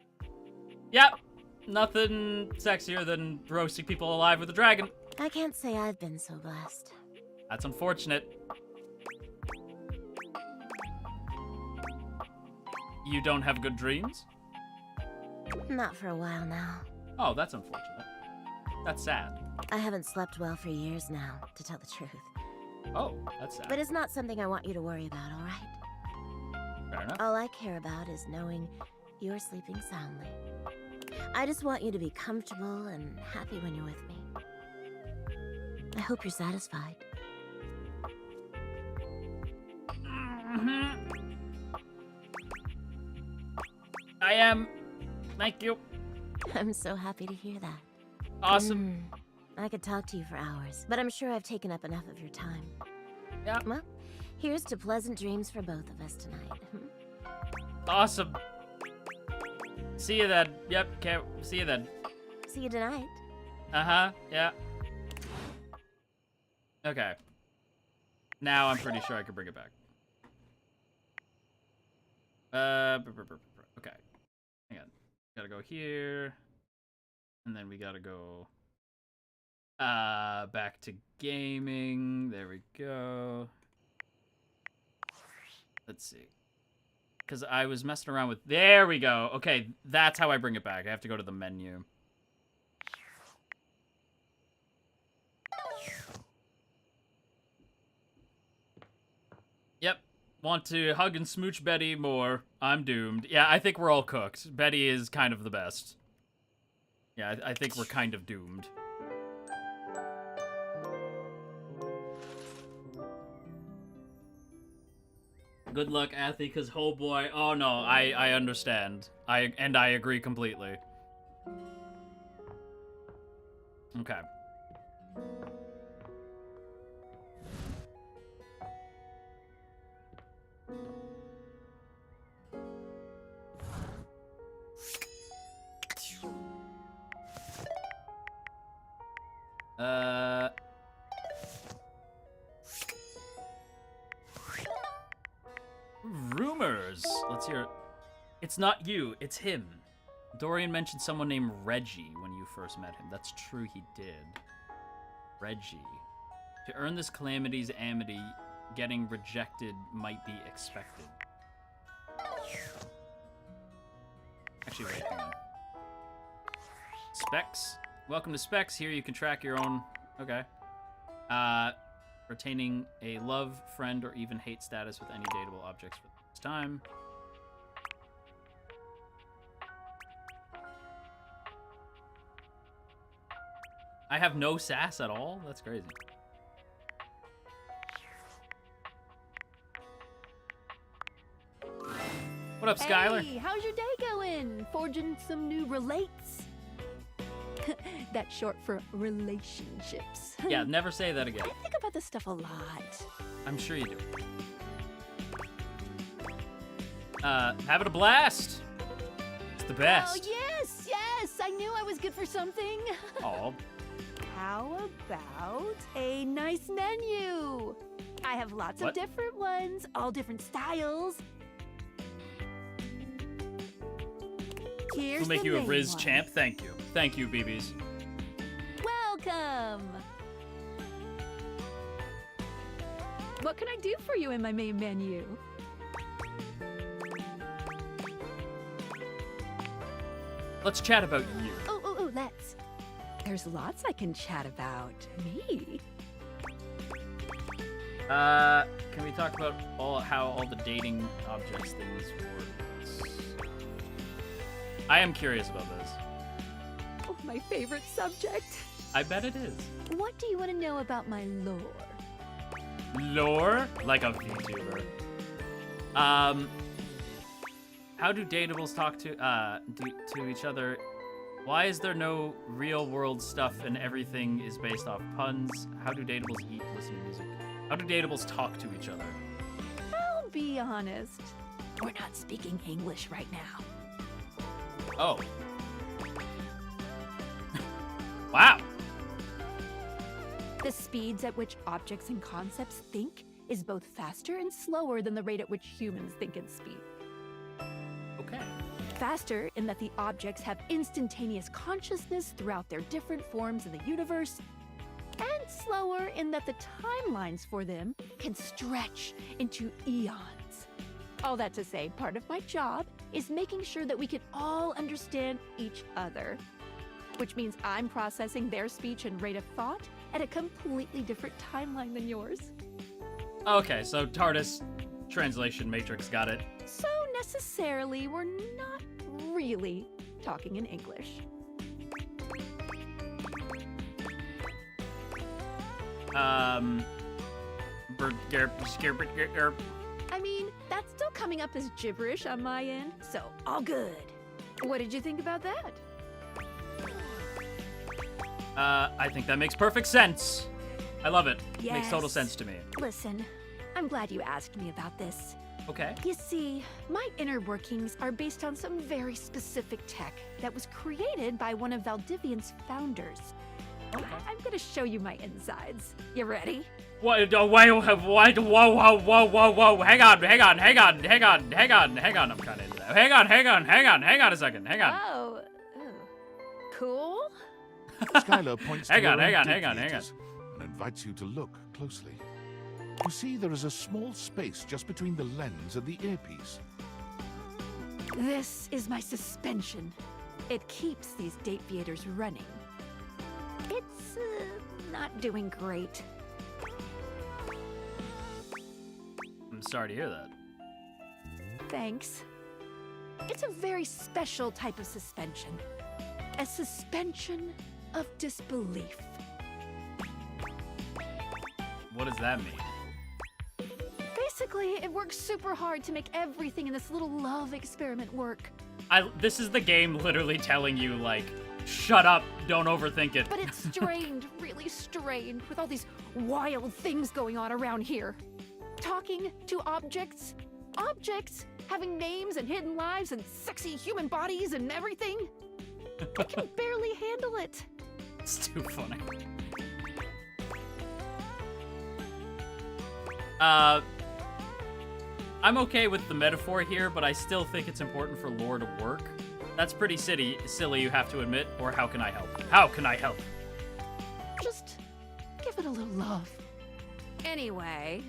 Yep. Nothing sexier than roasting people alive with a dragon. I can't say I've been so blessed. That's unfortunate. You don't have good dreams? Not for a while now. Oh, that's unfortunate. That's sad. I haven't slept well for years now, to tell the truth. Oh, that's sad. But it's not something I want you to worry about, all right? Fair enough. All I care about is knowing you're sleeping soundly. I just want you to be comfortable and happy when you're with me. I hope you're satisfied. Mm-hmm. I am. Thank you. I'm so happy to hear that. Awesome. I could talk to you for hours, but I'm sure I've taken up enough of your time. Yeah. Well, here's to pleasant dreams for both of us tonight. Awesome. See you then. Yep, see you then. See you tonight. Uh-huh, yeah. Okay. Now I'm pretty sure I can bring it back. Okay. Hang on. Gotta go here. And then we gotta go back to gaming. There we go. Let's see. Because I was messing around with... There we go. Okay, that's how I bring it back. I have to go to the menu. Yep. Want to hug and smooch Betty more. I'm doomed. Yeah, I think we're all cooked. Betty is kind of the best. Yeah, I think we're kind of doomed. Good luck, Athy, because oh boy. Oh no, I understand. I agree completely. Okay. let's hear it. It's not you, it's him. Dorian mentioned someone named Reggie when you first met him. That's true, he did. Reggie. To earn this calamity's amity, getting rejected might be expected. Actually, wait, hang on. Specs. Welcome to Specs. Here you can track your own... Okay. Retaining a love, friend, or even hate status with any dateable objects for this time. I have no sass at all? That's crazy. What up, Skylar? Hey, how's your day going? Forging some new relates? That's short for relationships. Yeah, never say that again. I think about this stuff a lot. I'm sure you do. Having a blast. It's the best. Oh, yes, yes. I knew I was good for something. Oh. How about a nice menu? I have lots What? of different ones, all different styles. Here's We'll make the you a main Riz one. champ. Thank you. Thank you, BBs. Welcome. What can I do for you in my main menu? Let's chat about you. Oh, let's. There's lots I can chat about. Me? Can we talk about how all the dating objects things work? I am curious about this. Oh, my favorite subject. I bet it is. What do you want to know about my lore? Lore? Like a VTuber. How do dateables talk to each other? Why is there no real world stuff and everything is based off puns? How do dateables eat, listen to music? How do dateables talk to each other? I'll be honest. We're not speaking English right now. Oh. Wow. The speeds at which objects and concepts think is both faster and slower than the rate at which humans think and speak. Okay. Faster in that the objects have instantaneous consciousness throughout their different forms in the universe, and slower in that the timelines for them can stretch into eons. All that to say, part of my job is making sure that we can all understand each other, which means I'm processing their speech and rate of thought at a completely different timeline than yours. Okay, so TARDIS translation matrix, got it. So necessarily, we're not really talking in English. I mean, that's still coming up as gibberish on my end, so all good. What did you think about that? I think that makes perfect sense. I love it. Yes. Makes total sense to me. Listen, I'm glad you asked me about this. Okay. You see, my inner workings are based on some very specific tech that was created by one of Valdivian's founders. Okay. I'm gonna show you my insides. You ready? What? Wait, whoa, whoa. Hang on. I'm kind of into that. Hang on a second. Hang on. Oh, cool. Skylar points to Hang on. and invites you to look closely. You see there is a small space just between the lens and the earpiece. This is my suspension. It keeps these date theaters running. It's not doing great. I'm sorry to hear that. Thanks. It's a very special type of suspension. A suspension of disbelief. What does that mean? Basically, it works super hard to make everything in this little love experiment work. This is the game literally telling you, like, shut up, don't overthink it. But it's strained, really strained, with all these wild things going on around here. Talking to objects, objects having names and hidden lives and sexy human bodies and everything. I can barely handle it. It's too funny. I'm okay with the metaphor here, but I still think it's important for lore to work. That's pretty silly, you have to admit, or how can I help? How can I help? Just give it a little love. Anyway.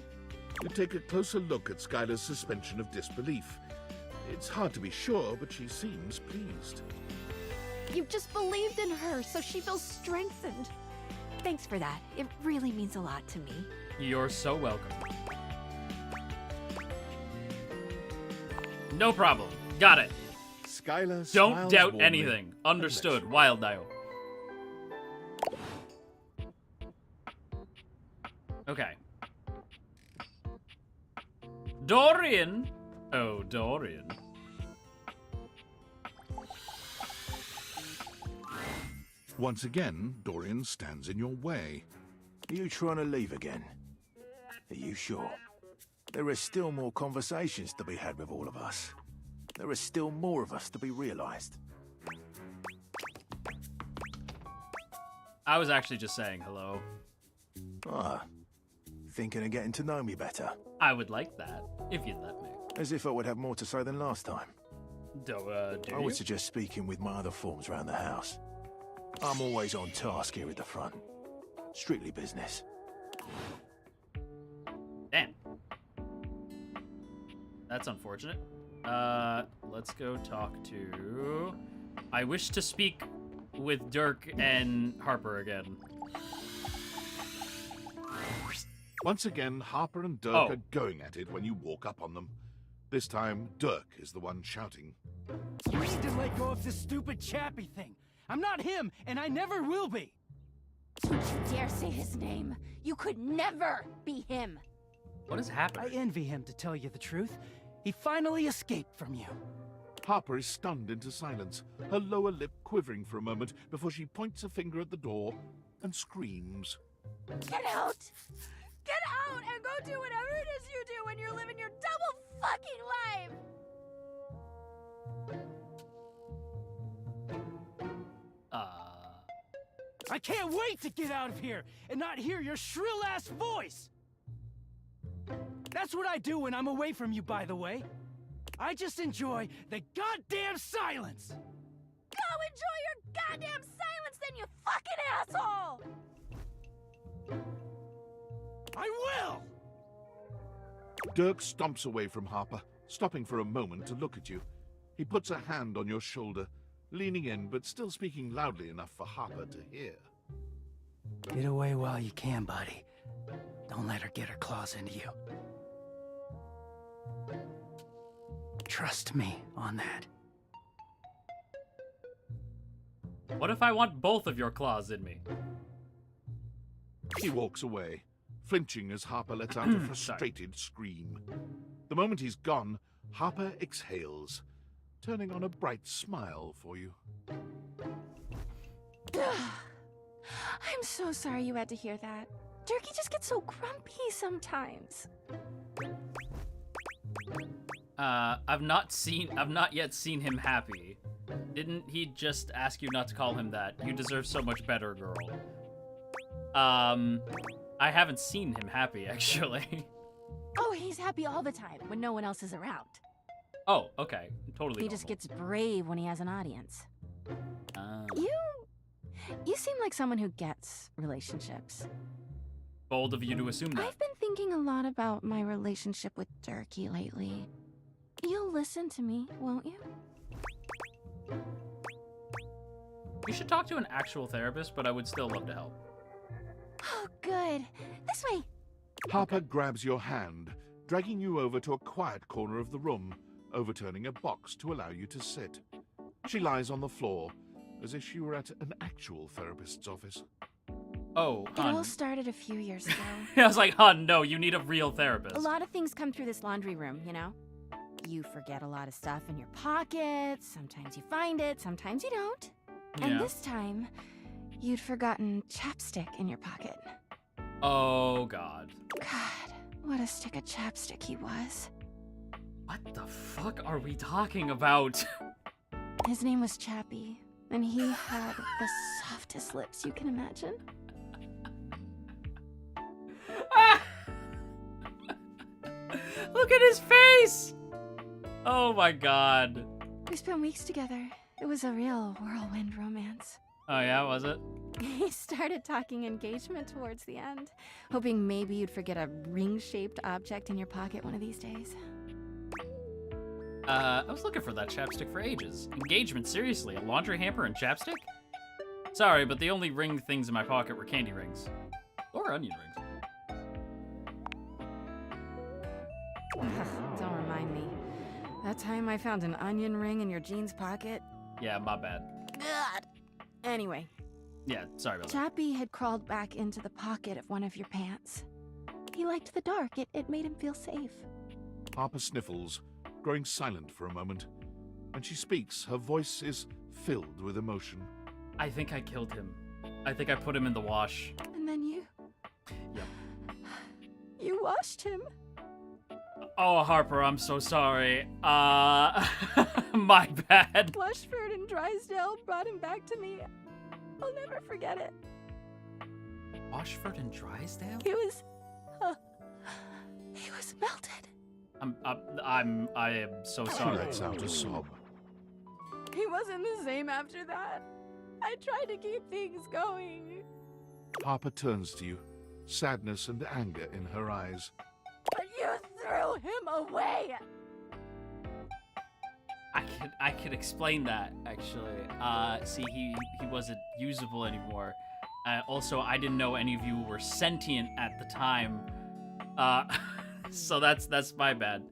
You take a closer look at Skylar's suspension of disbelief. It's hard to be sure, but she seems pleased. You just believed in her, so she feels strengthened. Thanks for that. It really means a lot to me. You're so welcome. No problem. Got it. Skylar Don't smiles doubt warmly anything. and Understood. Wild Dio. Okay. Dorian. Oh, Dorian. Once again, Dorian stands in your way. Are you trying to leave again? Are you sure? There are still more conversations to be had with all of us. There are still more of us to be realized. I was actually just saying hello. Ah, thinking of getting to know me better. I would like that, if you'd let me. As if I would have more to say than last time. Do I would suggest speaking with my other forms around the house. I'm always on task here at the front. Strictly business. Damn. That's unfortunate. Let's go talk to... I wish to speak with Dirk and Harper again. Once again, Harper and Dirk are going at it when you walk up on them. This time, Dirk is the one shouting. You need to let go of this stupid Chappie thing. I'm not him, and I never will be. Don't you dare say his name. You could never be him. What is happening? I envy him, to tell you the truth. He finally escaped from you. Harper is stunned into silence, her lower lip quivering for a moment before she points a finger at the door and screams. Get out! Get out and go do whatever it is you do when you're living your double fucking life! I can't wait to get out of here and not hear your shrill-ass voice! That's what I do when I'm away from you, by the way. I just enjoy the goddamn silence! Go enjoy your goddamn silence then, you fucking asshole! I will! Dirk stomps away from Harper, stopping for a moment to look at you. He puts a hand on your shoulder, leaning in but still speaking loudly enough for Harper to hear. Get away while you can, buddy. Don't let her get her claws into you. Trust me on that. What if I want both of your claws in me? He walks away, flinching as Harper lets out a frustrated scream. The moment he's gone, Harper exhales, turning on a bright smile for you. I'm so sorry you had to hear that. Durkee just gets so grumpy sometimes. I've not yet seen him happy. Didn't he just ask you not to call him that? You deserve so much better, girl. I haven't seen him happy, actually. Oh, he's happy all the time when no one else is around. Oh, okay. Totally He normal. just gets brave when he has an audience. You seem like someone who gets relationships. Bold of you to assume that. I've been thinking a lot about my relationship with Durkee lately. You'll listen to me, won't you? You should talk to an actual therapist, but I would still love to help. Oh, good. This way. Harper grabs your hand, dragging you over to a quiet corner of the room, overturning a box to allow you to sit. She lies on the floor, as if she were at an actual therapist's office. Oh, It all started a few years ago. I was like, hon, no, you need a real therapist. A lot of things come through this laundry room, you know? You forget a lot of stuff in your pockets. Sometimes you find it, sometimes you don't. And this time, you'd forgotten chapstick in your pocket. Oh, God. God, what a stick of chapstick he was. What the fuck are we talking about? His name was Chappie, and he had the softest lips you can imagine. Look at his face! Oh my god. We spent weeks together. It was a real whirlwind romance. Oh yeah, was it? He started talking engagement towards the end, hoping maybe you'd forget a ring-shaped object in your pocket one of these days. I was looking for that chapstick for ages. Engagement, seriously? A laundry hamper and chapstick? Sorry, but the only ring things in my pocket were candy rings. Or onion rings. Don't remind me. That time I found an onion ring in your jeans pocket? Yeah, my bad. God. Anyway. Yeah, sorry about that. Chappie had crawled back into the pocket of one of your pants. He liked the dark. It made him feel safe. Harper sniffles, growing silent for a moment. When she speaks, her voice is filled with emotion. I think I killed him. I think I put him in the wash. And then you... Yep. You washed him. Oh, Harper, I'm so sorry. My bad. Blushford and Drysdale brought him back to me. I'll never forget it. Washford and Drysdale? He was melted. I am so sorry. She lets out a sob. He wasn't the same after that. I tried to keep things going. Harper turns to you, sadness and anger in her eyes. But you threw him away. I could explain that, actually. See, he wasn't usable anymore. Also, I didn't know any of you were sentient at the time. So that's my bad.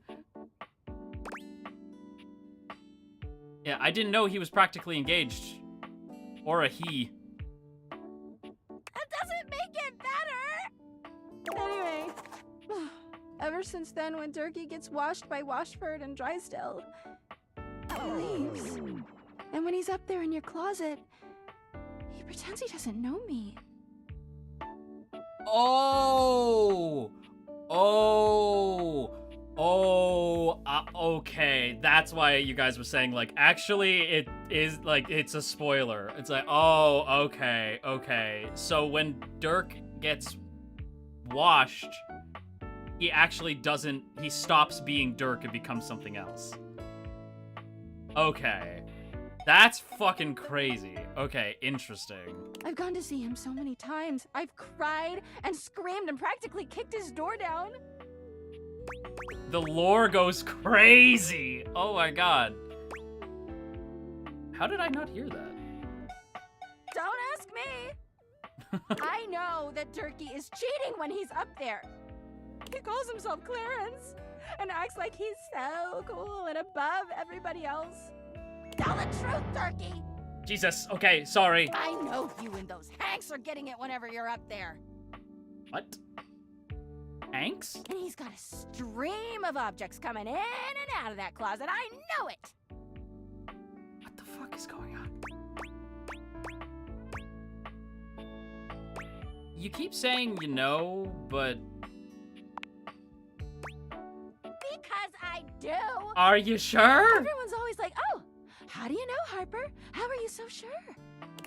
Yeah, I didn't know he was practically engaged. Or a he. That doesn't make it better! Anyway, ever since then, when Durkee gets washed by Washford and Drysdale, he leaves. And when he's up there in your closet, he pretends he doesn't know me. Okay. That's why you guys were saying, like, actually, it is, like, it's a spoiler. It's like, oh, okay. So when Dirk gets washed, he actually doesn't, he stops being Dirk and becomes something else. Okay. That's fucking crazy. Okay, interesting. I've gone to see him so many times. I've cried and screamed and practically kicked his door down. The lore goes crazy. Oh my god. How did I not hear that? Don't ask me. I know that Durkee is cheating when he's up there. He calls himself Clarence and acts like he's so cool and above everybody else. Tell the truth, Durkee. Jesus, okay, sorry. I know you and those Hanks are getting it whenever you're up there. What? Hanks? And he's got a stream of objects coming in and out of that closet. I know it. What the fuck is going on? You keep saying you know, but... Because I do. Are you sure? Everyone's always like, oh, how do you know, Harper? How are you so sure?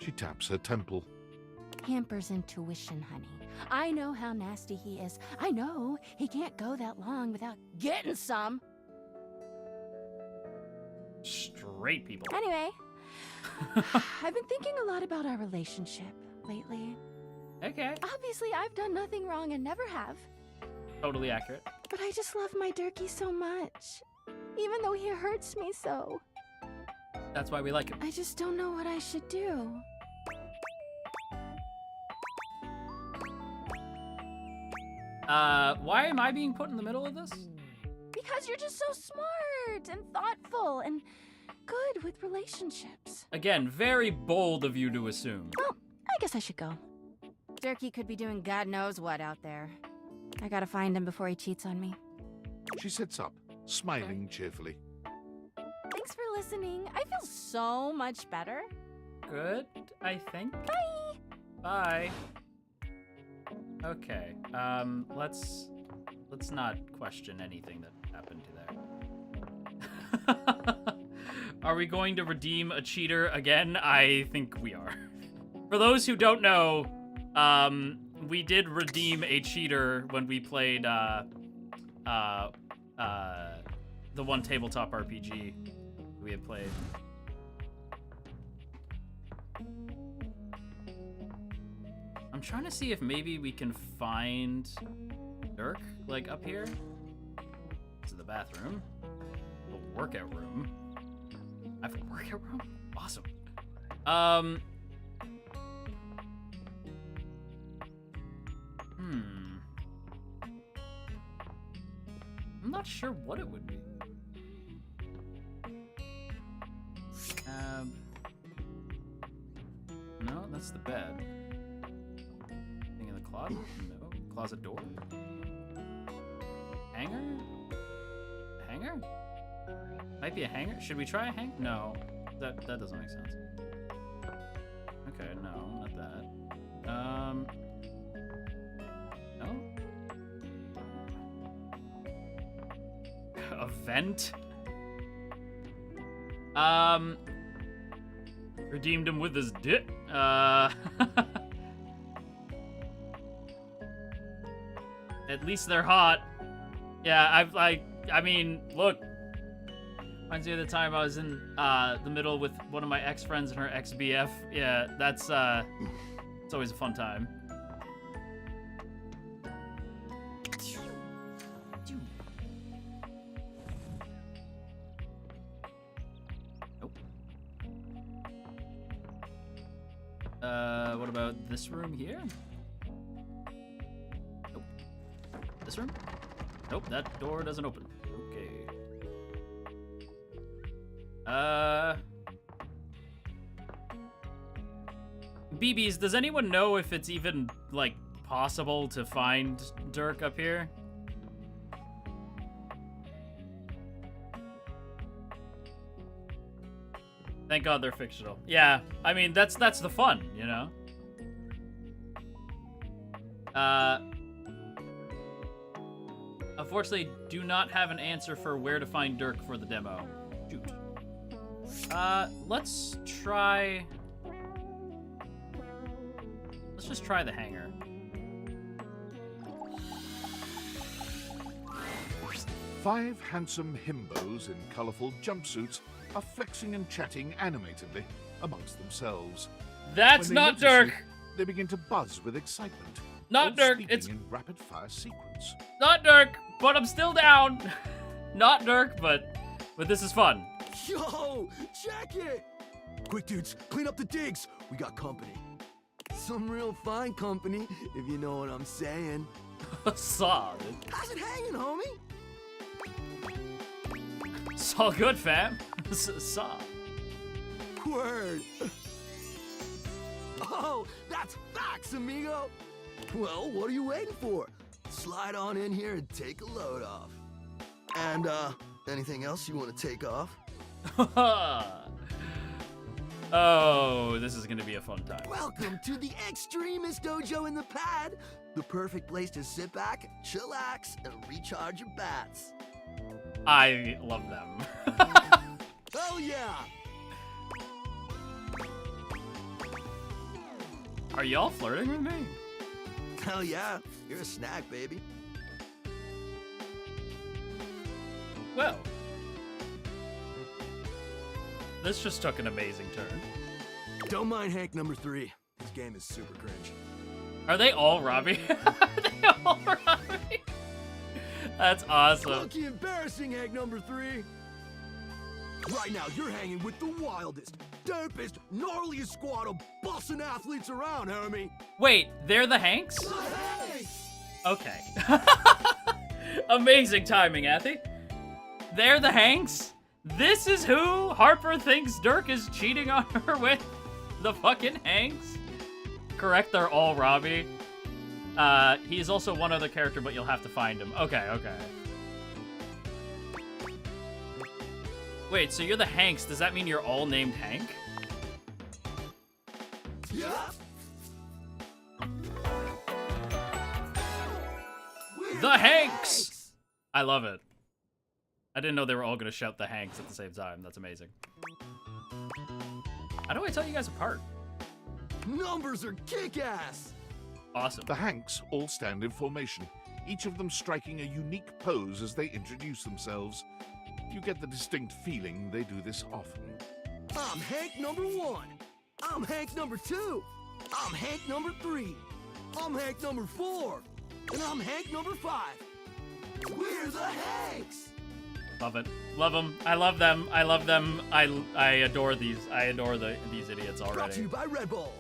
She taps her temple. Hamper's intuition, honey. I know how nasty he is. I know he can't go that long without getting some. Straight people. Anyway, I've been thinking a lot about our relationship lately. Okay. Obviously, I've done nothing wrong and never have. Totally accurate. But I just love my Durkee so much. Even though he hurts me so. That's why we like him. I just don't know what I should do. Why am I being put in the middle of this? Because you're just so smart and thoughtful and good with relationships. Again, very bold of you to assume. Well, I guess I should go. Durkee could be doing God knows what out there. I gotta find him before he cheats on me. She sits up, smiling cheerfully. Thanks for listening. I feel so much better. Good, I think. Bye! Bye. Okay, let's not question anything that happened to there. Are we going to redeem a cheater again? I think we are. For those who don't know, we did redeem a cheater when we played, the one tabletop RPG we had played. I'm trying to see if maybe we can find Dirk, like, up here. This is the bathroom. The workout room. I have a workout room? Awesome. I'm not sure what it would be. No, that's the bed. Thing in the closet? No. Closet door? Hanger? A hanger? Might be a hanger? Should we try a hanger? No. That doesn't make sense. Okay, no, not that. No? A vent? Redeemed him with his dick. At least they're hot. Yeah, I mean, look. Reminds me of the time I was in the middle with one of my ex-friends and her ex-BF. Yeah, that's it's always a fun time. Nope. What about this room here? Nope. This room? Nope, that door doesn't open. Okay. BBs, does anyone know if it's even, like, possible to find Dirk up here? Thank God they're fictional. Yeah, I mean, that's the fun, you know? Unfortunately, do not have an answer for where to find Dirk for the demo. Shoot. Let's try... Let's just try the hangar. Five handsome himbos in colourful jumpsuits are flexing and chatting animatedly amongst themselves. That's When they not notice Dirk! you, they begin to buzz with excitement. Not all Dirk, speaking it's... in rapid-fire sequence. Not Dirk, but I'm still down. Not Dirk, but this is fun. Yo, check it! Quick, dudes, clean up the digs. We got company. Some real fine company, if you know what I'm saying. Solid. How's it hanging, homie? It's all good, fam. Saw. Word. Oh, that's facts, amigo. Well, what are you waiting for? Slide on in here and take a load off. And, anything else you want to take off? Oh, this is gonna be a fun time. Welcome to the Extremist Dojo in the Pad. The perfect place to sit back, chillax, and recharge your bats. I love them. Hell yeah! Are y'all flirting with me? Hell yeah, you're a snack, baby. Well, this just took an amazing turn. Don't mind Hank number 3. This game is super cringe. Are they all Robbie? Are they all Robbie? That's awesome. Lucky embarrassing, Hank number 3. Right now, you're hanging with the wildest, dopest, gnarliest squad of bussin' athletes around, homie. Wait, they're the Hanks? Hey! Okay. Amazing timing, Athy. They're the Hanks? This is who Harper thinks Dirk is cheating on her with? The fucking Hanks? Correct, they're all Robbie. He is also one other character, but you'll have to find him. Okay, okay. Wait, so you're the Hanks. Does that mean you're all named Hank? Yeah. The Hanks! I love it. I didn't know they were all gonna shout the Hanks at the same time. That's amazing. How do I tell you guys apart? Numbers are kick-ass! Awesome. The Hanks all stand in formation, each of them striking a unique pose as they introduce themselves. You get the distinct feeling they do this often. I'm Hank number 1. I'm Hank number 2. I'm Hank number 3. I'm Hank number 4. And I'm Hank number 5. We're the Hanks! Love it. Love them. I love them. I love them. I adore these. I adore these idiots already. Brought to you by Red Bull.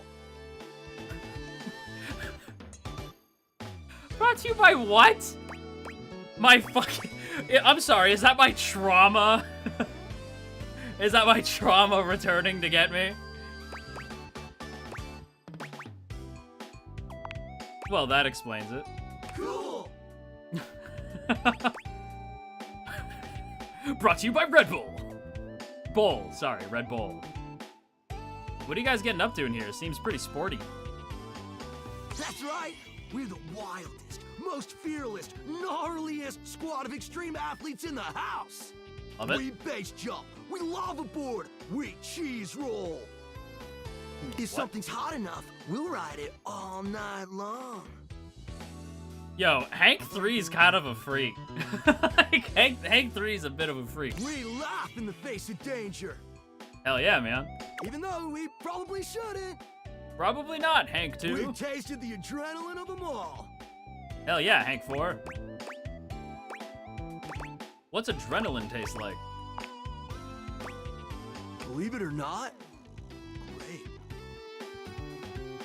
Brought to you by what? My fucking... I'm sorry, is that my trauma? Is that my trauma returning to get me? Well, that explains it. Cool! Brought to you by Red Bull. Sorry, Red Bull. What are you guys getting up to in here? Seems pretty sporty. That's right! We're the wildest, most fearless, gnarliest squad of extreme athletes in the house! Love it. We base jump, we lava board, we cheese roll! If something's hot enough, we'll ride it all night long. Yo, Hank 3 is kind of a freak. Like, Hank 3 is a bit of a freak. We laugh in the face of danger. Hell yeah, man. Even though we probably shouldn't. Probably not, Hank 2. We've tasted the adrenaline of them all. Hell yeah, Hank 4. What's adrenaline taste like? Believe it or not, great.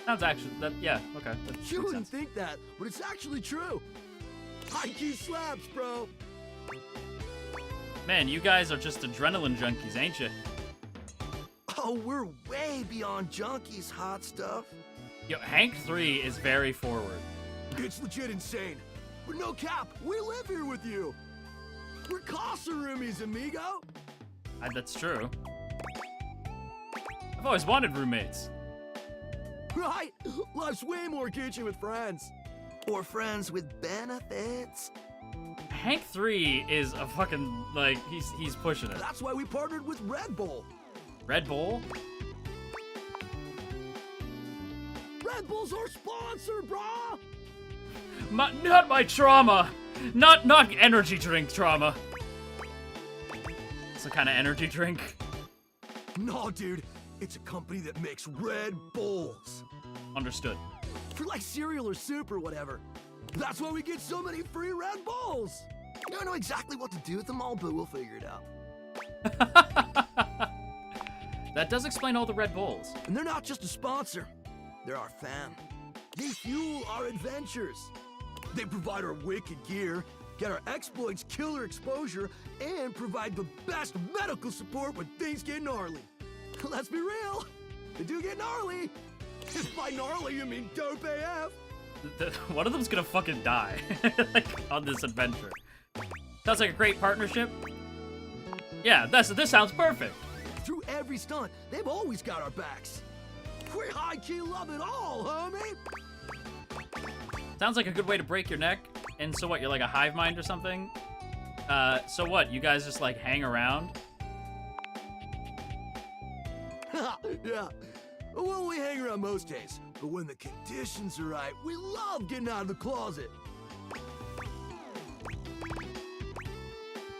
Sounds actually, yeah, okay. That You makes wouldn't sense. think that, but it's actually true. High key slaps, bro. Man, you guys are just adrenaline junkies, ain't you? Oh, we're way beyond junkies, hot stuff. Yo, Hank 3 is very forward. It's legit insane. But no cap, we live here with you. We're casa roomies, amigo. That's true. I've always wanted roommates. Right? Life's way more kitschy with friends. Or friends with benefits. Hank 3 is a fucking, like, he's pushing it. That's why we partnered with Red Bull. Red Bull? Red Bull's our sponsor, brah! Not my trauma! Not energy drink trauma. It's a kind of energy drink. No, dude. It's a company that makes Red Bulls. Understood. For like cereal or soup or whatever. That's why we get so many free Red Bulls. I don't know exactly what to do with them all, but we'll figure it out. That does explain all the Red Bulls. And they're not just a sponsor. They're our fam. They fuel our adventures. They provide our wicked gear, get our exploits killer exposure, and provide the best medical support when things get gnarly. Let's be real, they do get gnarly. If by gnarly you mean dope AF. One of them's gonna fucking die, like, on this adventure. Sounds like a great partnership. Yeah, this sounds perfect. Through every stunt, they've always got our backs. We high-key love it all, homie. Sounds like a good way to break your neck. And so what, you're like a hive mind or something? So what, you guys just like hang around? Yeah. Well, we hang around most days, but when the conditions are right, we love getting out of the closet.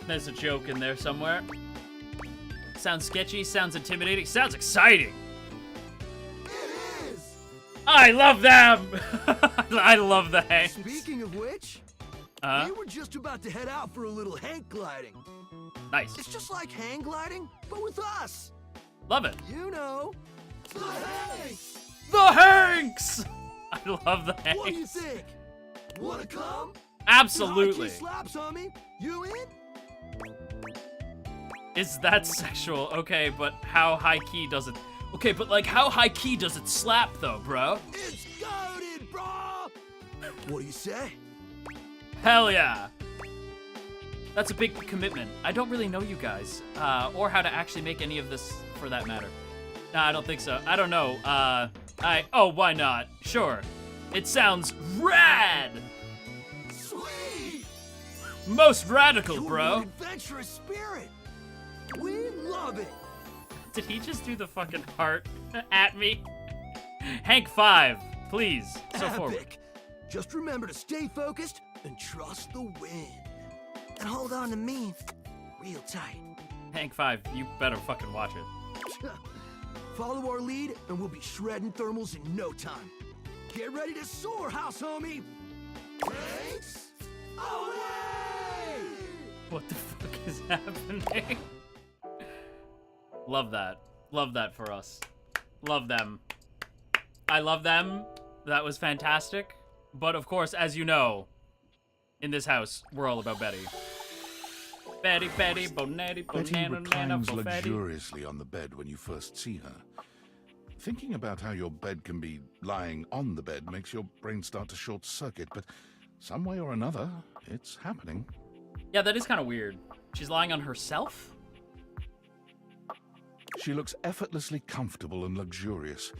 There's a joke in there somewhere. Sounds sketchy, sounds intimidating, sounds exciting. It is! I love them! I love the Hanks. Speaking of which, we were just about to head out for a little Hank gliding. Nice. It's just like hang gliding, but with us. Love it. You know, the Hanks! The Hanks! I love the Hanks. What do you think? Wanna come? Absolutely. High-key slaps, homie. You in? Is that sexual? Okay, but how high key does it? Okay, but like how high key does it slap though, bro? It's goated, bro! What do you say? Hell yeah. That's a big commitment. I don't really know you guys, or how to actually make any of this for that matter. Nah, I don't think so. I don't know. Oh, why not? Sure. It sounds rad! Sweet! Most radical, You're bro. an adventurous spirit. We love it. Did he just do the fucking heart at me? Hank 5, please. So forward. Epic. Just remember to stay focused and trust the wind. And hold on to me real tight. Hank 5, you better fucking watch it. Follow our lead, and we'll be shredding thermals in no time. Get ready to soar, house homie! Thanks! Away! What the fuck is happening? Love that. Love that for us. Love them. I love them. That was fantastic. But of course, as you know, in this house, we're all about Betty. Betty, Betty, Bonetti, Betty Bonana, Nana, reclines Bofetti. luxuriously on the bed when you first see her. Thinking about how your bed can be lying on the bed makes your brain start to short-circuit, but some way or another, it's happening. Yeah, that is kind of weird. She's lying on herself? She looks effortlessly comfortable and luxurious,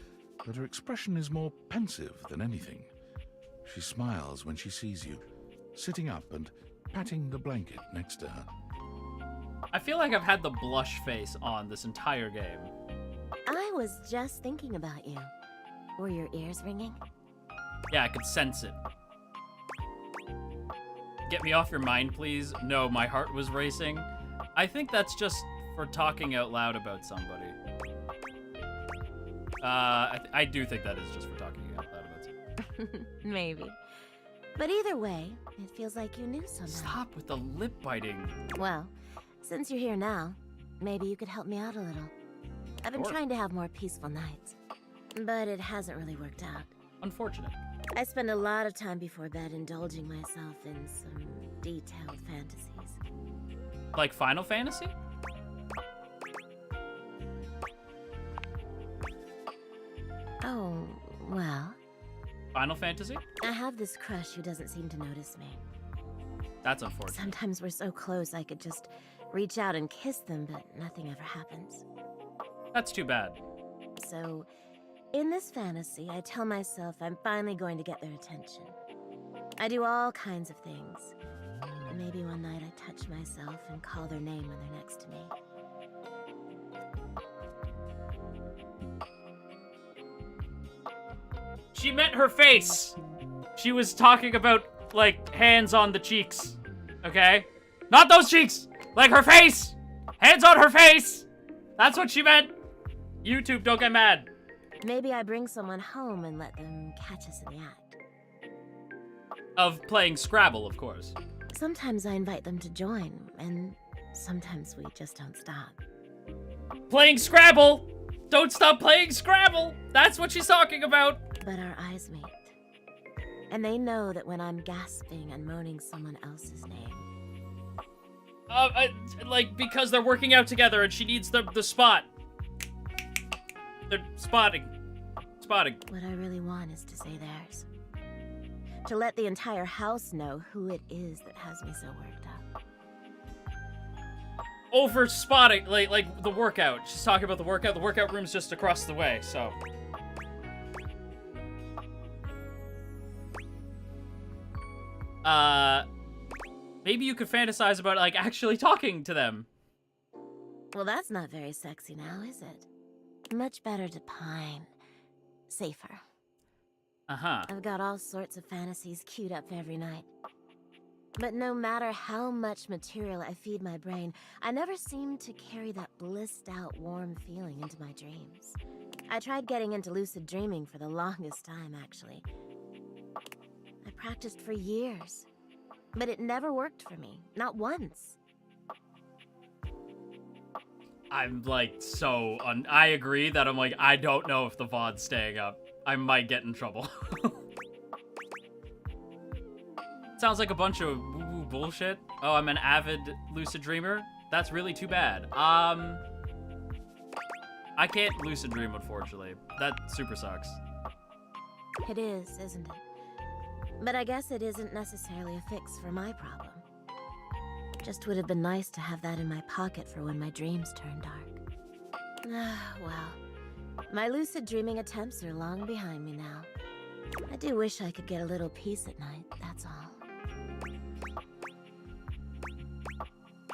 but her expression is more pensive than anything. She smiles when she sees you, sitting up and patting the blanket next to her. I feel like I've had the blush face on this entire game. I was just thinking about you. Were your ears ringing? Yeah, I could sense it. Get me off your mind, please. No, my heart was racing. I think that's just for talking out loud about somebody. I do think that is just for talking out loud about somebody. Maybe. But either way, it feels like you knew somehow. Stop with the lip biting. Well, since you're here now, maybe you could help me out a little. I've been trying to have more peaceful nights, but it hasn't really worked out. Unfortunate. I spend a lot of time before bed indulging myself in some detailed fantasies. Like Final Fantasy? Oh, well. Final Fantasy? I have this crush who doesn't seem to notice me. That's unfortunate. Sometimes we're so close I could just reach out and kiss them, but nothing ever happens. That's too bad. So, in this fantasy, I tell myself I'm finally going to get their attention. I do all kinds of things. And maybe one night I touch myself and call their name when they're next to me. She meant her face. She was talking about, like, hands on the cheeks. Okay? Not those cheeks! Like her face! Hands on her face! That's what she meant! YouTube, don't get mad. Maybe I bring someone home and let them catch us in the act. Of playing Scrabble, of course. Sometimes I invite them to join, and sometimes we just don't stop. Playing Scrabble! Don't stop playing Scrabble! That's what she's talking about! But our eyes meet. And they know that when I'm gasping and moaning someone else's name. Like, because they're working out together and she needs the spot. They're spotting. Spotting. What I really want is to say theirs. To let the entire house know who it is that has me so worked up. Over spotting, like the workout. She's talking about the workout. The workout room's just across the way, so. Maybe you could fantasize about, like, actually talking to them. Well, that's not very sexy now, is it? Much better to pine. Safer. Uh-huh. I've got all sorts of fantasies queued up every night. But no matter how much material I feed my brain, I never seem to carry that blissed-out, warm feeling into my dreams. I tried getting into lucid dreaming for the longest time, actually. I practiced for years, but it never worked for me. Not once. I'm like I agree that I'm like, I don't know if the VOD's staying up. I might get in trouble. Sounds like a bunch of woo-woo bullshit. Oh, I'm an avid lucid dreamer? That's really too bad. I can't lucid dream, unfortunately. That super sucks. It is, isn't it? But I guess it isn't necessarily a fix for my problem. Just would have been nice to have that in my pocket for when my dreams turn dark. Well, my lucid dreaming attempts are long behind me now. I do wish I could get a little peace at night, that's all.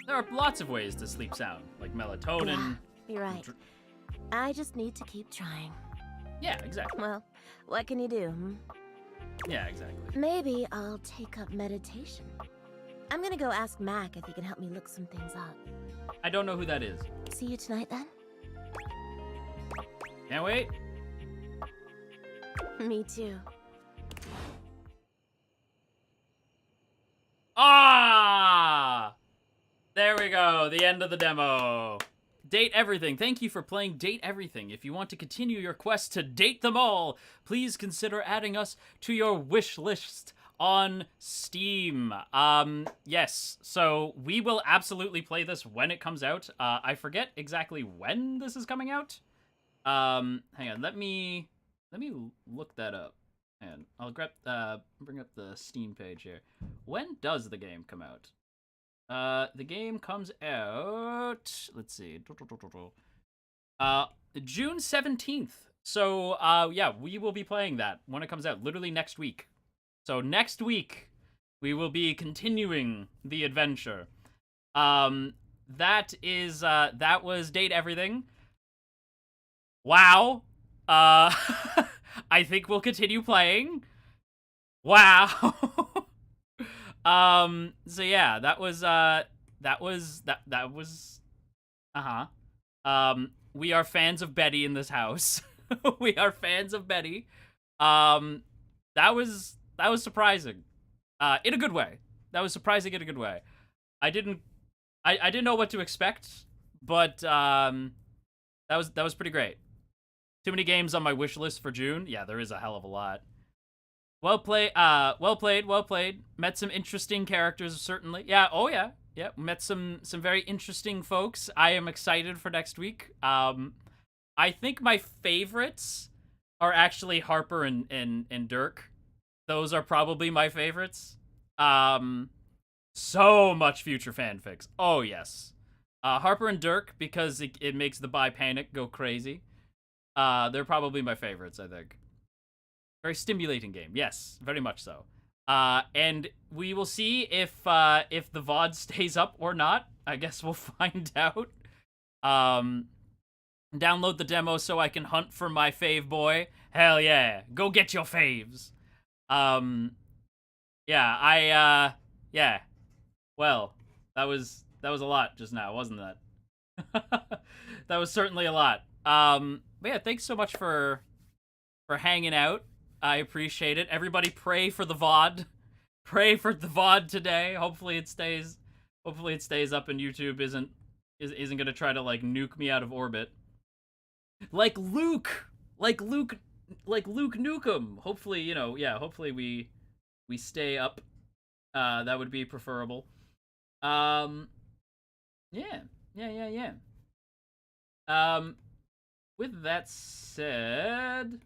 There are lots of ways to sleep sound, like melatonin. Yeah, you're right. I just need to keep trying. Yeah, exactly. Well, what can you do, hmm? Yeah, exactly. Maybe I'll take up meditation. I'm gonna go ask Mac if he can help me look some things up. I don't know who that is. See you tonight, then? Can't wait. Me too. Ah! There we go. The end of the demo. Date Everything. Thank you for playing Date Everything. If you want to continue your quest to date them all, please consider adding us to your wish list on Steam. Yes, so we will absolutely play this when it comes out. I forget exactly when this is coming out. Hang on, let me look that up. And I'll bring up the Steam page here. When does the game come out? The game comes out, let's see, June 17th. So, yeah, we will be playing that when it comes out, literally next week. So next week, we will be continuing the adventure. That was Date Everything. Wow. I think we'll continue playing. Wow. So yeah, that was we are fans of Betty in this house. We are fans of Betty. That was surprising. In a good way. That was surprising in a good way. I didn't know what to expect, but that was pretty great. Too many games on my wish list for June. Yeah, there is a hell of a lot. Well played, well played. Met some interesting characters, certainly. Yeah, oh yeah. Yeah, met some very interesting folks. I am excited for next week. I think my favorites are actually Harper and Dirk. Those are probably my favorites. So much future fanfics. Oh, yes. Harper and Dirk, because it makes the bi panic go crazy. They're probably my favorites, I think. Very stimulating game. Yes, very much so. And we will see if the VOD stays up or not. I guess we'll find out. Download the demo so I can hunt for my fave boy. Hell yeah. Go get your faves. Yeah, yeah. Well, that was a lot just now, wasn't that? That was certainly a lot. But yeah, thanks so much for hanging out. I appreciate it. Everybody pray for the VOD. Pray for the VOD today. Hopefully it stays up and YouTube isn't gonna try to like nuke me out of orbit. Like Luke Nukem. Hopefully, you know, yeah, hopefully we stay up. That would be preferable. Yeah. With that said,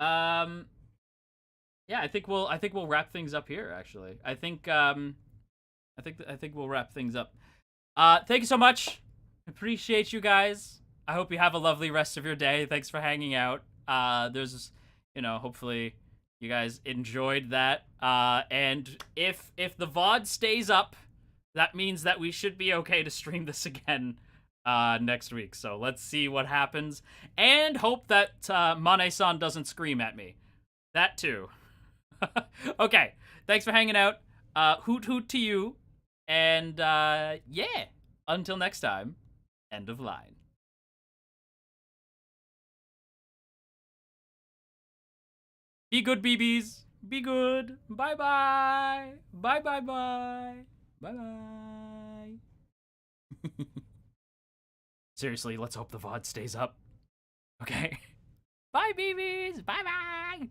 yeah, I think we'll wrap things up here, actually. I think we'll wrap things up. Thank you so much. Appreciate you guys. I hope you have a lovely rest of your day. Thanks for hanging out. There's, you know, hopefully you guys enjoyed that. And if the VOD stays up, that means that we should be okay to stream this again next week. So let's see what happens. And hope that Mane-san doesn't scream at me. That too. Okay, thanks for hanging out. Hoot hoot to you. And yeah, until next time, end of line. Be good, BBs. Be good. Bye-bye. Bye-bye-bye. Bye-bye. Seriously, let's hope the VOD stays up. Okay. Bye, BBs. Bye-bye.